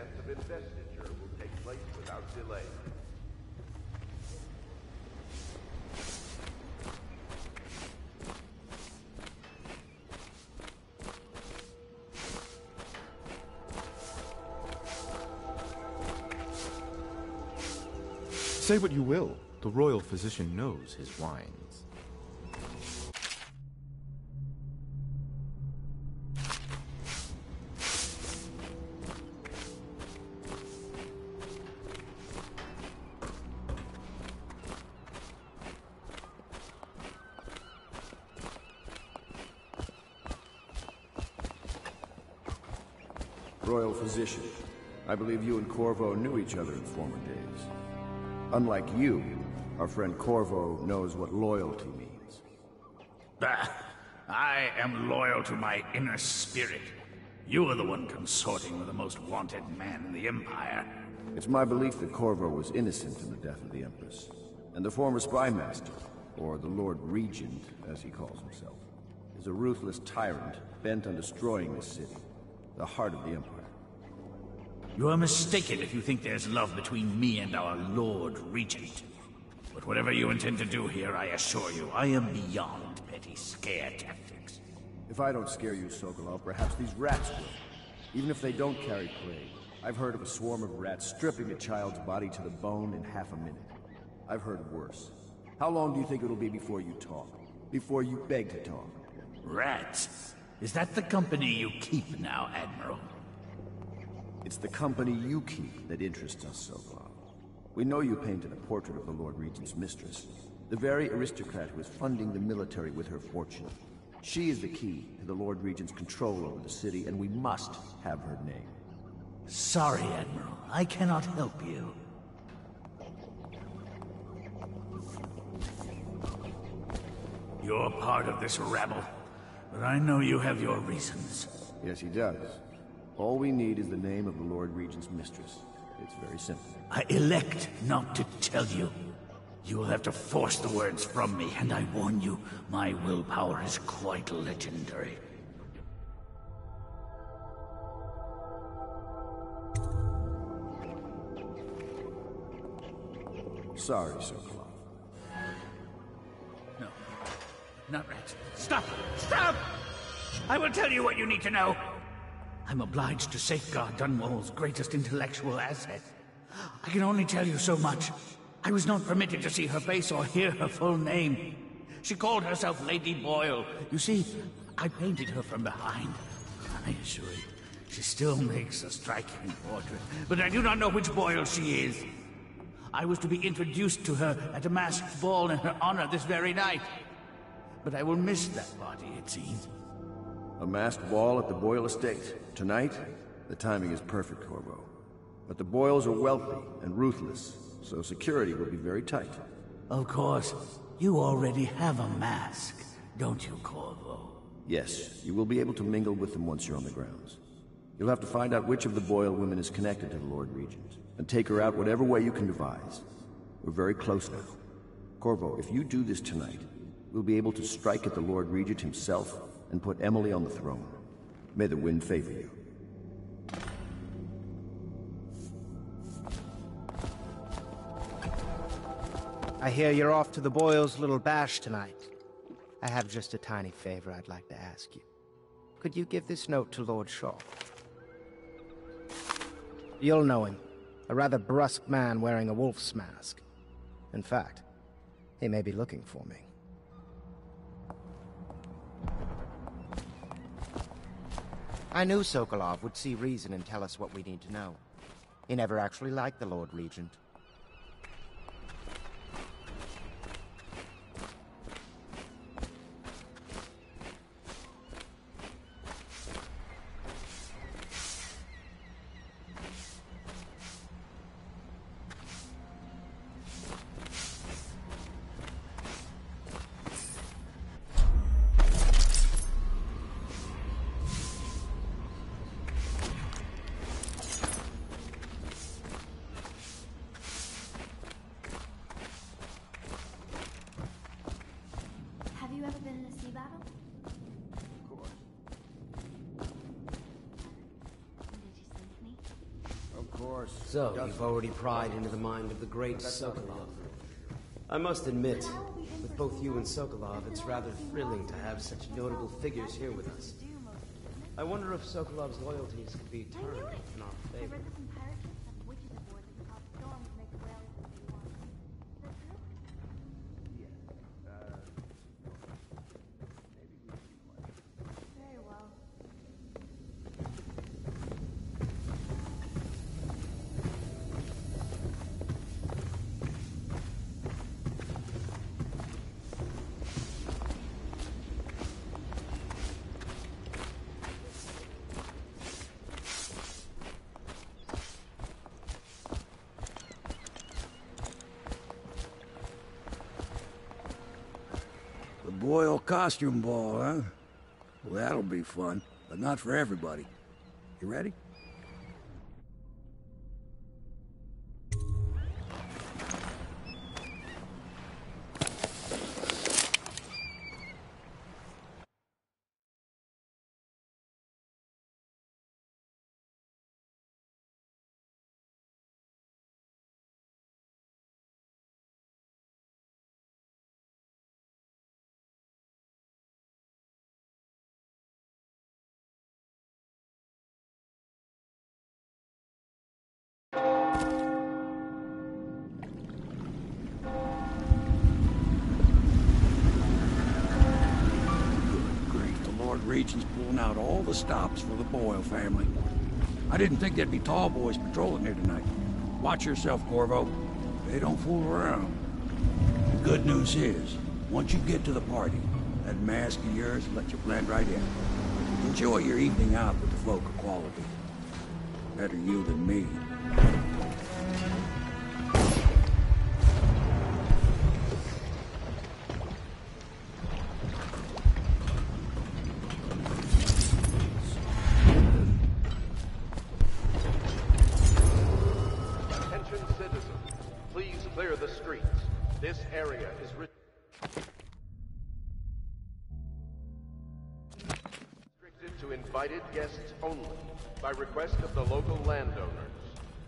dance of investiture will take place without delay. Say what you will, the royal physician knows his wines. Royal physician, I believe you and Corvo knew each other in former days. Unlike you, our friend Corvo knows what loyalty means. Bah! I am loyal to my inner spirit. You are the one consorting with the most wanted man in the Empire. It's my belief that Corvo was innocent in the death of the Empress, and the former spy master, or the Lord Regent, as he calls himself, is a ruthless tyrant bent on destroying this city, the heart of the Empire. You are mistaken if you think there's love between me and our Lord Regent. But whatever you intend to do here, I assure you, I am beyond petty scare tactics. If I don't scare you, Sokolov, perhaps these rats will. Even if they don't carry plague, I've heard of a swarm of rats stripping a child's body to the bone in half a minute. I've heard worse. How long do you think it'll be before you talk? Before you beg to talk? Rats? Is that the company you keep now, Admiral? It's the company you keep that interests us, Sokolov. We know you painted a portrait of the Lord Regent's mistress, the very aristocrat who is funding the military with her fortune. She is the key to the Lord Regent's control over the city, and we must have her name. Sorry, Admiral. I cannot help you. You're part of this rabble, but I know you have your reasons. Yes, he does. All we need is the name of the Lord Regent's mistress. It's very simple. I elect not to tell you. You will have to force the words from me, and I warn you, my willpower is quite legendary. Sorry, Sokolov. No. Not rats. Stop! Stop! I will tell you what you need to know. I'm obliged to safeguard Dunwall's greatest intellectual asset. I can only tell you so much. I was not permitted to see her face or hear her full name. She called herself Lady Boyle. You see, I painted her from behind. I assure you, she still makes a striking portrait, but I do not know which Boyle she is. I was to be introduced to her at a masked ball in her honor this very night. But I will miss that party, it seems. A masked ball at the Boyle estate. Tonight? The timing is perfect, Corvo. But the Boyles are wealthy and ruthless, so security will be very tight. Of course. You already have a mask, don't you, Corvo? Yes, you will be able to mingle with them once you're on the grounds. You'll have to find out which of the Boyle women is connected to the Lord Regent, and take her out whatever way you can devise. We're very close now. Corvo, if you do this tonight, we'll be able to strike at the Lord Regent himself and put Emily on the throne. May the wind favor you. I hear you're off to the Boyles' little bash tonight. I have just a tiny favor I'd like to ask you. Could you give this note to Lord Shaw? You'll know him. A rather brusque man wearing a wolf's mask. In fact, he may be looking for me. I knew Sokolov would see reason and tell us what we need to know. He never actually liked the Lord Regent. course. So, you've already pried into the mind of the great Sokolov. I must admit, with both you and Sokolov, it's rather thrilling to have such notable figures here with us. I wonder if Sokolov's loyalties could be turned in our favor. Boyle costume ball, huh? Well, that'll be fun, but not for everybody. You ready? Regent's pulling out all the stops for the Boyle family. I didn't think there'd be tall boys patrolling here tonight. Watch yourself, Corvo. They don't fool around. The good news is, once you get to the party, that mask of yours will let you blend right in. Enjoy your evening out with the folk of quality. Better you than me. Invited guests only, by request of the local landowners.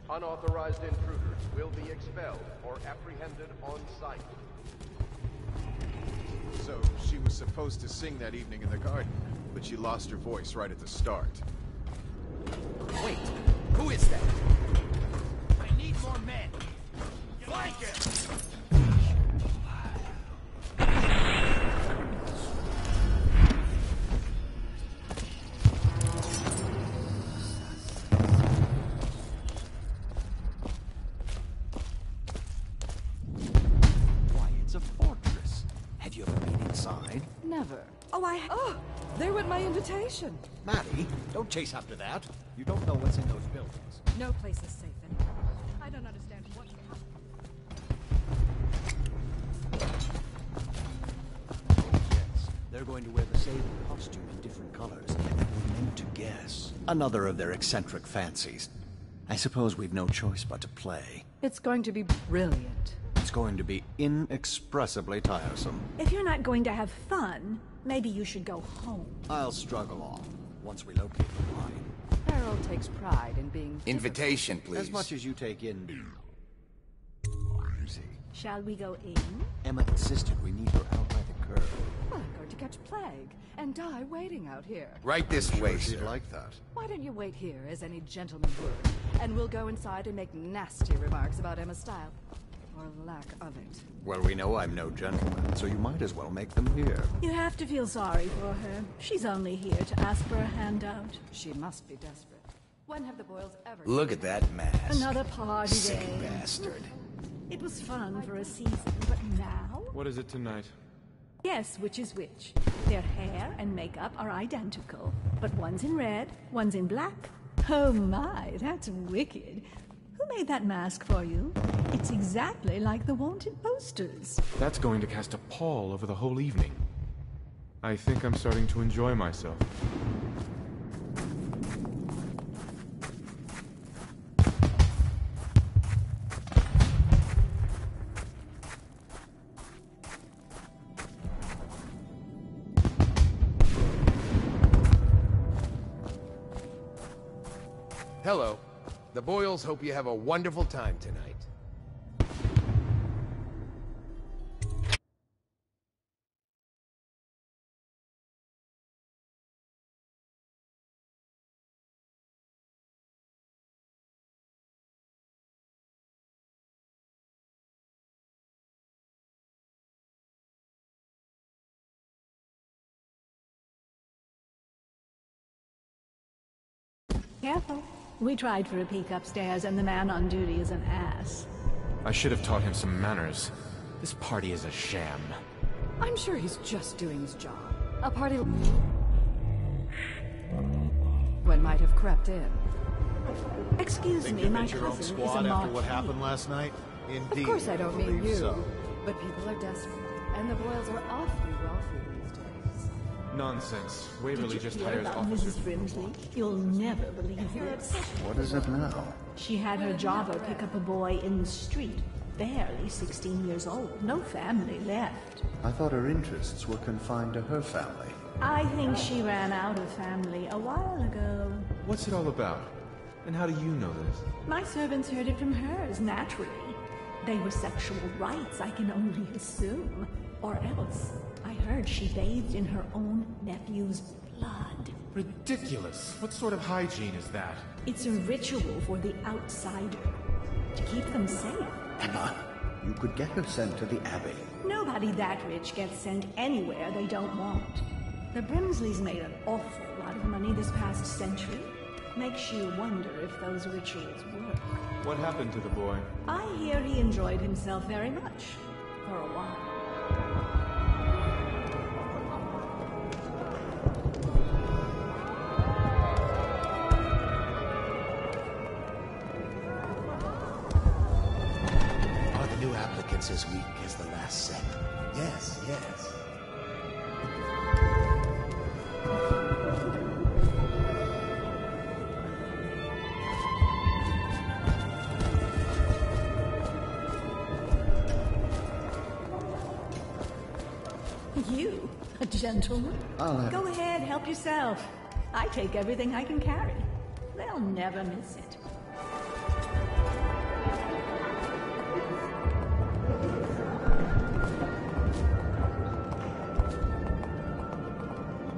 Unauthorized intruders will be expelled or apprehended on site. So, she was supposed to sing that evening in the garden, but she lost her voice right at the start. Wait, who is that? I need more men. Flank him! Never. Oh, there went my invitation. Maddie, don't chase after that. You don't know what's in those buildings. No place is safe anymore. I don't understand what's happening. Yes, they're going to wear the same costume in different colors, and we're meant to guess. Another of their eccentric fancies. I suppose we've no choice but to play. It's going to be brilliant. It's going to be inexpressibly tiresome. If you're not going to have fun, maybe you should go home. I'll struggle on, once we locate the line. Harold takes pride in being... Invitation, please. As much as you take in... Shall we go in? Emma insisted we meet her out by the curb. Well, I'm going to catch plague and die waiting out here. Right this way, she'd sir. like that. Why don't you wait here, as any gentleman would, and we'll go inside and make nasty remarks about Emma's style. Or lack of it. Well, we know I'm no gentleman, so you might as well make them here. You have to feel sorry for her. She's only here to ask for a handout. She must be desperate. When have the Boyles ever... Look at that mask. Another party Sick day. bastard. It was fun for a season, but now? What is it tonight? Guess which is which. Their hair and makeup are identical, but one's in red, one's in black. Oh my, that's wicked. Who made that mask for you? It's exactly like the wanted posters. That's going to cast a pall over the whole evening. I think I'm starting to enjoy myself. Hello. The Boyles hope you have a wonderful time tonight. Careful. We tried for a peek upstairs, and the man on duty is an ass. I should have taught him some manners. This party is a sham. I'm sure he's just doing his job. A party one might have crept in. Excuse Think me, you my met your own cousin is squad a after what marquis. happened last night? Indeed. Of course I don't mean believe you, so. but people are desperate, and the Boyles are awfully wealthy these days. Nonsense. Waverly Did you just hear hires about officers. Mrs. Brimsley? You'll never believe this. What is it now? She had her jobber pick up a boy in the street, barely 16 years old, no family left. I thought her interests were confined to her family. I think she ran out of family a while ago. What's it all about? And how do you know this? My servants heard it from hers, naturally. They were sexual rights, I can only assume. Or else, I heard she bathed in her own nephew's blood. Ridiculous. What sort of hygiene is that? It's a ritual for the outsider, to keep them safe. Emma, you could get her sent to the Abbey. Nobody that rich gets sent anywhere they don't want. The Brimsleys made an awful lot of money this past century. Makes you wonder if those rituals work. What happened to the boy? I hear he enjoyed himself very much, for a while. Are the new applicants as weak as the last set? Yes, yes. You, a gentleman? I'll have Go ahead, help yourself. I take everything I can carry. They'll never miss it.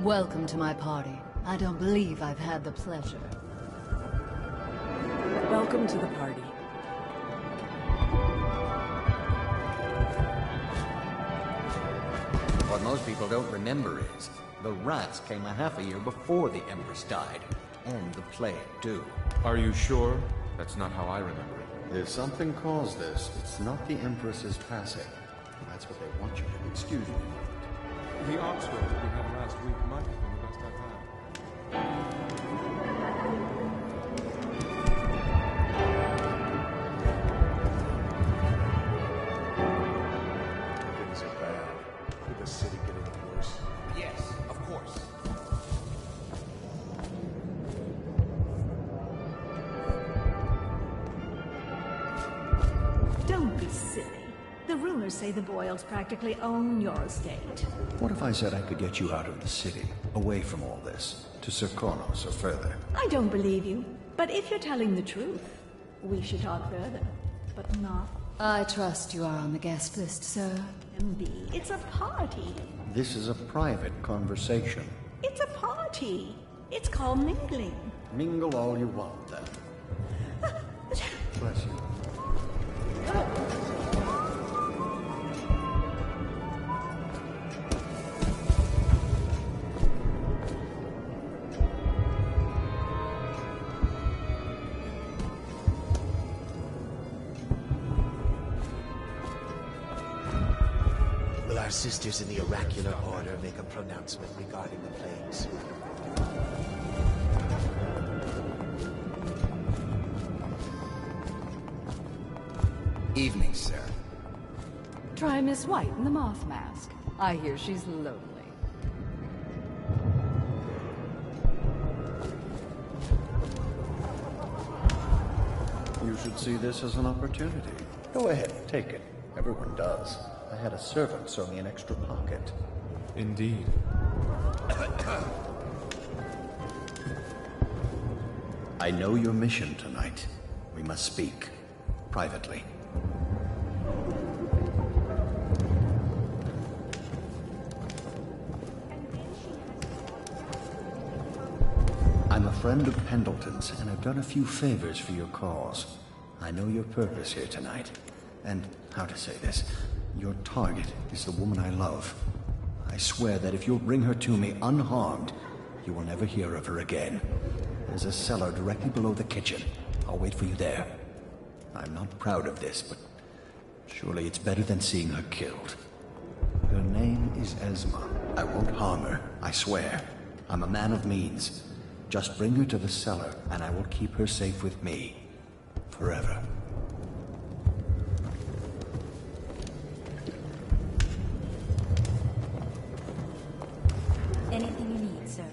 Welcome to my party. I don't believe I've had the pleasure. Welcome to the party. What most people don't remember is, the rats came a half a year before the Empress died. And the plague, too. Are you sure? That's not how I remember it. If something caused this, it's not the Empress's passing. That's what they want you to do. Excuse me. The Oxford we had last week might have been the best I've had. Things are bad. Could the city get any worse? Yes, of course. Don't be silly. The rumors say the Boyles practically own your estate. What if I said I could get you out of the city, away from all this, to Serkonos or further? I don't believe you, but if you're telling the truth, we should talk further. But not. I trust you are on the guest list, sir. MB, it's a party. This is a private conversation. It's a party. It's called mingling. Mingle all you want, then. Bless you. Will our sisters in the oracular order make a pronouncement regarding the plagues? Evening, sir. Try Miss White in the moth mask. I hear she's lonely. You should see this as an opportunity. Go ahead, take it. Everyone does. I had a servant sew me an extra pocket. Indeed. I know your mission tonight. We must speak. Privately. I'm a friend of Pendleton's, and I've done a few favors for your cause. I know your purpose here tonight. And, how to say this, your target is the woman I love. I swear that if you'll bring her to me unharmed, you will never hear of her again. There's a cellar directly below the kitchen. I'll wait for you there. I'm not proud of this, but surely it's better than seeing her killed. Her name is Esma. I won't harm her, I swear. I'm a man of means. Just bring her to the cellar, and I will keep her safe with me. Forever. Anything you need, sir.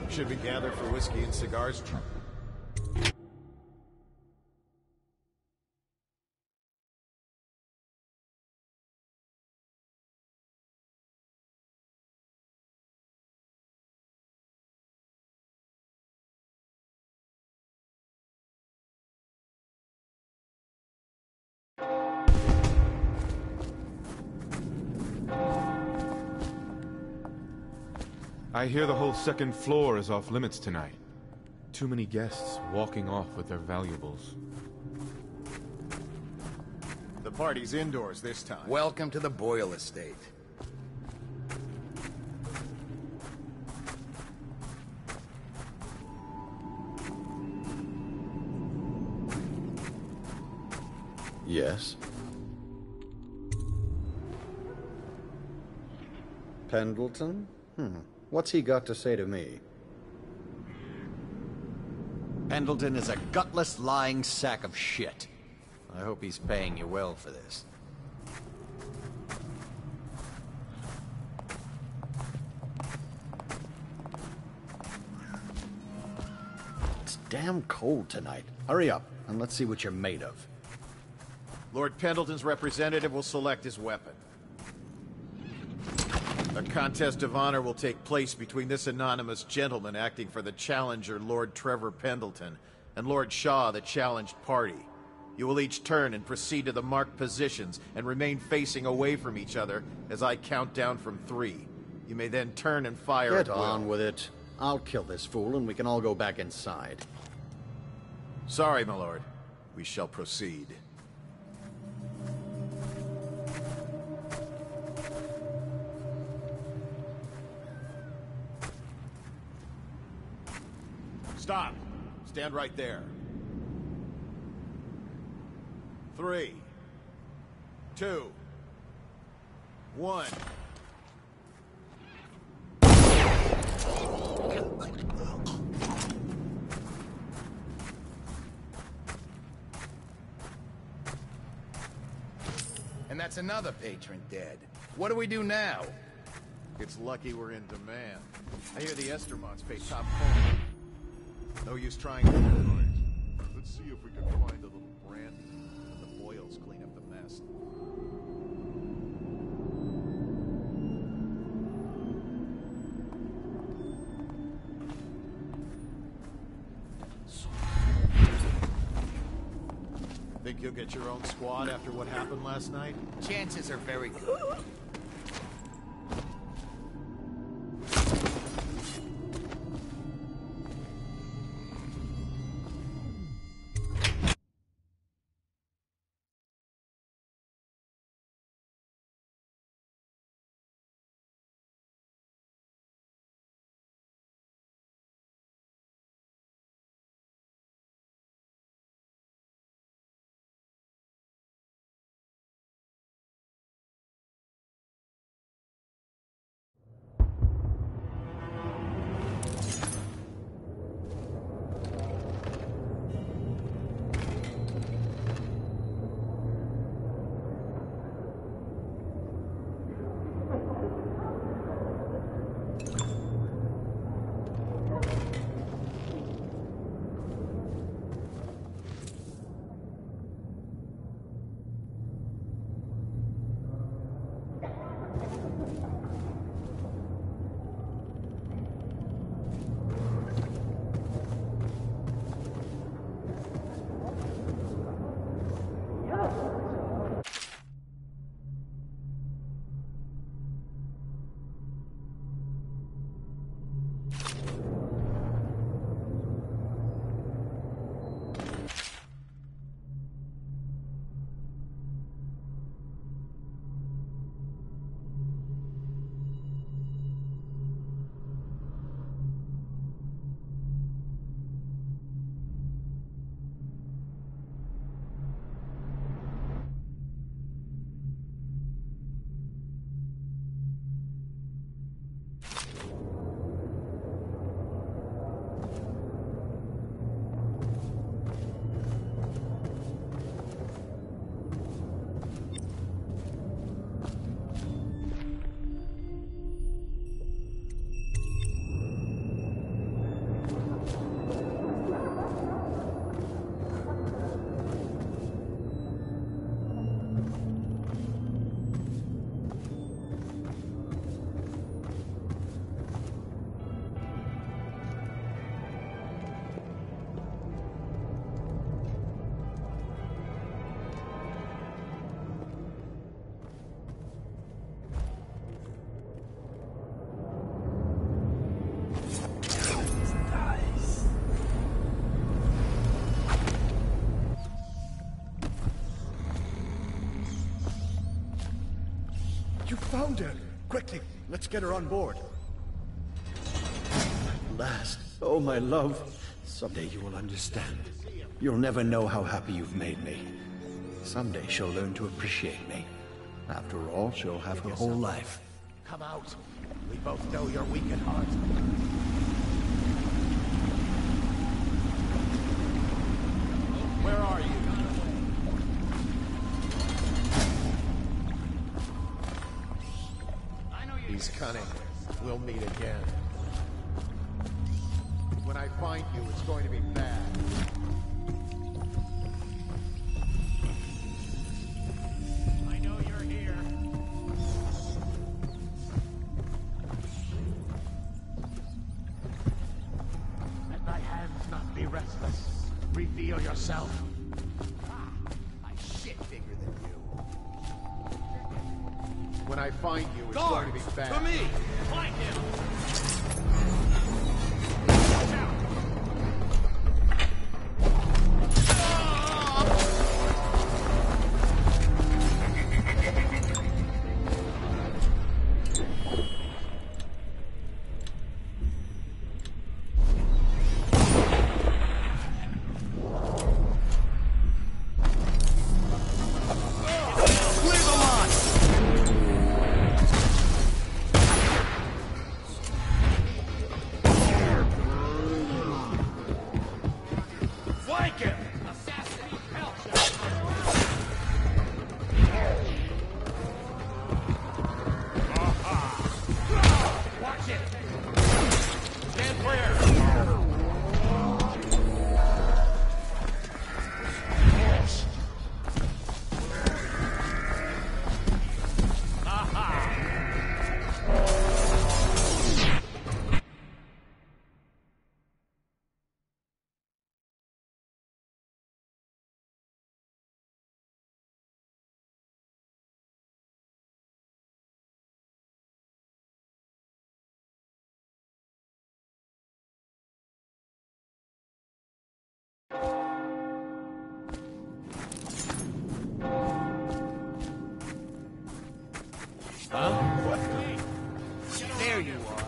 Should we gather for whiskey and cigars? I hear the whole second floor is off limits tonight. Too many guests walking off with their valuables. The party's indoors this time. Welcome to the Boyle Estate. Yes? Pendleton? What's he got to say to me? Pendleton is a gutless, lying sack of shit. I hope he's paying you well for this. It's damn cold tonight. Hurry up, and let's see what you're made of. Lord Pendleton's representative will select his weapon. A contest of honor will take place between this anonymous gentleman acting for the challenger, Lord Trevor Pendleton, and Lord Shaw, the challenged party. You will each turn and proceed to the marked positions and remain facing away from each other as I count down from 3. You may then turn and fire at Get will. on with it. I'll kill this fool and we can all go back inside. Sorry, my lord. We shall proceed. Stop. Stand right there. 3, 2, 1. And that's another patron dead. What do we do now? It's lucky we're in demand. I hear the Estermonts pay top coin. No use trying to... Let's see if we can find a little brandy, and the Boyles clean up the mess. Think you'll get your own squad after what happened last night? Chances are very good. stone dead. Quickly, let's get her on board. At last. Oh, my love. Someday you will understand. You'll never know how happy you've made me. Someday she'll learn to appreciate me. After all, she'll have her whole life. Come out. We both know you're weak at heart. Where are you? He's cunning. We'll meet again. When I find you, it's going to be bad. I know you're here. Let thy hands not be restless. Reveal yourself. I shit bigger than you. When I find you, it's going to be bad. To me! Find him! Huh? What? There you are.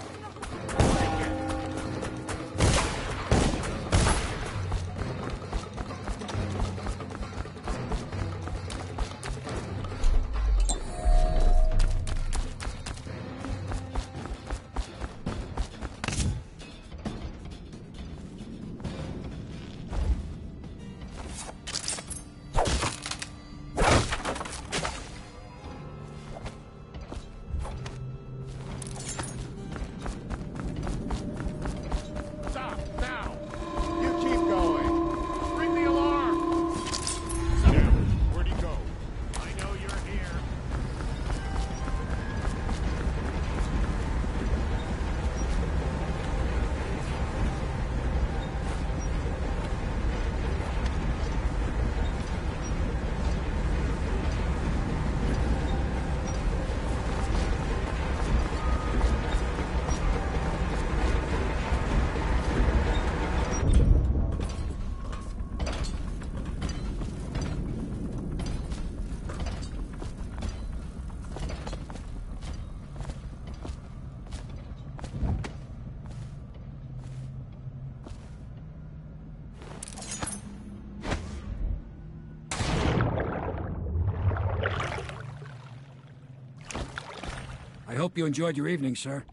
I hope you enjoyed your evening, sir.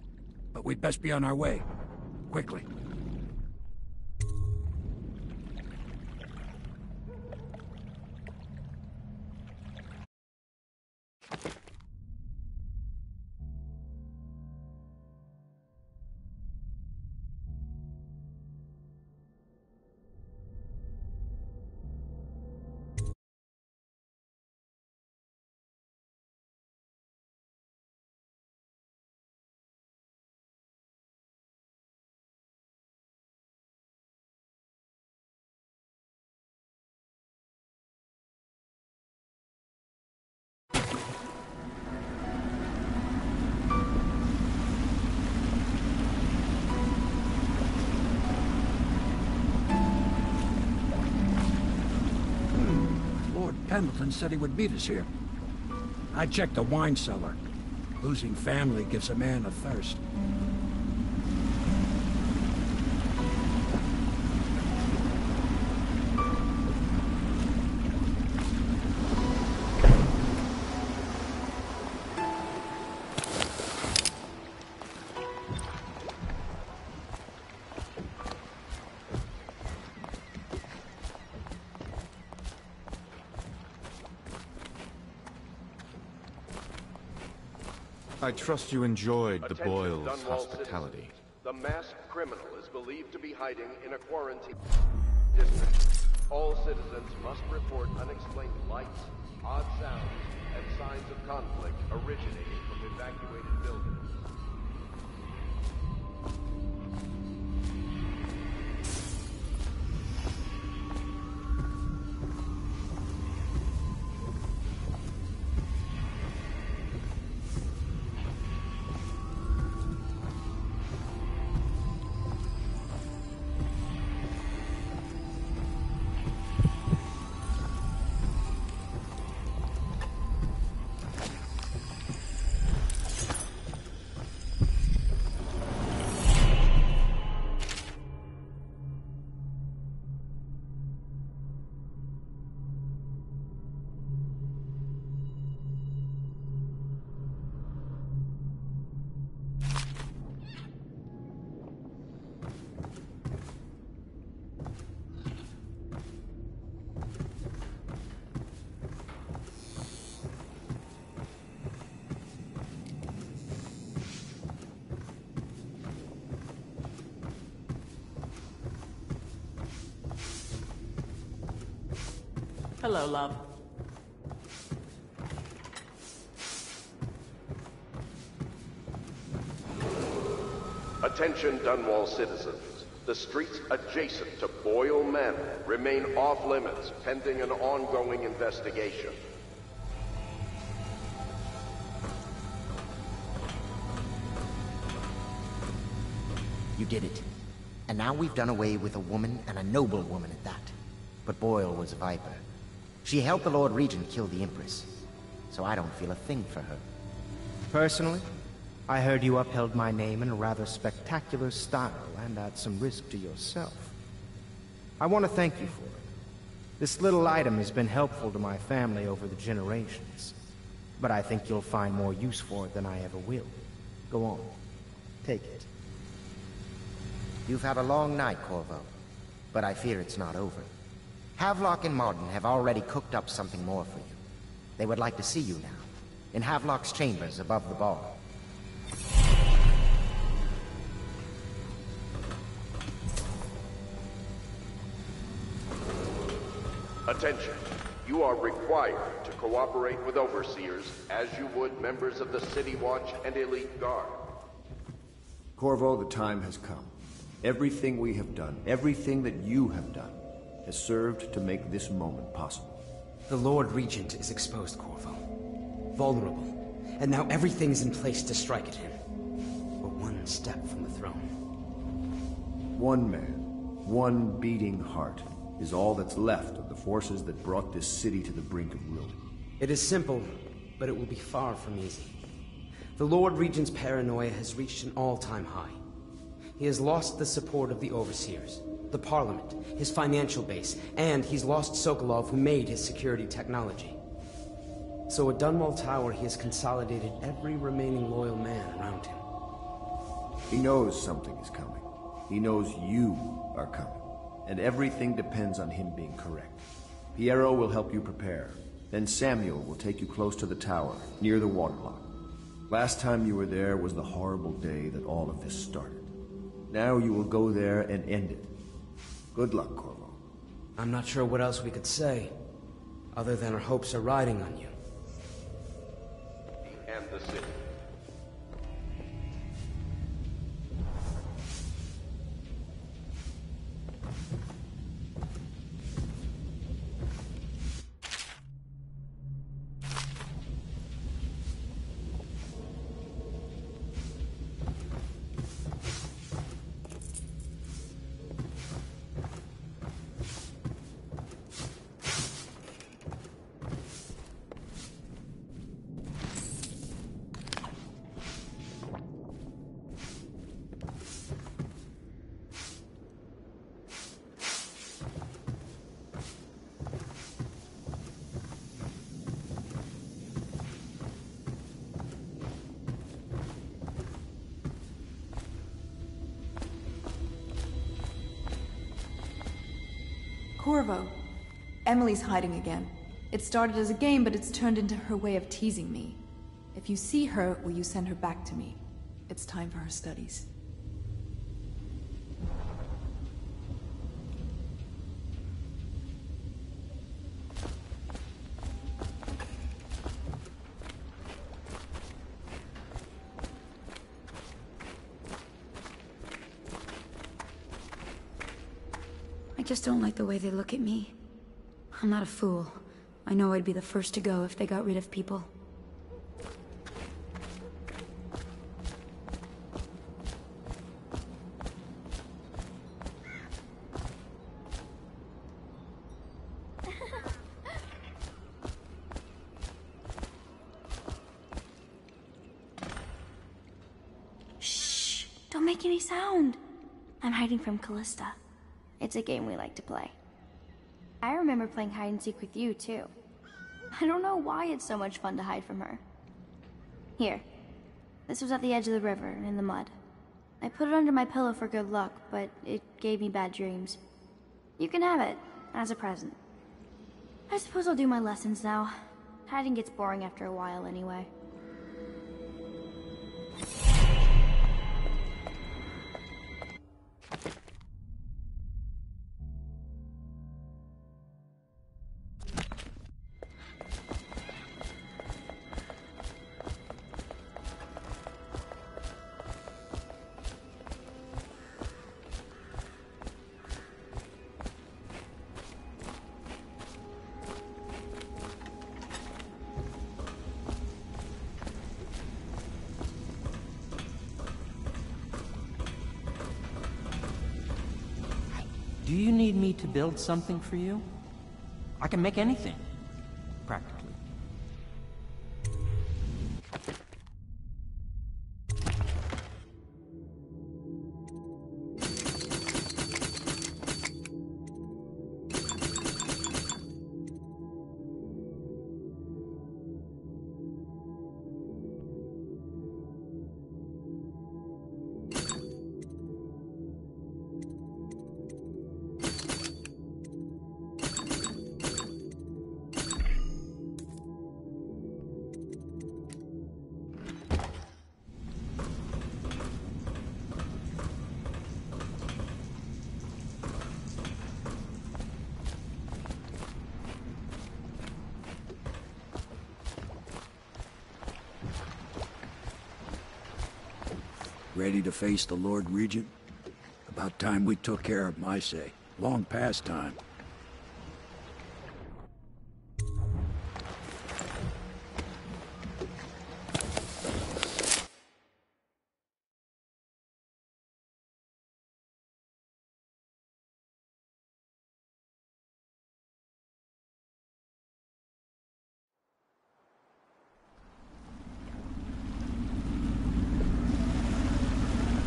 But we'd best be on our way. Quickly. Pendleton said he would meet us here. I checked the wine cellar. Losing family gives a man a thirst. I trust you enjoyed the Attention, Boyle's Dunwall hospitality. citizens. The masked criminal is believed to be hiding in a quarantine district. All citizens must report unexplained lights, odd sounds, and signs of conflict originating from evacuated buildings. Hello, love. Attention, Dunwall citizens. The streets adjacent to Boyle Manor remain off-limits pending an ongoing investigation. You did it. And now we've done away with a woman, and a noble woman at that. But Boyle was a viper. She helped the Lord Regent kill the Empress, so I don't feel a thing for her. Personally, I heard you upheld my name in a rather spectacular style and at some risk to yourself. I want to thank you for it. This little item has been helpful to my family over the generations, but I think you'll find more use for it than I ever will. Go on, take it. You've had a long night, Corvo, but I fear it's not over. Havelock and Martin have already cooked up something more for you. They would like to see you now, in Havelock's chambers above the bar. Attention. You are required to cooperate with overseers as you would members of the City Watch and Elite Guard. Corvo, the time has come. Everything we have done, everything that you have done, has served to make this moment possible. The Lord Regent is exposed, Corvo. Vulnerable. And now everything's in place to strike at him. We're one step from the throne. One man, one beating heart, is all that's left of the forces that brought this city to the brink of ruin. It is simple, but it will be far from easy. The Lord Regent's paranoia has reached an all-time high. He has lost the support of the Overseers, the Parliament, his financial base, and he's lost Sokolov, who made his security technology. So at Dunwall Tower, he has consolidated every remaining loyal man around him. He knows something is coming. He knows you are coming. And everything depends on him being correct. Piero will help you prepare. Then Samuel will take you close to the tower, near the waterlock. Last time you were there was the horrible day that all of this started. Now you will go there and end it. Good luck, Corvo. I'm not sure what else we could say, other than our hopes are riding on you. And the city. Corvo. Emily's hiding again. It started as a game, but it's turned into her way of teasing me. If you see her, will you send her back to me? It's time for her studies. I just don't like the way they look at me. I'm not a fool. I know I'd be the first to go if they got rid of people. Shh! Don't make any sound. I'm hiding from Callista. It's a game we like to play. I remember playing hide and seek with you, too. I don't know why it's so much fun to hide from her. Here. This was at the edge of the river, in the mud. I put it under my pillow for good luck, but it gave me bad dreams. You can have it, as a present. I suppose I'll do my lessons now. Hiding gets boring after a while, anyway. Do you need me to build something for you? I can make anything, practically. Ready to face the Lord Regent? About time we took care of my say. Long past time.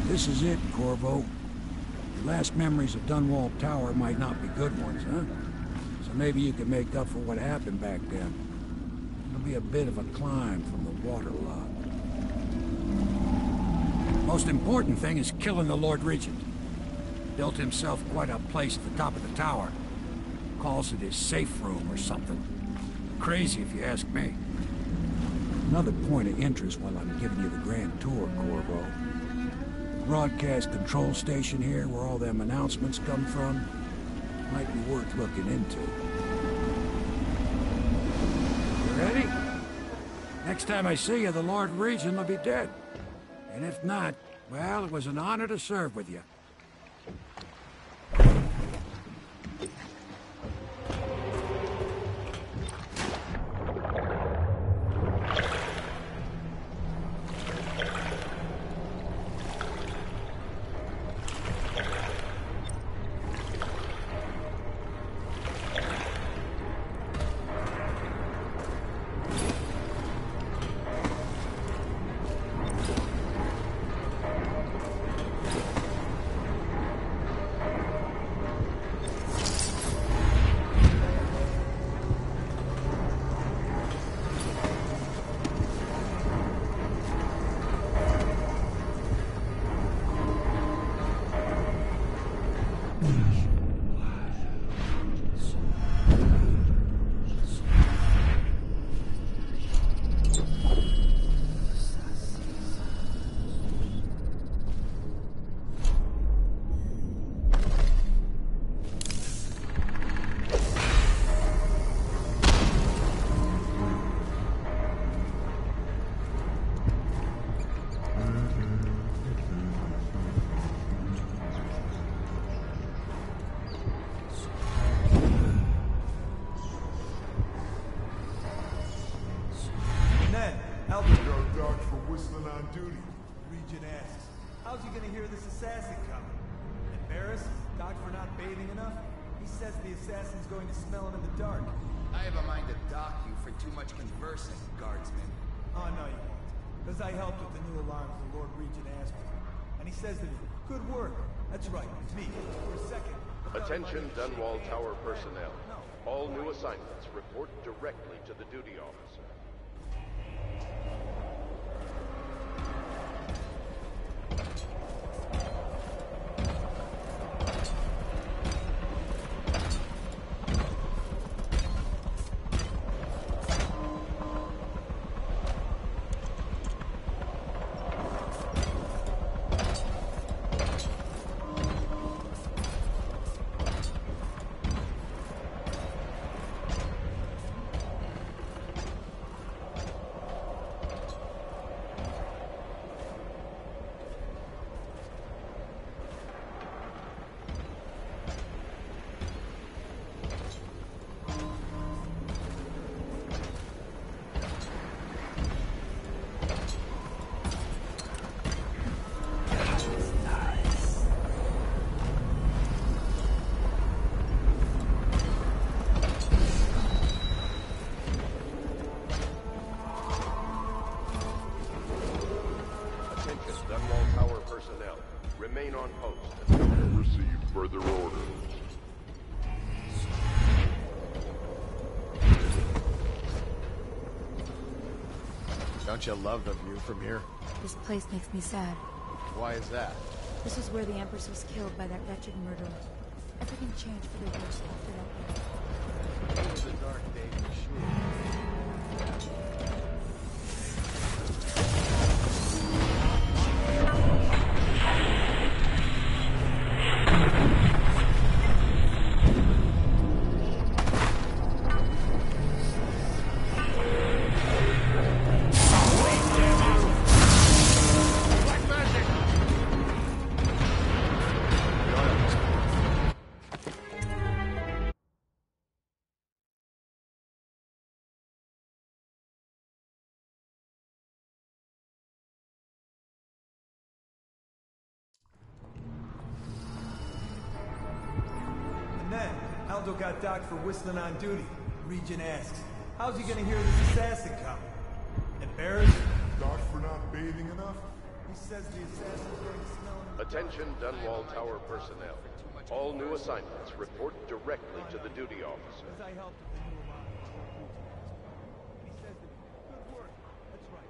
This is it, Corvo. Your last memories of Dunwall Tower might not be good ones, huh? So maybe you can make up for what happened back then. It'll be a bit of a climb from the waterlogged. Most important thing is killing the Lord Regent. Built himself quite a place at the top of the tower. Calls it his safe room or something. Crazy if you ask me. Another point of interest while I'm giving you the grand tour, Corvo. Broadcast control station here, where all them announcements come from, might be worth looking into. You ready? Next time I see you, the Lord Regent will be dead. And if not, well, it was an honor to serve with you. he gonna hear this assassin coming? Embarrassed? Docked for not bathing enough? He says the assassin's going to smell him in the dark. I have a mind to dock you for too much conversing, guardsman. Oh, no you won't. Because I helped with the new alarms the Lord Regent asked for. And he says to me, good work. That's right, it's me. For a second... Attention Dunwall Tower personnel. All new assignments report directly to the duty officer. Remain on post until we receive further orders. Don't you love the view from here? This place makes me sad. Why is that? This was where the Empress was killed by that wretched murderer. Everything changed for the worse after that. It was a dark day for sure. Aldo got docked for whistling on duty. Regent asks, how's he gonna hear this assassin coming? Embarrassed? Docked for not bathing enough? He says the assassin's going to smell him. Attention Dunwall Tower personnel. All new assignments report directly to the duty officer. I helped with the new alarm. He says to me, good work. That's right.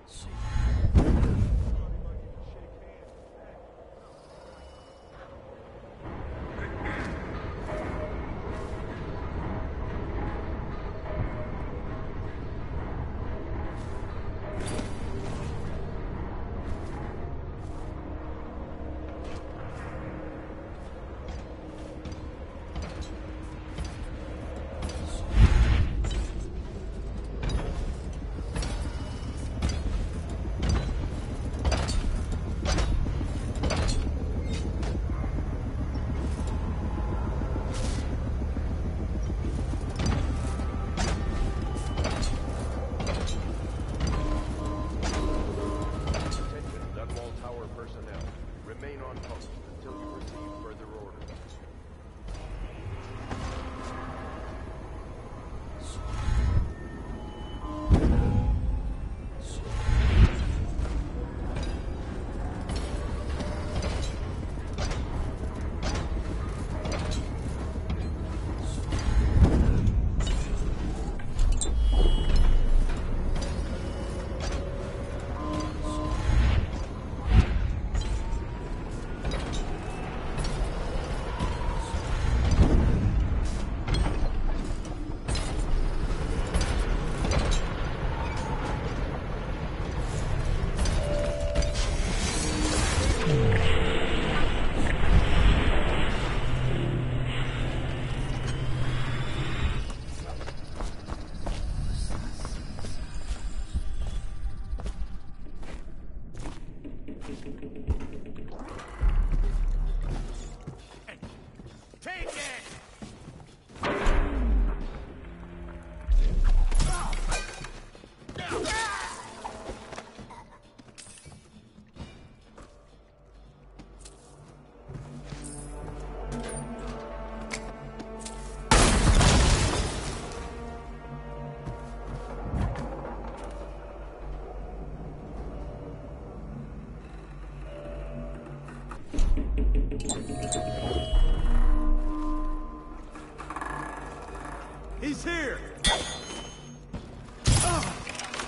He's here!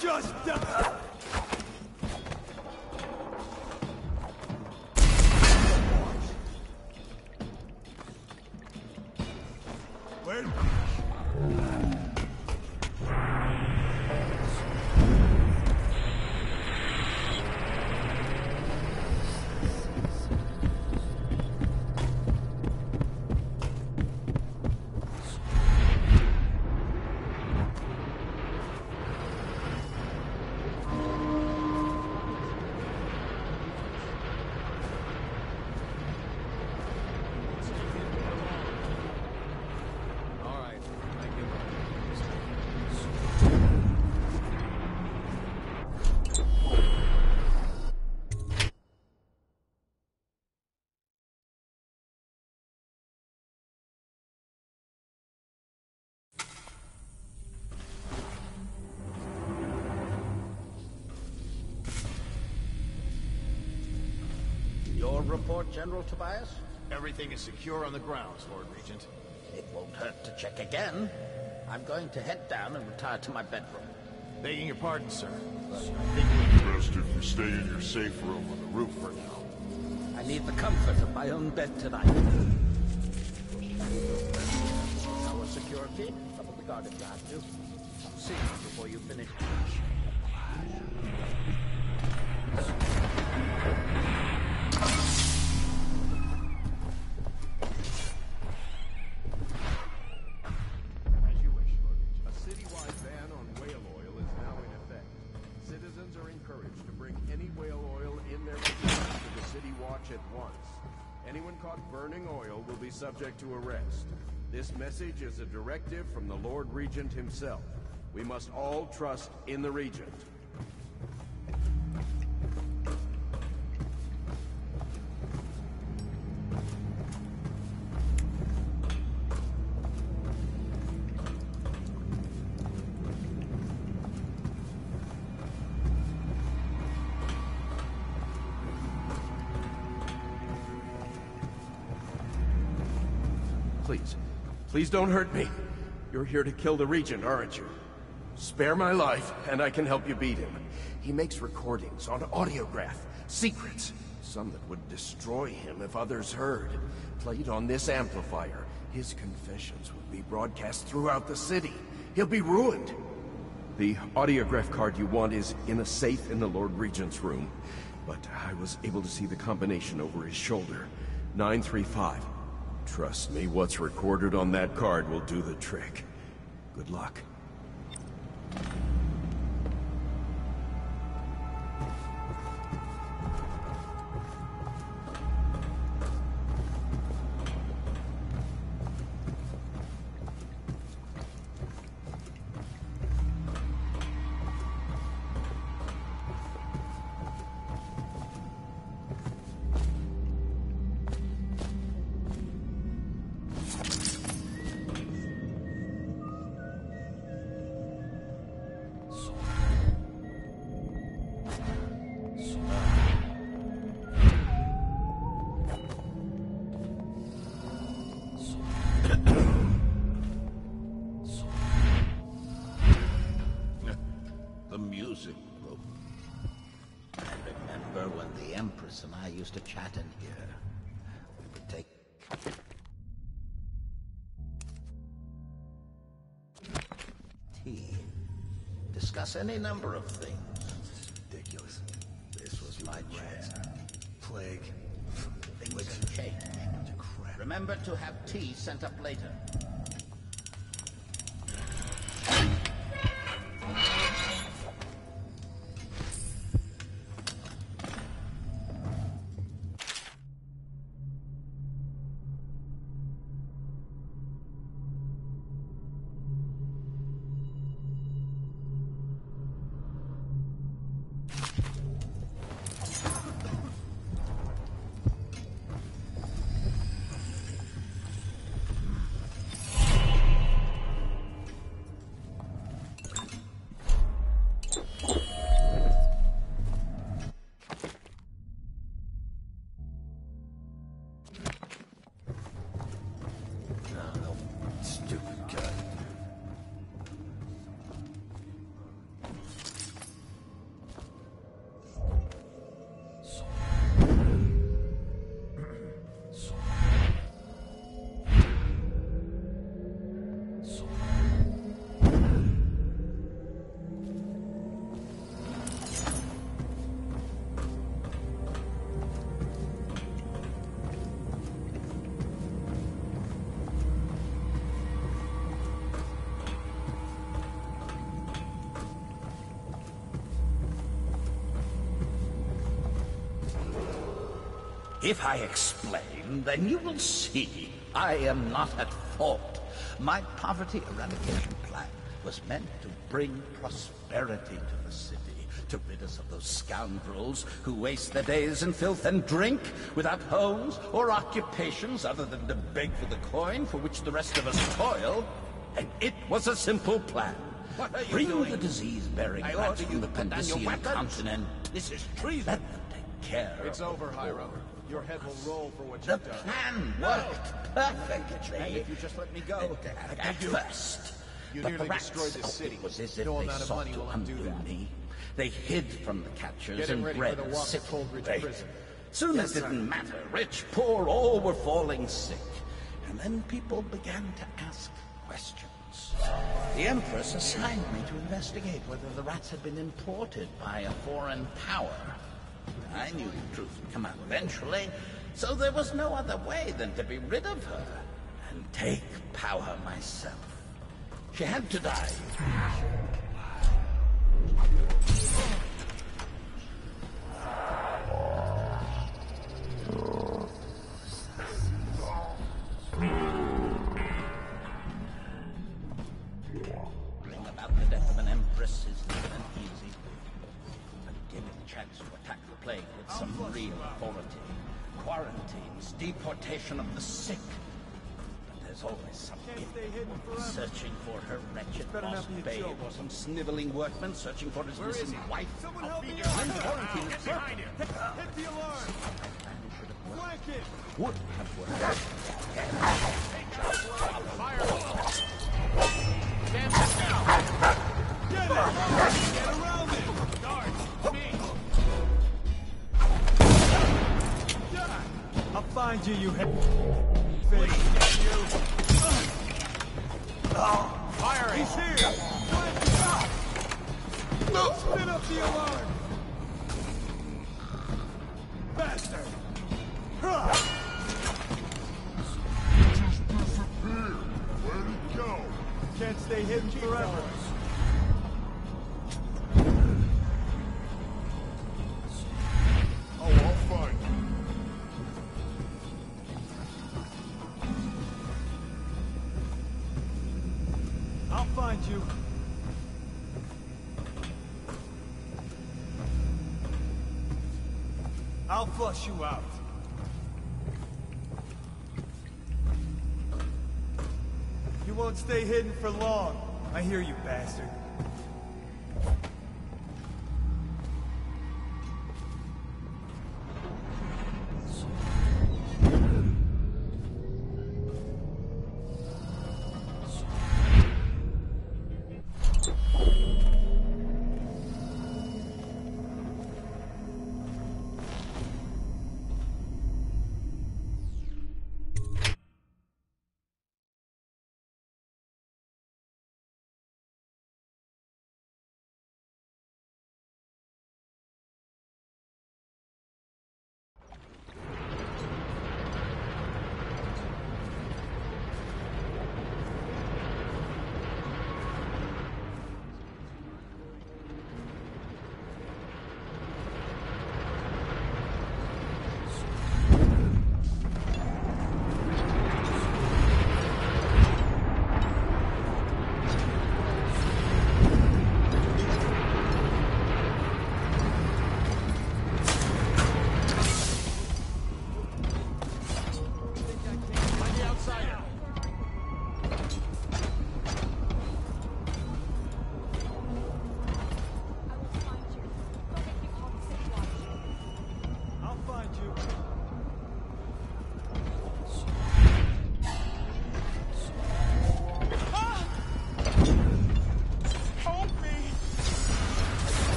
Just die! Where? Your report, General Tobias? Everything is secure on the grounds, Lord Regent. It won't hurt to check again. I'm going to head down and retire to my bedroom. Begging your pardon, sir, but I think it would be best if you stay in your safe room on the roof for now. I need the comfort of my own bed tonight. Our security, some of the guard if you have to. See you before you finish. Burning oil will be subject to arrest. This message is a directive from the Lord Regent himself. We must all trust in the Regent. Please don't hurt me. You're here to kill the Regent, aren't you? Spare my life, and I can help you beat him. He makes recordings on audiograph, secrets, some that would destroy him if others heard. Played on this amplifier, his confessions would be broadcast throughout the city. He'll be ruined. The audiograph card you want is in a safe in the Lord Regent's room, but I was able to see the combination over his shoulder. 935. Trust me, what's recorded on that card will do the trick. Good luck. And I used to chat in here. We would take... tea. Discuss any number of things. This is ridiculous. This was my chair. Plague. Things can change. Remember to have tea sent up later. If I explain, then you will see I am not at fault. My poverty eradication plan was meant to bring prosperity to the city, to rid us of those scoundrels who waste their days in filth and drink, without homes or occupations other than to beg for the coin for which the rest of us toil. And it was a simple plan. What are you Bring doing? the disease-bearing rats from the Pendician continent. This is treason. Let them take care It's of over, the Hiro. poor. Your head will roll for what The you've done. plan worked perfectly. And if you just let me go. At first. You But nearly the rats destroyed this hoped city. it was as if No they amount of sought money to will undo undo that. me. They hid from the catchers Get him and ready bred for the a walk to sick Coldridge bait. Prison. Soon Yes, it didn't matter. Rich, poor, all were falling sick. And then people began to ask questions. The Empress assigned me to investigate whether the rats had been imported by a foreign power. I knew the truth would come out eventually, so there was no other way than to be rid of her and take power myself. She had to die. Bring about the death of an empress is not an easy thing. But give it a chance to attack the plague with some real authority. Quarantines, deportation of the sick. But there's always some idiot searching for her wretched lost babe, or some sniveling workman searching for his missing wife. Someone help me Then out! quarantine is Behind him! Hit the alarm! Flank it! would have worked. Stand this down! Get it! Get around it! Guards, me! I'll find you, you head. Please, you! Fire! He's here! Flank it! Spin up the alarm! Faster! Just disappeared. Where'd it go? Can't stay hidden forever. Oh, I'll find you. I'll find you. I'll flush you out. You won't stay hidden for long. I hear you, bastard.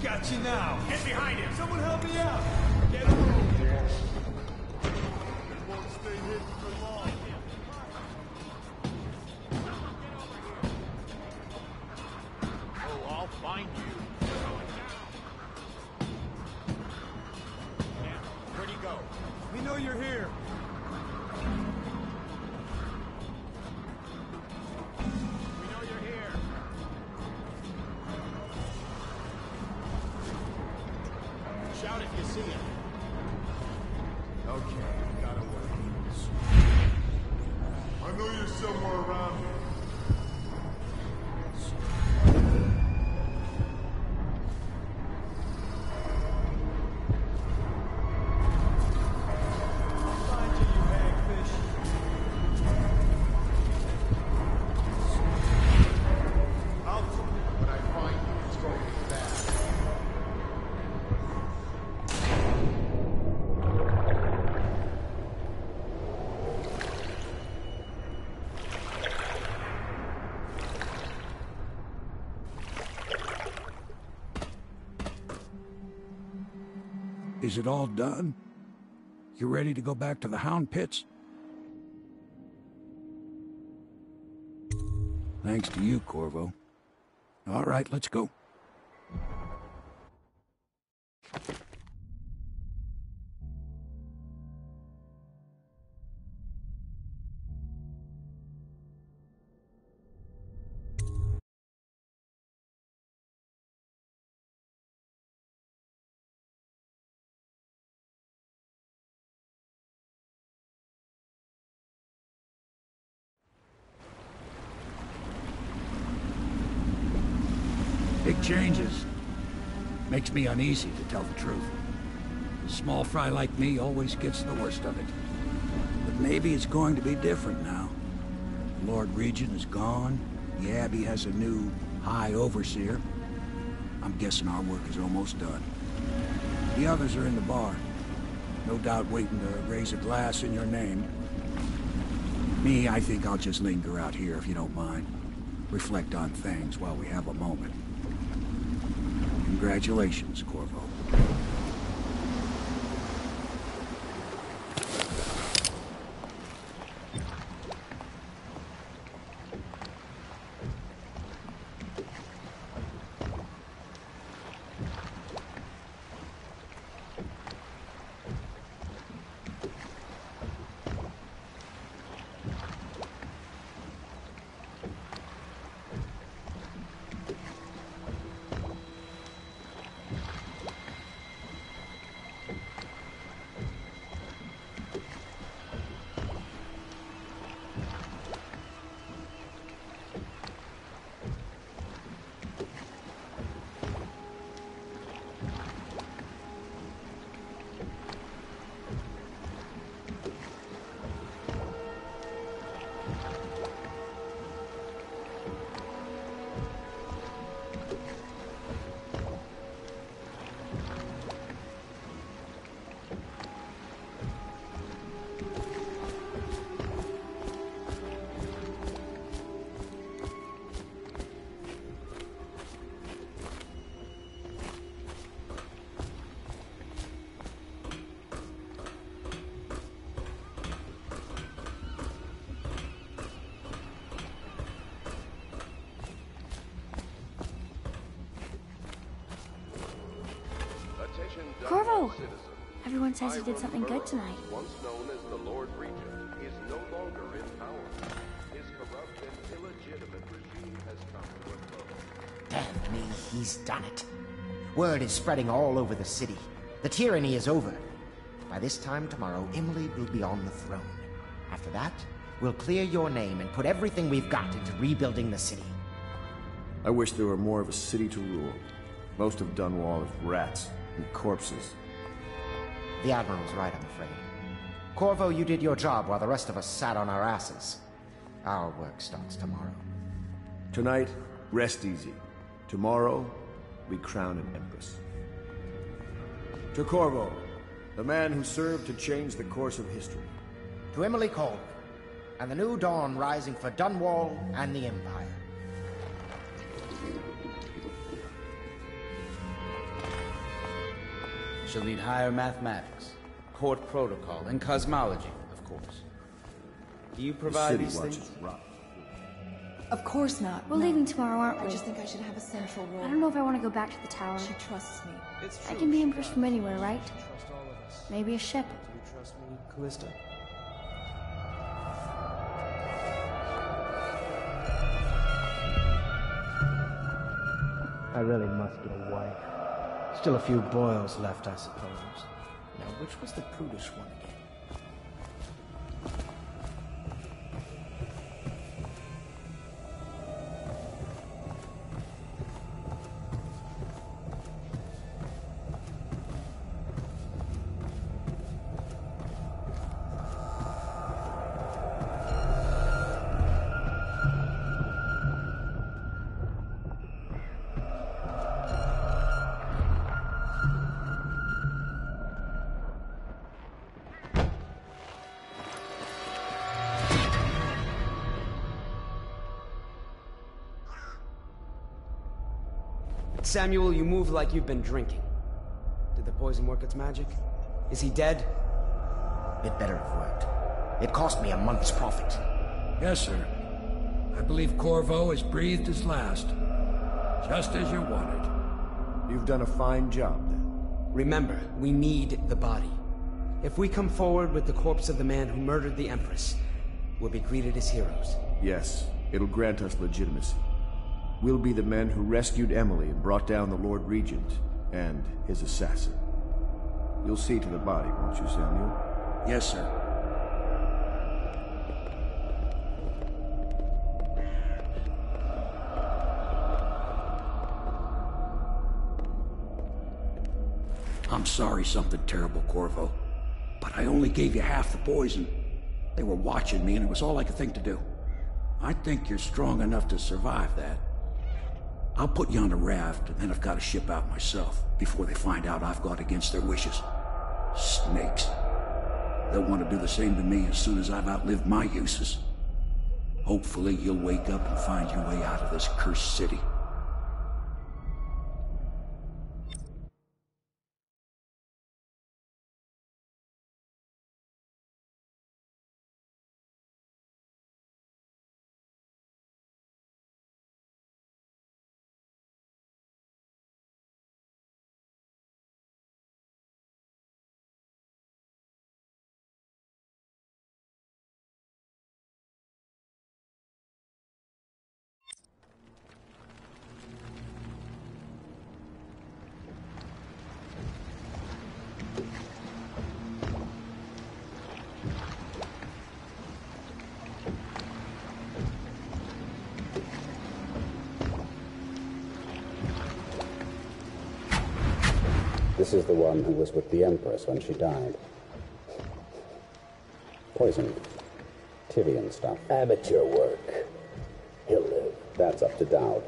Got you now. Get behind him. Someone help me out. Get him. Is it all done? You ready to go back to the Hound Pits? Thanks to you, Corvo. All right, let's go. Big changes. Makes me uneasy, to tell the truth. A small fry like me always gets the worst of it. But maybe it's going to be different now. The Lord Regent is gone. The Abbey has a new High Overseer. I'm guessing our work is almost done. The others are in the bar. No doubt waiting to raise a glass in your name. Me, I think I'll just linger out here if you don't mind. Reflect on things while we have a moment. Congratulations, Corvo. Corvo! Everyone says he did something good tonight. Once known as the Lord Regent, is no longer in power. His corrupt and illegitimate regime has come to a close. Damn me, he's done it. Word is spreading all over the city. The tyranny is over. By this time tomorrow, Emily will be on the throne. After that, we'll clear your name and put everything we've got into rebuilding the city. I wish there were more of a city to rule. Most of Dunwall is rats and corpses. The Admiral's right, I'm afraid. Corvo, you did your job while the rest of us sat on our asses. Our work starts tomorrow. Tonight, rest easy. Tomorrow, we crown an empress. To Corvo, the man who served to change the course of history. To Emily Colby, and the new dawn rising for Dunwall and the Empire. She'll need higher mathematics, court protocol, and cosmology, of course. Do you provide these things? Of course not. We're leaving tomorrow, aren't we? I just think I should have a central role. I don't know if I want to go back to the tower. She trusts me. I can be Empress from anywhere, right? Maybe a ship. Do you trust me, Callista? I really must get a wife. Still a few boils left, I suppose. Now, which was the prudish one again? Samuel, you move like you've been drinking. Did the poison work its magic? Is he dead? It better have worked. It cost me a month's profit. Yes, sir. I believe Corvo has breathed his last. Just as you wanted. You've done a fine job, then. Remember, we need the body. If we come forward with the corpse of the man who murdered the Empress, we'll be greeted as heroes. Yes, it'll grant us legitimacy. We'll be the men who rescued Emily and brought down the Lord Regent and his assassin. You'll see to the body, won't you, Samuel? Yes, sir. I'm sorry something terrible, Corvo. But I only gave you half the poison. They were watching me, and it was all I could think to do. I think you're strong enough to survive that. I'll put you on a raft, and then I've got to ship out myself before they find out I've gone against their wishes. Snakes. They'll want to do the same to me as soon as I've outlived my uses. Hopefully you'll wake up and find your way out of this cursed city. This is the one who was with the Empress when she died. Poisoned. Tivian stuff. Amateur work. He'll live. That's up to Dowd.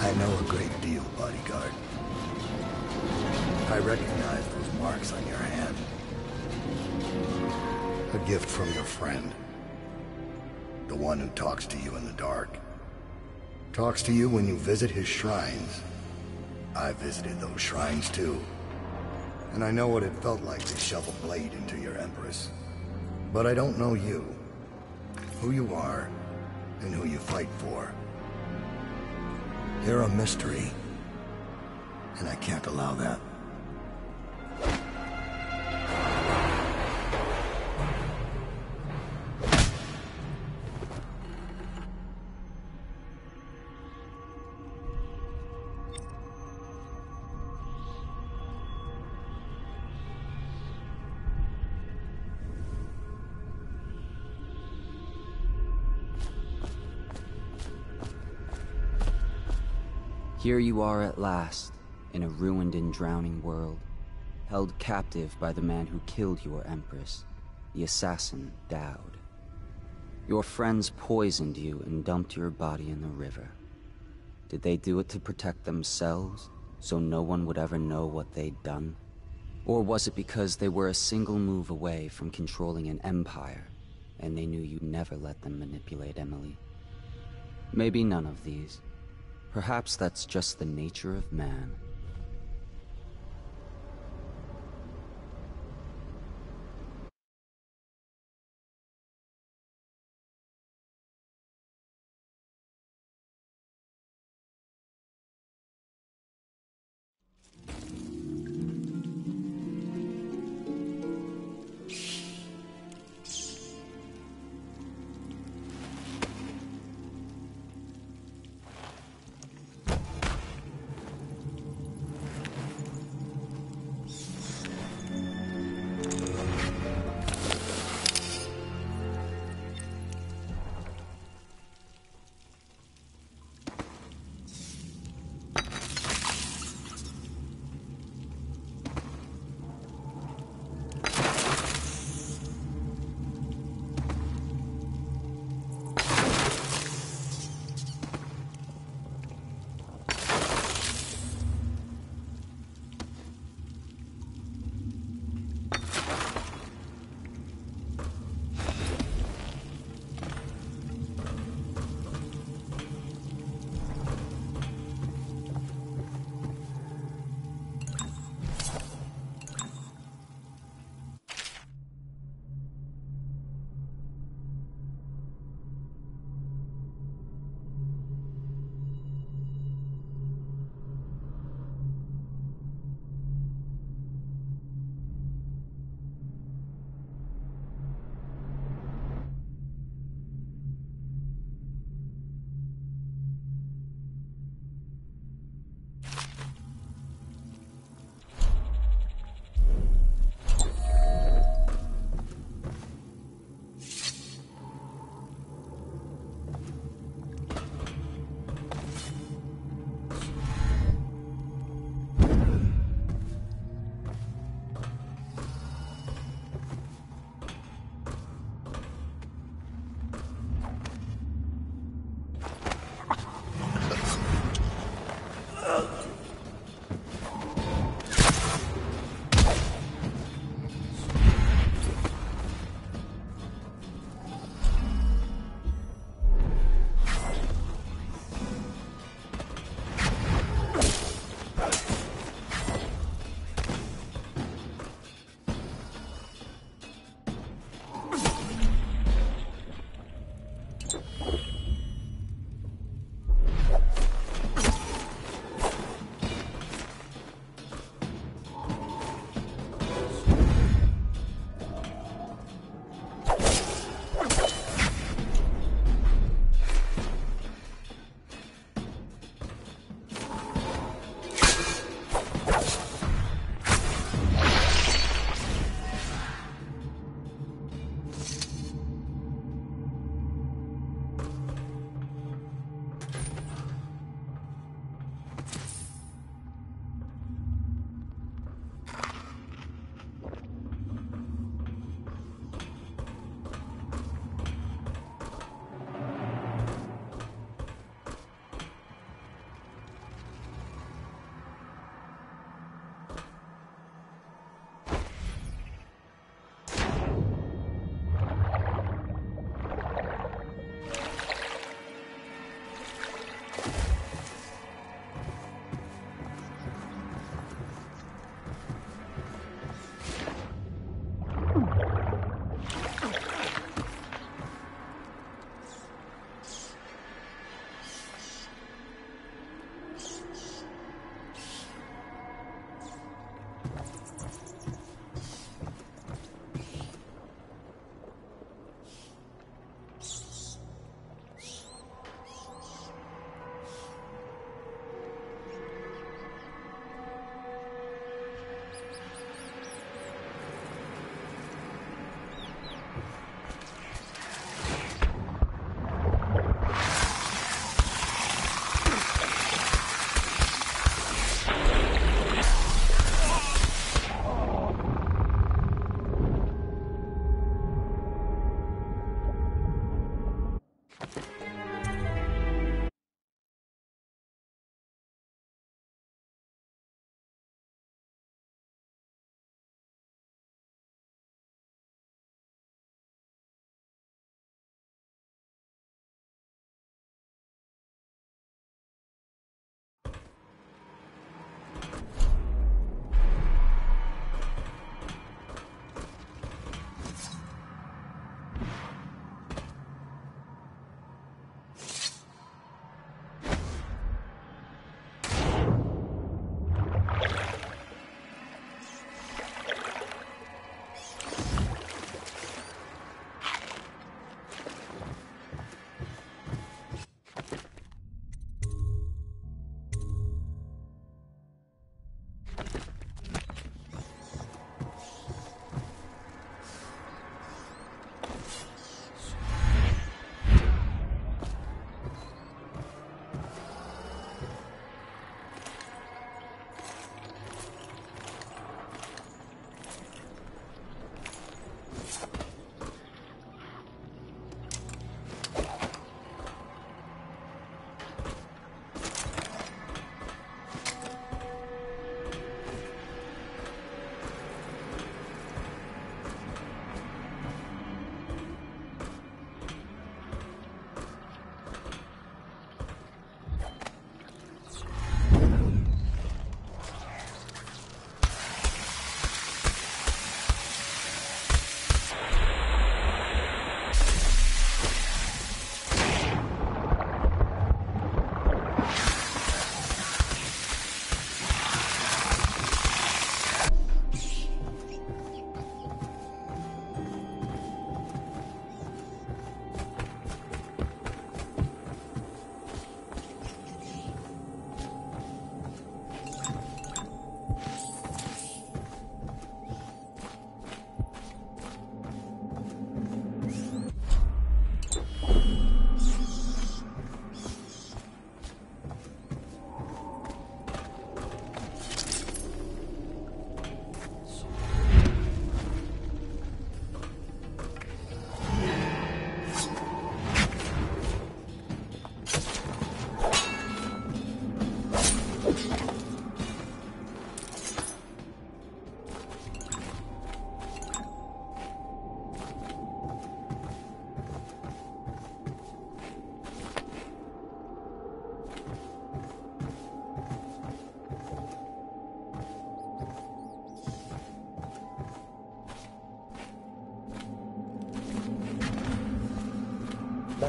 I know a great deal, bodyguard. I recognize those marks on your hand. A gift from your friend. The one who talks to you in the dark. Talks to you when you visit his shrines. I visited those shrines too. And I know what it felt like to shove a blade into your Empress. But I don't know you. Who you are, and who you fight for. You're a mystery, and I can't allow that. Here you are at last, in a ruined and drowning world, held captive by the man who killed your Empress, the assassin Dowd. Your friends poisoned you and dumped your body in the river. Did they do it to protect themselves, so no one would ever know what they'd done? Or was it because they were a single move away from controlling an empire, and they knew you'd never let them manipulate Emily? Maybe none of these. Perhaps that's just the nature of man.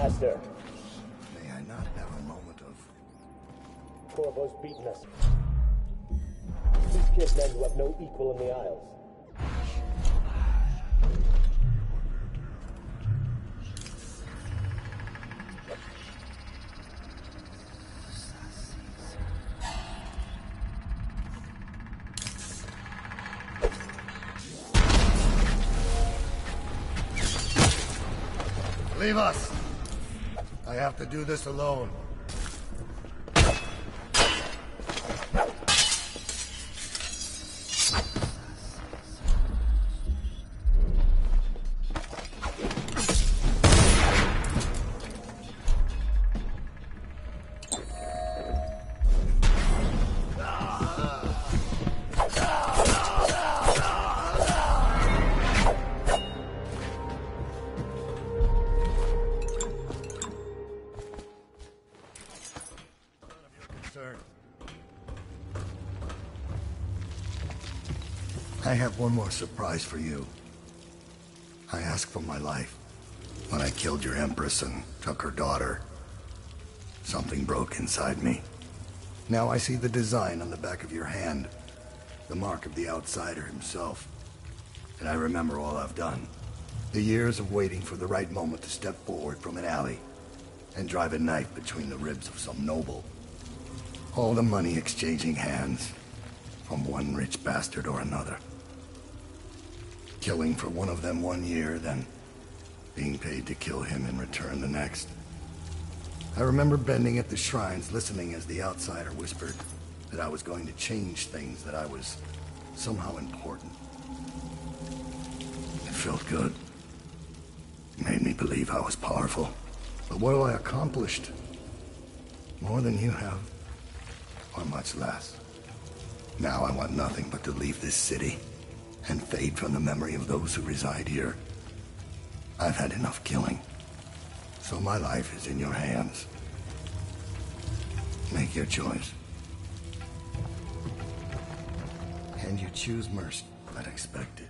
Master. May I not have a moment of... Corvo's beaten us. He's killed men who have no equal in the Isles. Leave us! I have to do this alone. I have one more surprise for you. I asked for my life. When I killed your Empress and took her daughter, something broke inside me. Now I see the design on the back of your hand. The mark of the outsider himself. And I remember all I've done. The years of waiting for the right moment to step forward from an alley and drive a knife between the ribs of some noble. All the money exchanging hands from one rich bastard or another. Killing for one of them 1 year, then being paid to kill him in return the next. I remember bending at the shrines, listening as the outsider whispered that I was going to change things, that I was somehow important. It felt good. It made me believe I was powerful. But what have I accomplished? More than you have, or much less. Now I want nothing but to leave this city and fade from the memory of those who reside here. I've had enough killing, so my life is in your hands. Make your choice. And you choose mercy, unexpected.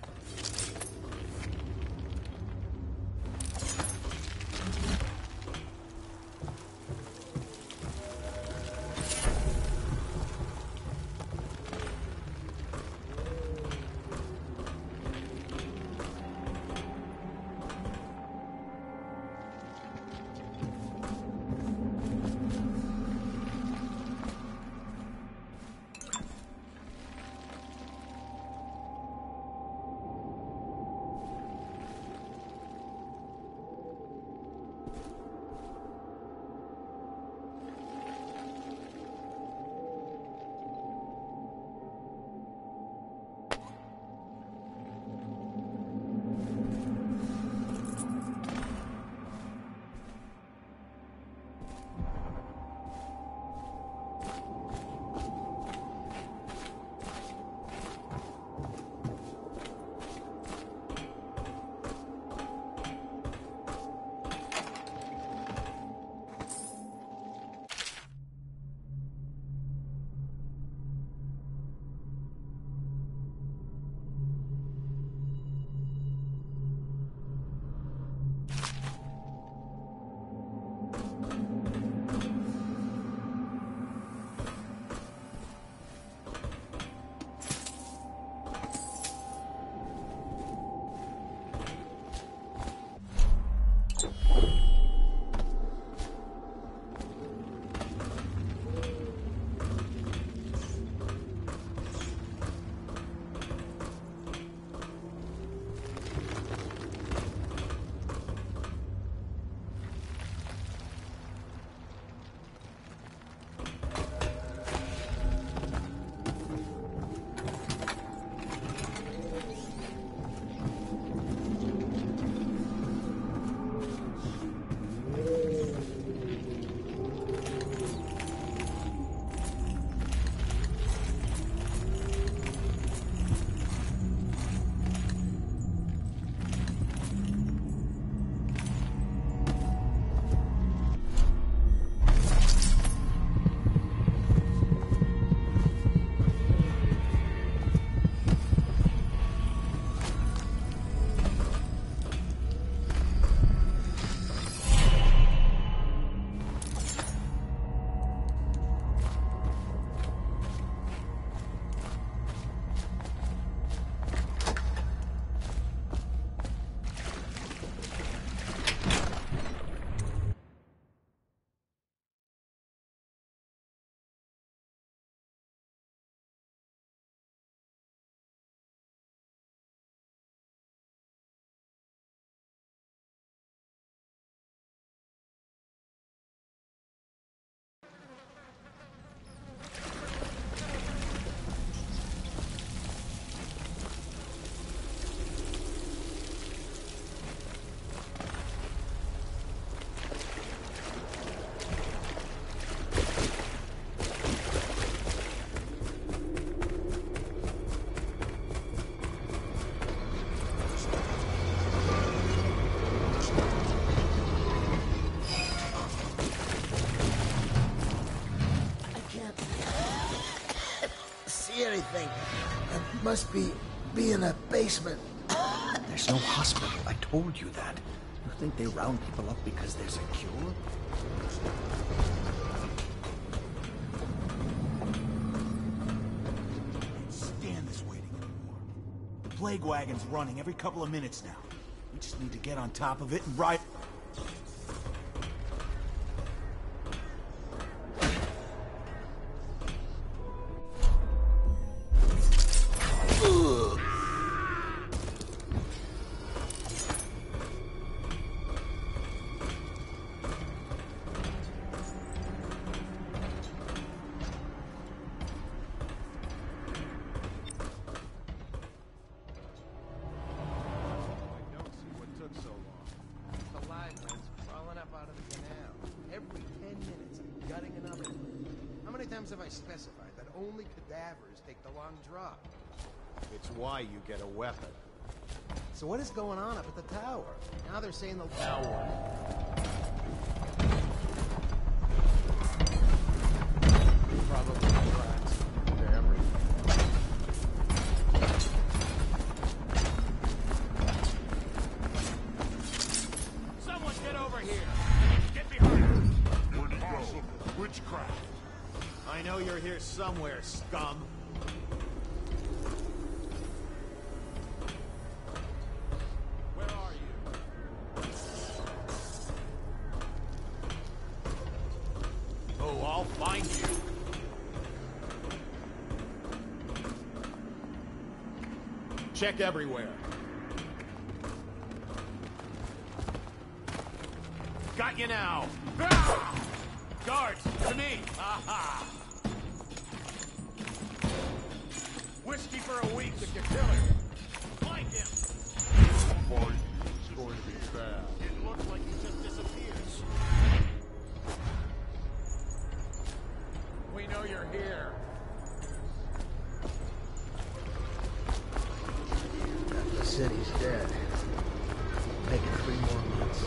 see anything. It must be in a basement. There's no hospital. I told you that. You think they round people up because there's a cure? Can't stand this waiting anymore. The plague wagon's running every couple of minutes now. We just need to get on top of it and ride... Have I specified that only cadavers take the long drop? It's why you get a weapon. So what is going on up at the tower? Now they're saying the... Now what? Probably tracks. They're everywhere. Someone get over here! Get behind us! Impossible. Witchcraft. I know you're here somewhere, scum. Where are you? Oh, I'll find you. Check everywhere. Got you now. Ah! Guards, to me. Aha! Whiskey for a week if you kill him. Find him. Fight is going to be bad. It looks like he just disappeared. We know you're here. The city's dead. Make it 3 more months.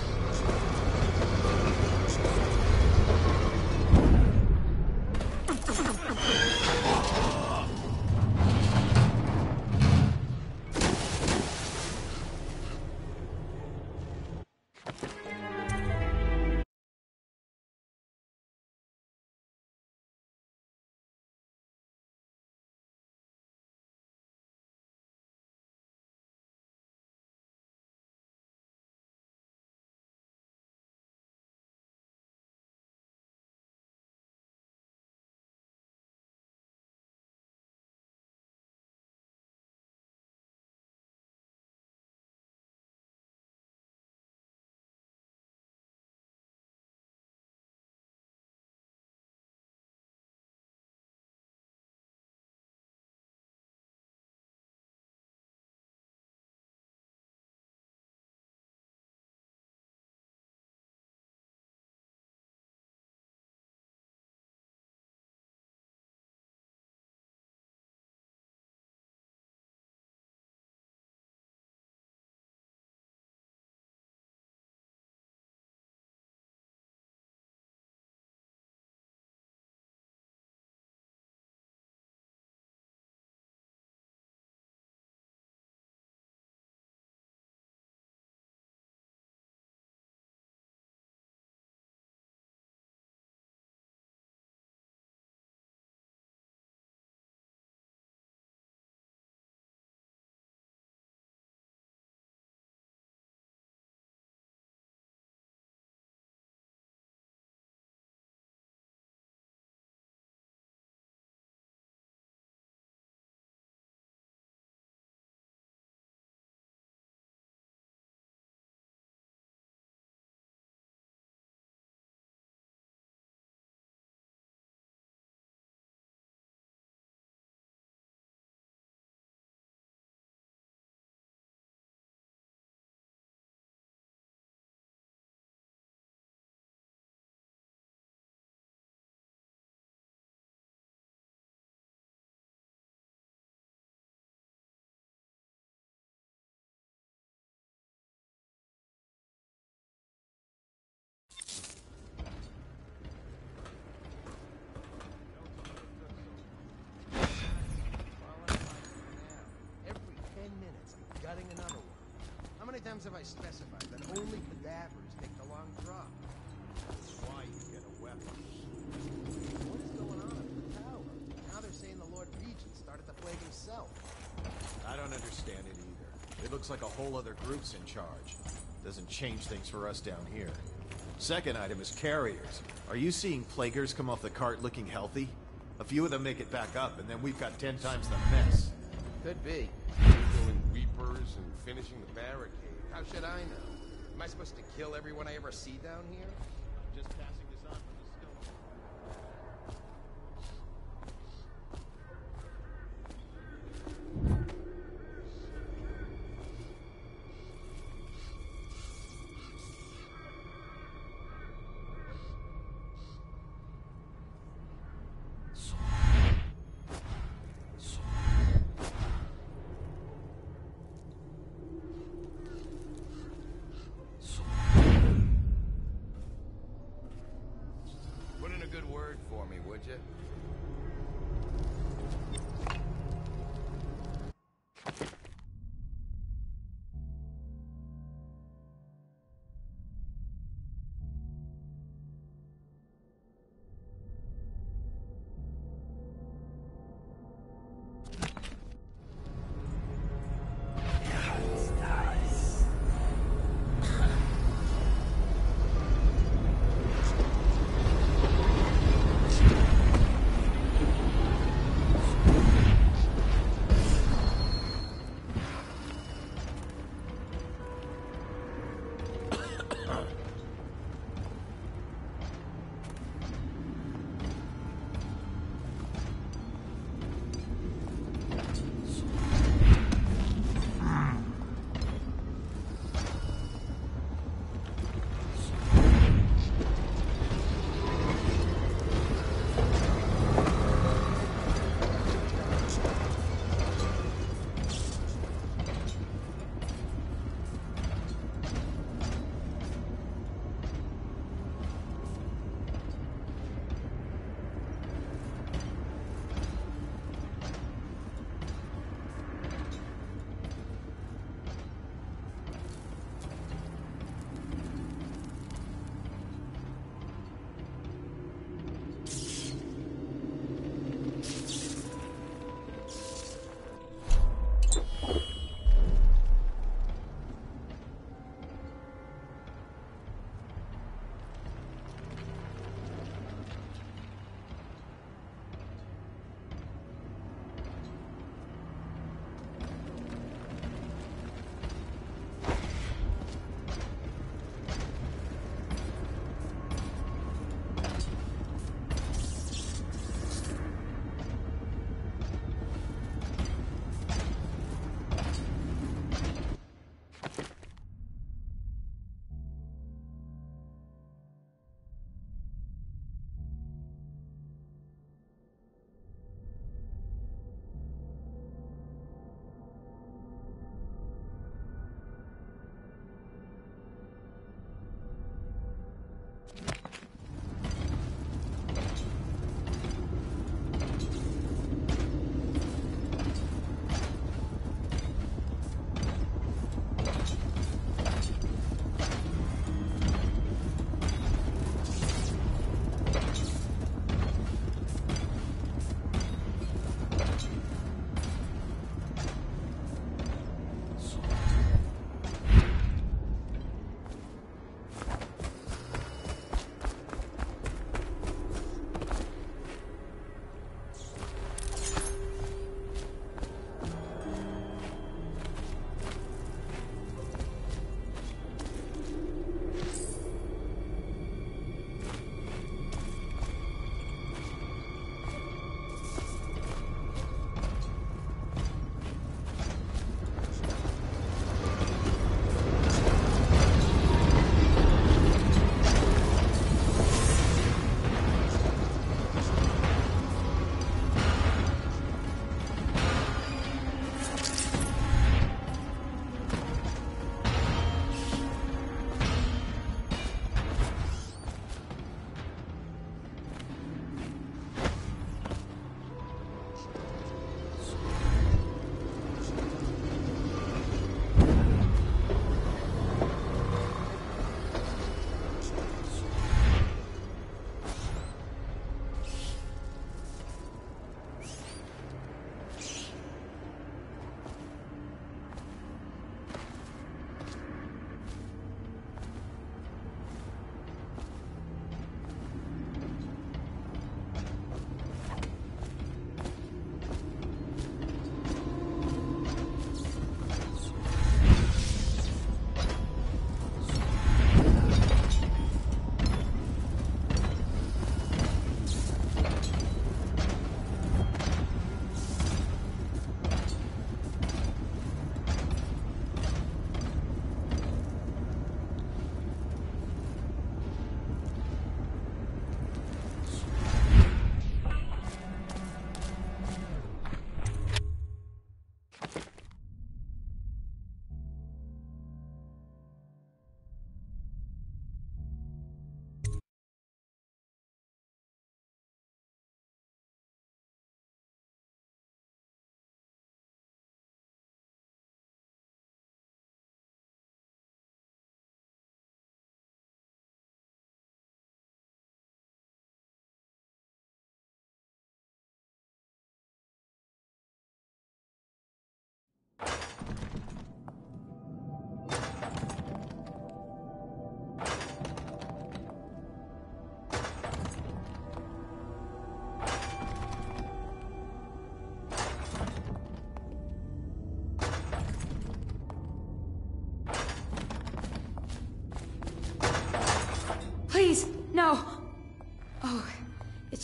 have I specified that only cadavers take the long drop? That's why you get a weapon. What is going on up in the tower? Now they're saying the Lord Regent started the plague himself. I don't understand it either. It looks like a whole other group's in charge. Doesn't change things for us down here. Second item is carriers. Are you seeing plaguers come off the cart looking healthy? A few of them make it back up, and then we've got 10 times the mess. Could be. Killing Reapers and finishing the barricade. How should I know? Am I supposed to kill everyone I ever see down here? Just passing this on from the stone. Put in a good word for me, would you?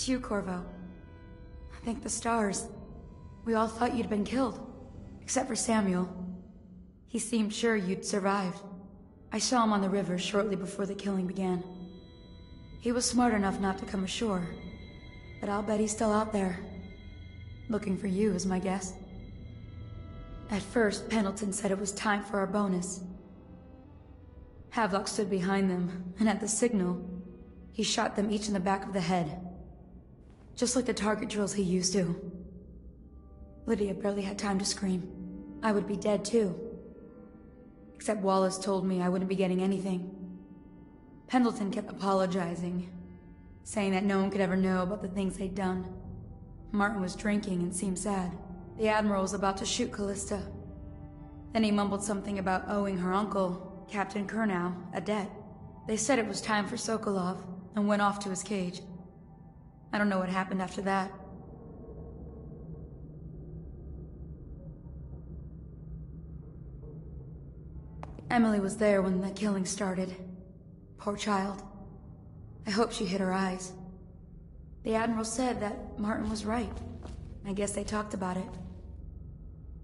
It's you, Corvo. Thank the stars. We all thought you'd been killed. Except for Samuel. He seemed sure you'd survived. I saw him on the river shortly before the killing began. He was smart enough not to come ashore. But I'll bet he's still out there. Looking for you, is my guess. At first, Pendleton said it was time for our bonus. Havelock stood behind them, and at the signal, he shot them each in the back of the head. Just like the target drills he used to. Lydia barely had time to scream. I would be dead too. Except Wallace told me I wouldn't be getting anything. Pendleton kept apologizing, saying that no one could ever know about the things they'd done. Martin was drinking and seemed sad. The Admiral was about to shoot Callista. Then he mumbled something about owing her uncle, Captain Kurnow, a debt. They said it was time for Sokolov, and went off to his cage. I don't know what happened after that. Emily was there when the killing started. Poor child. I hope she hid her eyes. The Admiral said that Martin was right. I guess they talked about it.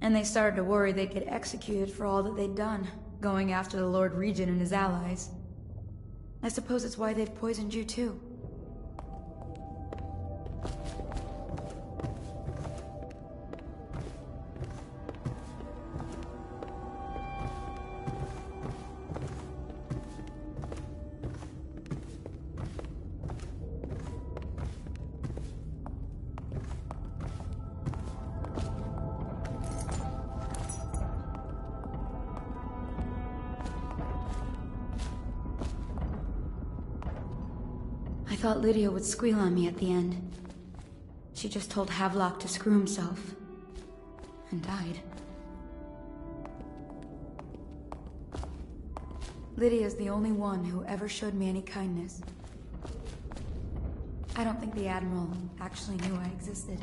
And they started to worry they'd get executed for all that they'd done, going after the Lord Regent and his allies. I suppose it's why they've poisoned you too. I thought Lydia would squeal on me at the end. She just told Havelock to screw himself. And died. Lydia's the only one who ever showed me any kindness. I don't think the Admiral actually knew I existed.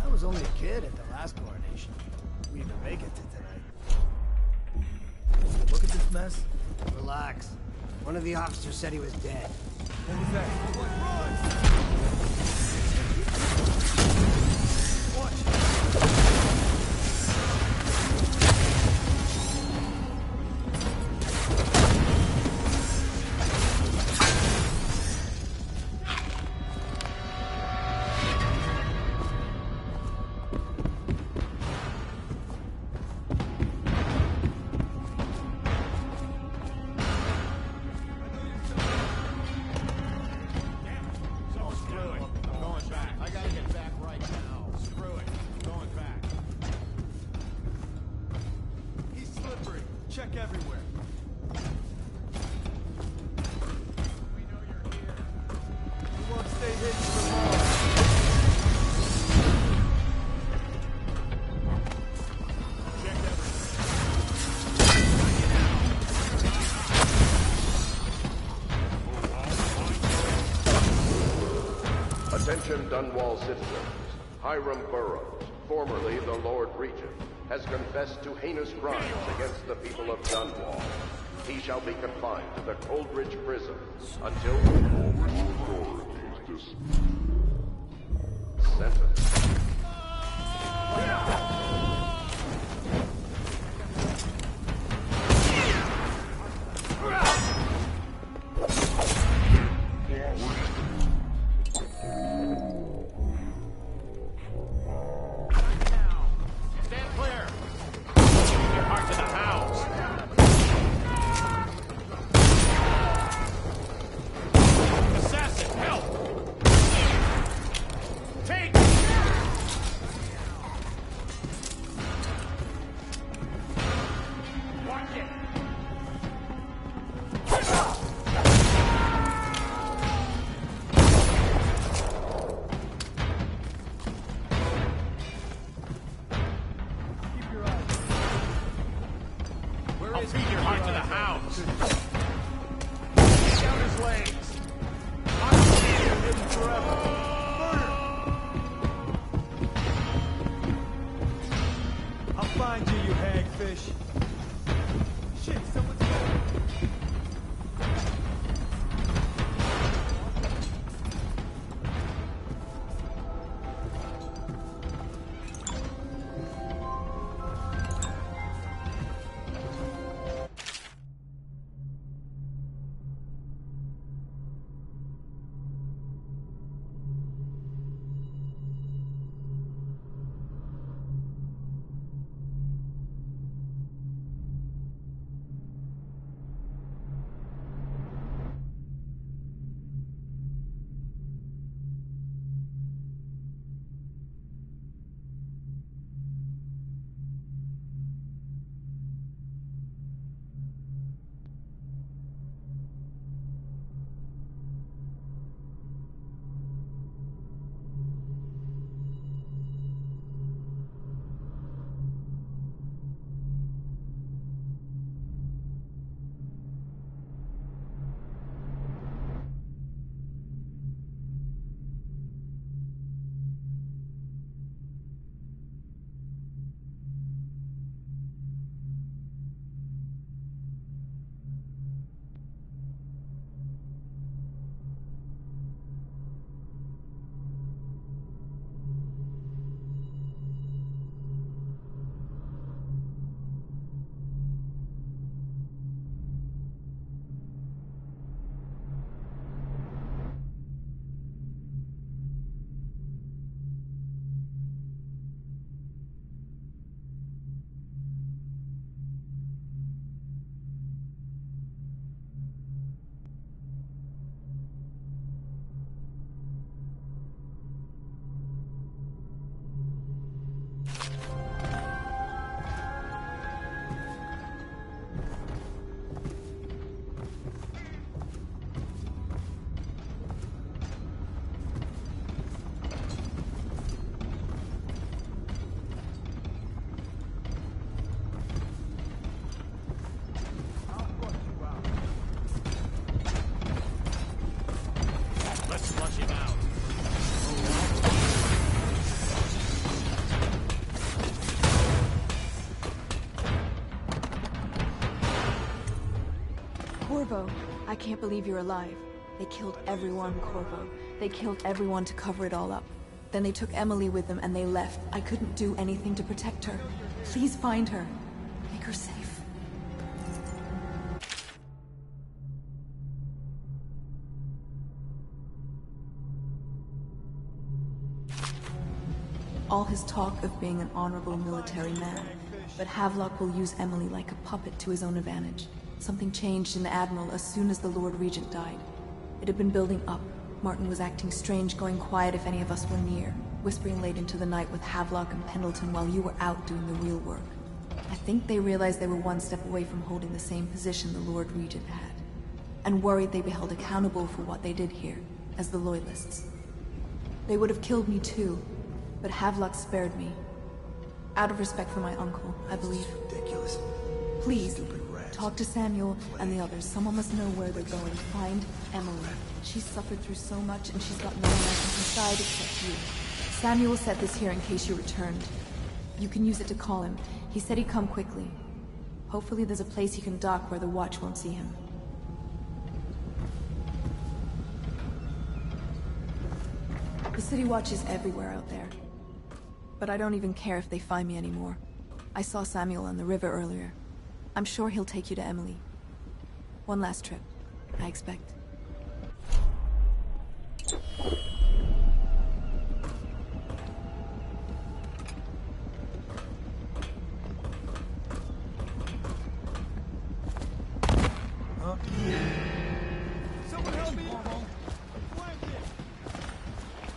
I was only a kid at the last coronation. We didn't make it to tonight. Look at this mess. Relax. One of the officers said he was dead. What was that? Check everywhere. We know you're here. We won't stay hidden for long. Check everything. Attention Dunwall citizens. Hiram Burroughs, formerly the Lord Regent, has confessed to heinous crimes against the people of Dunwall. He shall be confined to the Coldridge prison until sentence. Corvo, I can't believe you're alive. They killed everyone, Corvo. They killed everyone to cover it all up. Then they took Emily with them and they left. I couldn't do anything to protect her. Please find her. Make her safe. All his talk of being an honorable military man, but Havelock will use Emily like a puppet to his own advantage. Something changed in the Admiral as soon as the Lord Regent died. It had been building up. Martin was acting strange, going quiet if any of us were near, whispering late into the night with Havelock and Pendleton while you were out doing the real work. I think they realized they were one step away from holding the same position the Lord Regent had, and worried they'd be held accountable for what they did here, as the Loyalists. They would have killed me too, but Havelock spared me. Out of respect for my uncle, I believe. Ridiculous. Please, talk to Samuel and the others. Someone must know where they're going. Find Emily. She's suffered through so much, and she's got no one else on her side except you. Samuel set this here in case you returned. You can use it to call him. He said he'd come quickly. Hopefully there's a place he can dock where the Watch won't see him. The City Watch is everywhere out there. But I don't even care if they find me anymore. I saw Samuel on the river earlier. I'm sure he'll take you to Emily. One last trip, I expect. Someone help me!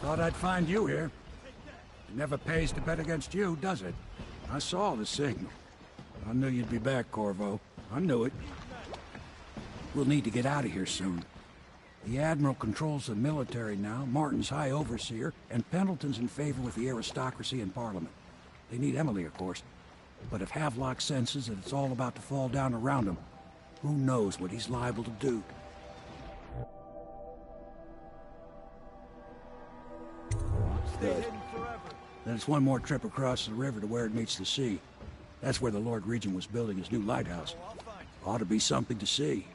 Thought I'd find you here. It never pays to bet against you, does it? I saw the signal. I knew you'd be back, Corvo. I knew it. We'll need to get out of here soon. The Admiral controls the military now, Martin's High Overseer, and Pendleton's in favor with the aristocracy and Parliament. They need Emily, of course. But if Havelock senses that it's all about to fall down around him, who knows what he's liable to do? Good. Then it's one more trip across the river to where it meets the sea. That's where the Lord Regent was building his new lighthouse. Ought to be something to see.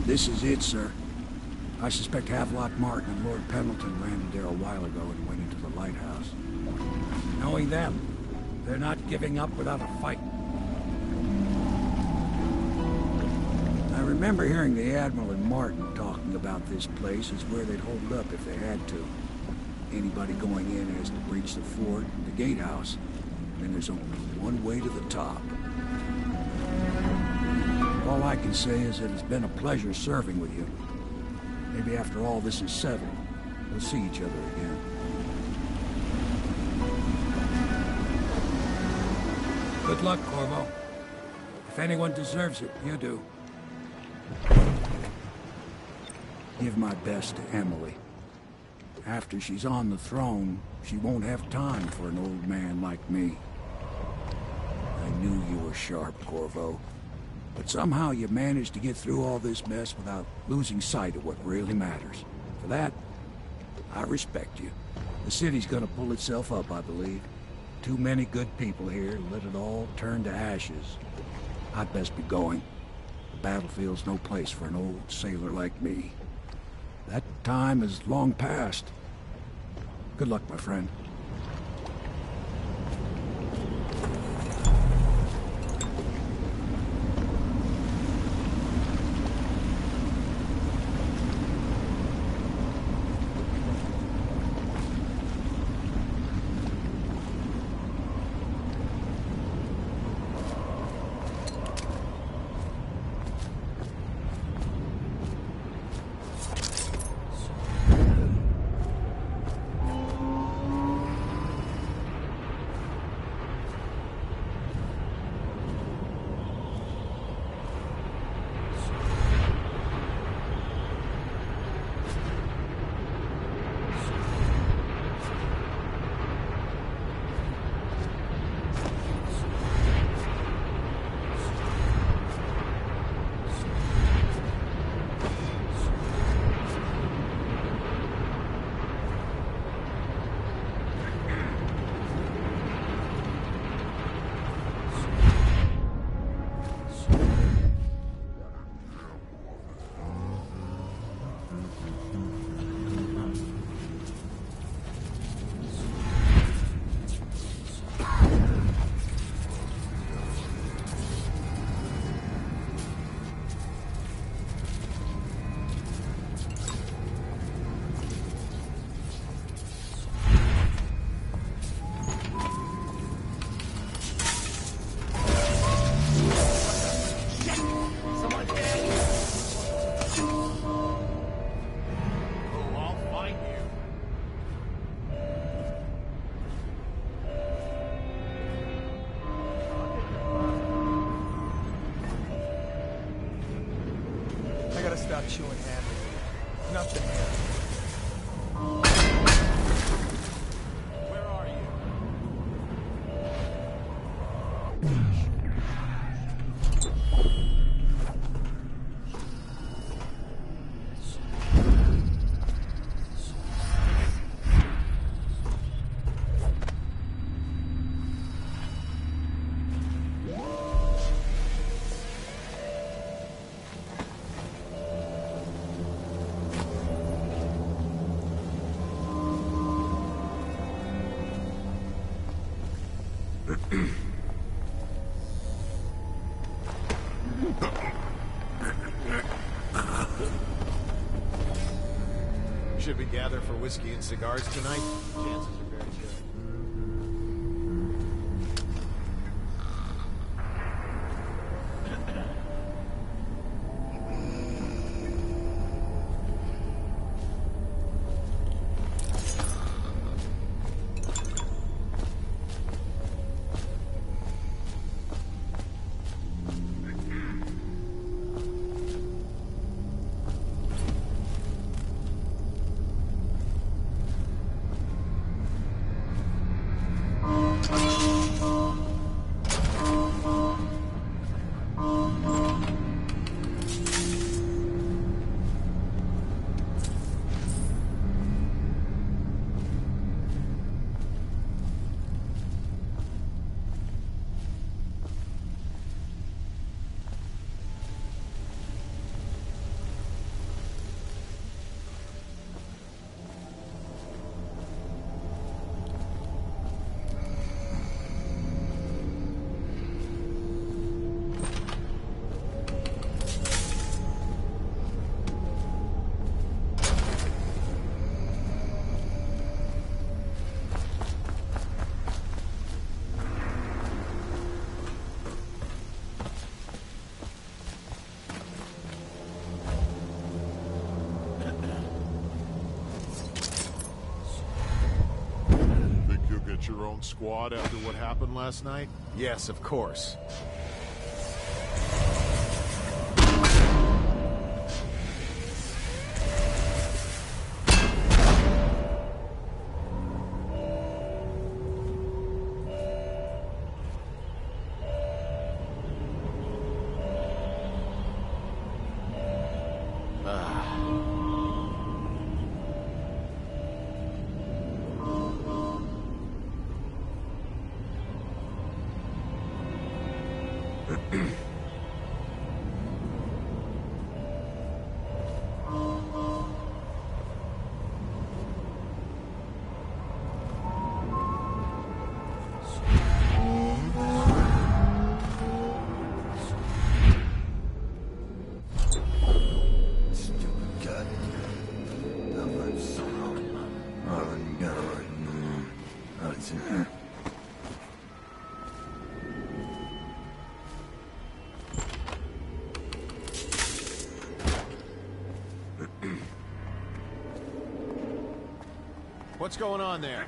This is it, sir. I suspect Havelock Martin and Lord Pendleton landed there a while ago and went into the lighthouse. Knowing them, they're not giving up without a fight. I remember hearing the Admiral and Martin talking about this place as where they'd hold up if they had to. Anybody going in has to breach the fort, the gatehouse, and there's only one way to the top. All I can say is that it's been a pleasure serving with you. Maybe after all this is settled, we'll see each other again. Good luck, Corvo. If anyone deserves it, you do. Give my best to Emily. After she's on the throne, she won't have time for an old man like me. I knew you were sharp, Corvo. But somehow you managed to get through all this mess without losing sight of what really matters. For that, I respect you. The city's gonna pull itself up, I believe. Too many good people here to let it all turn to ashes. I'd best be going. The battlefield's no place for an old sailor like me. That time is long past. Good luck, my friend. stop chewing handle. Nothing here. Where are you? Should we gather for whiskey and cigars tonight? Chances are very good. Your own squad after what happened last night? Yes, of course. What's going on there?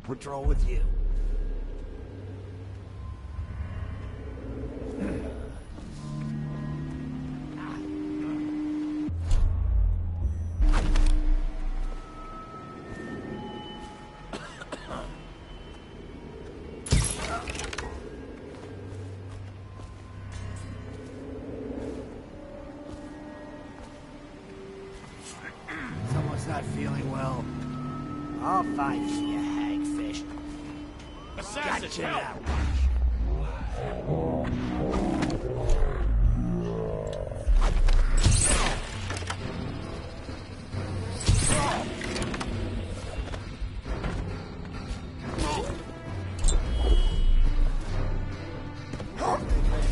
What's wrong with you? Someone's not feeling well. I'll find you, you hagfish. Assassin, Gotcha help! now.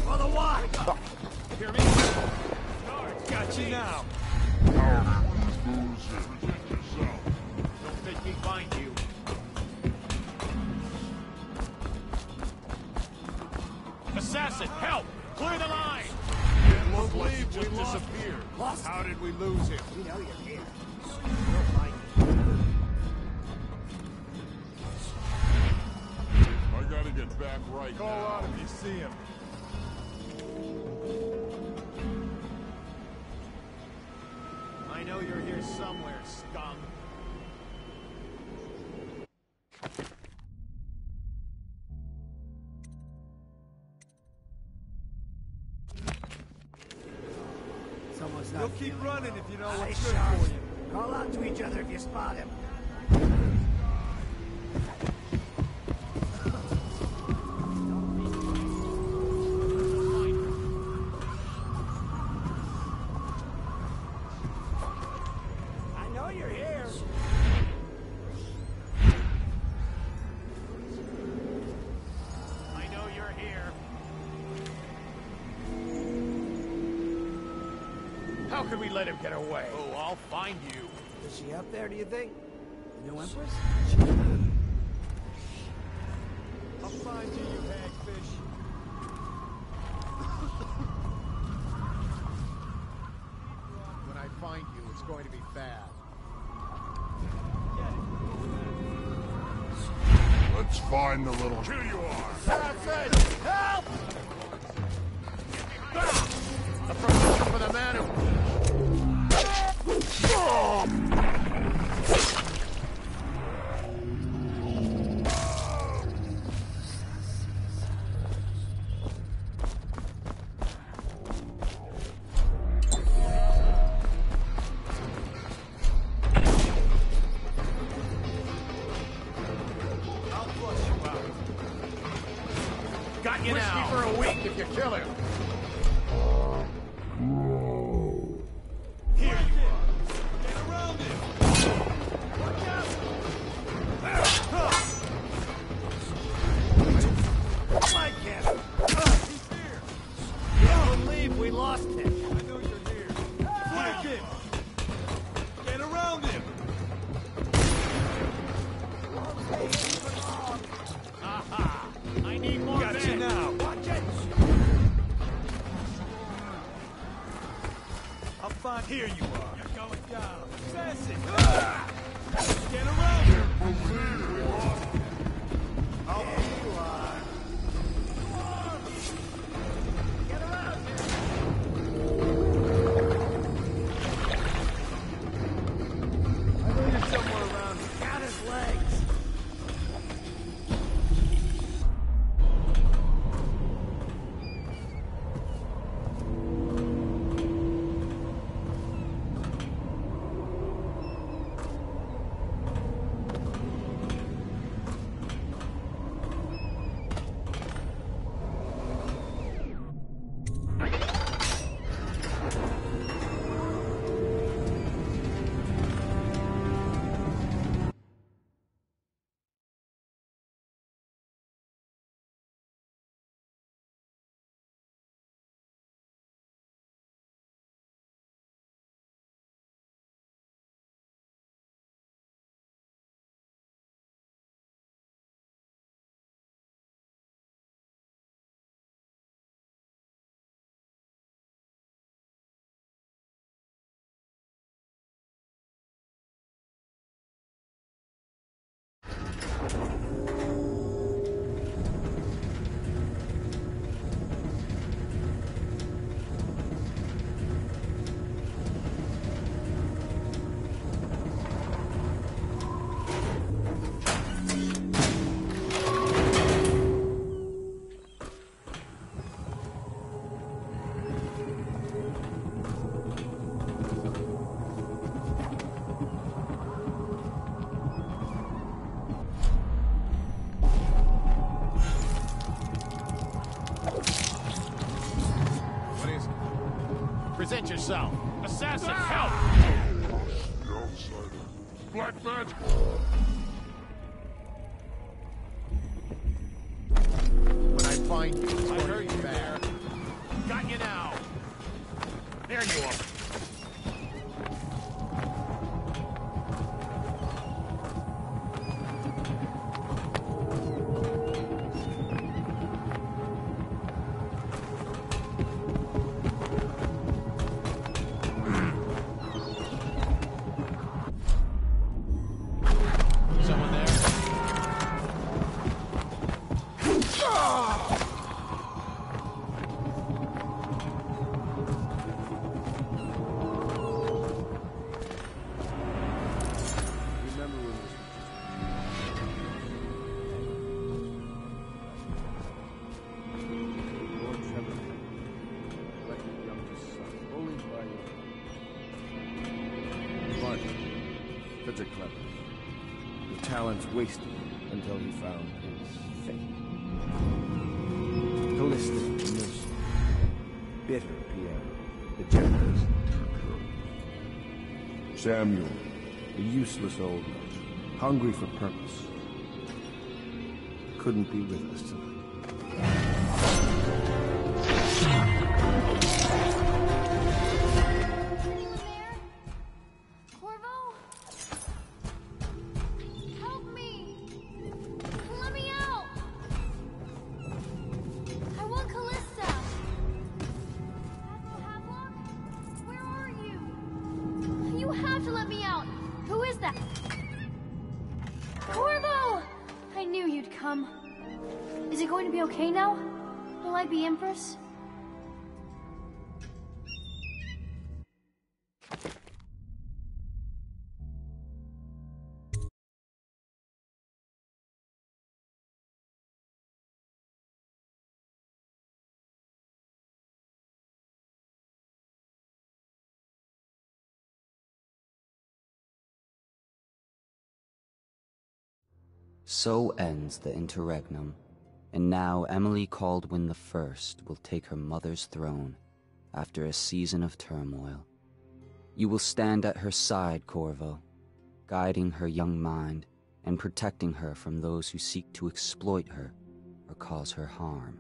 For the what? Hear me? Guards got you now. Don't make me find you. Assassin, help! Clear the line! It looked like he just disappeared. How did we lose him? We know you're here. I gotta get back right Call now. out if you see him. I know you're here somewhere, scum. Someone's not You'll keep feeling running well. if you know Aye, what's good Sharp. for you. Call out to each other if you spot him. I know you're here. I know you're here. How could we let him get away? Oh, I'll find you. Is she up there, do you think? The new Empress? I'll find you, you hagfish. When I find you, it's going to be bad. Let's find the little... Here you are! That's it! Help! A promotion for the man who... I'll flush you out. Got you Whiskey now! for a week if you kill him. Here you are. Get around him. Watch out. Flank him. He's here. Can't believe we lost him. I know you're here. Flank him. Get around him. Aha! I need more Got you men. now. Watch it. I'll find. Here you are. You're going down. Assassin. Get around him. I'll there you are. Get around him. I know you're somewhere around here. Got his legs. Present yourself. Assassin, help! The outsider. Black magic. When I find you, it's I heard you there. Got you now. There you are. Swords are clever. The talents wasted until he found his fate. Callista, the nurse. Bitter, Pierre, the generous. Samuel, a useless old man, hungry for purpose. Couldn't be with us tonight. Is it going to be okay now? Will I be Empress? So ends the interregnum, and now Emily Caldwin I will take her mother's throne after a season of turmoil. You will stand at her side, Corvo, guiding her young mind and protecting her from those who seek to exploit her or cause her harm.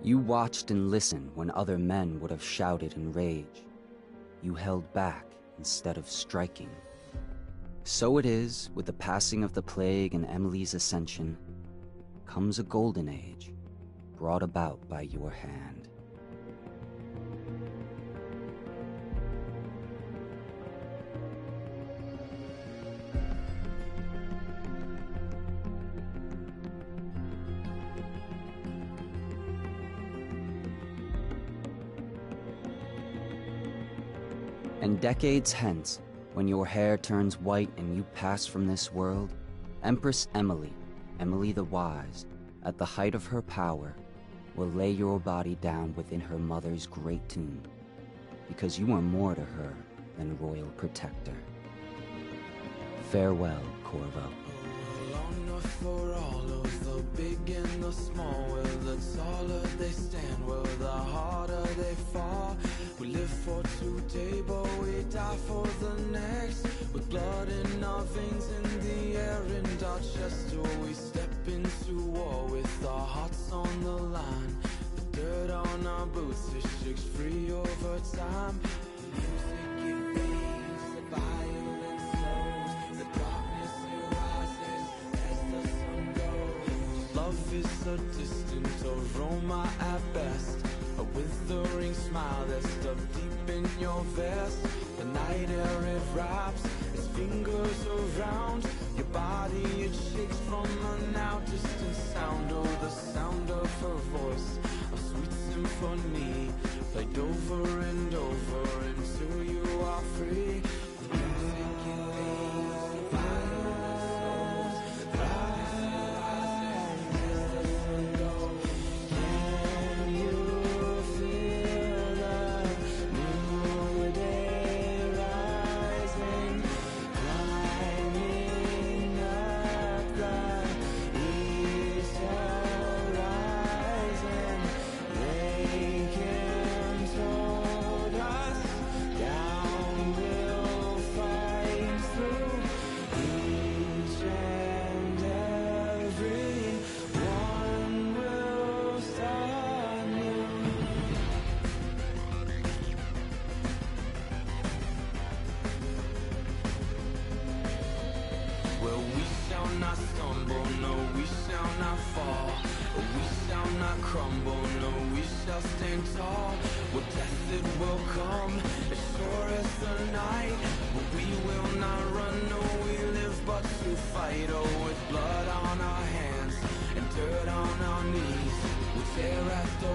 You watched and listened when other men would have shouted in rage. You held back instead of striking. So it is, with the passing of the plague and Emily's ascension, comes a golden age, brought about by your hand. And decades hence, when your hair turns white and you pass from this world, Empress Emily, Emily the Wise, at the height of her power, will lay your body down within her mother's great tomb, because you are more to her than royal protector. Farewell, Corvo. For all of the big and the small, well, the taller they stand, well, the harder they fall. We live for today, but we die for the next. With blood in our veins, in the air, and our chest, oh, we step into war with our hearts on the line. The dirt on our boots, it shakes free over time. Music, it fades, the violence slows, the darkness, it rises as the sun goes. Love is a distant aroma at best, a withering smile that's stuck deep in your vest. The night air, it wraps its fingers around your body, it shakes from a now distant sound. Oh, the sound of her voice, a sweet symphony, played over and over until you are free. The music, it fades, the violence slows, rising as the sun goes. Can you feel the new day rising, climbing up the eastern horizon? They can told us down we'll fight through each and every one will start new. Well, we shall not stumble, no, we shall not fall. We shall not crumble, no, we shall stand tall. Well, death it will come, as sure as the night. But we will not run, no, we live but to fight. Oh, with blood on our hands and dirt on our knees, we tear at the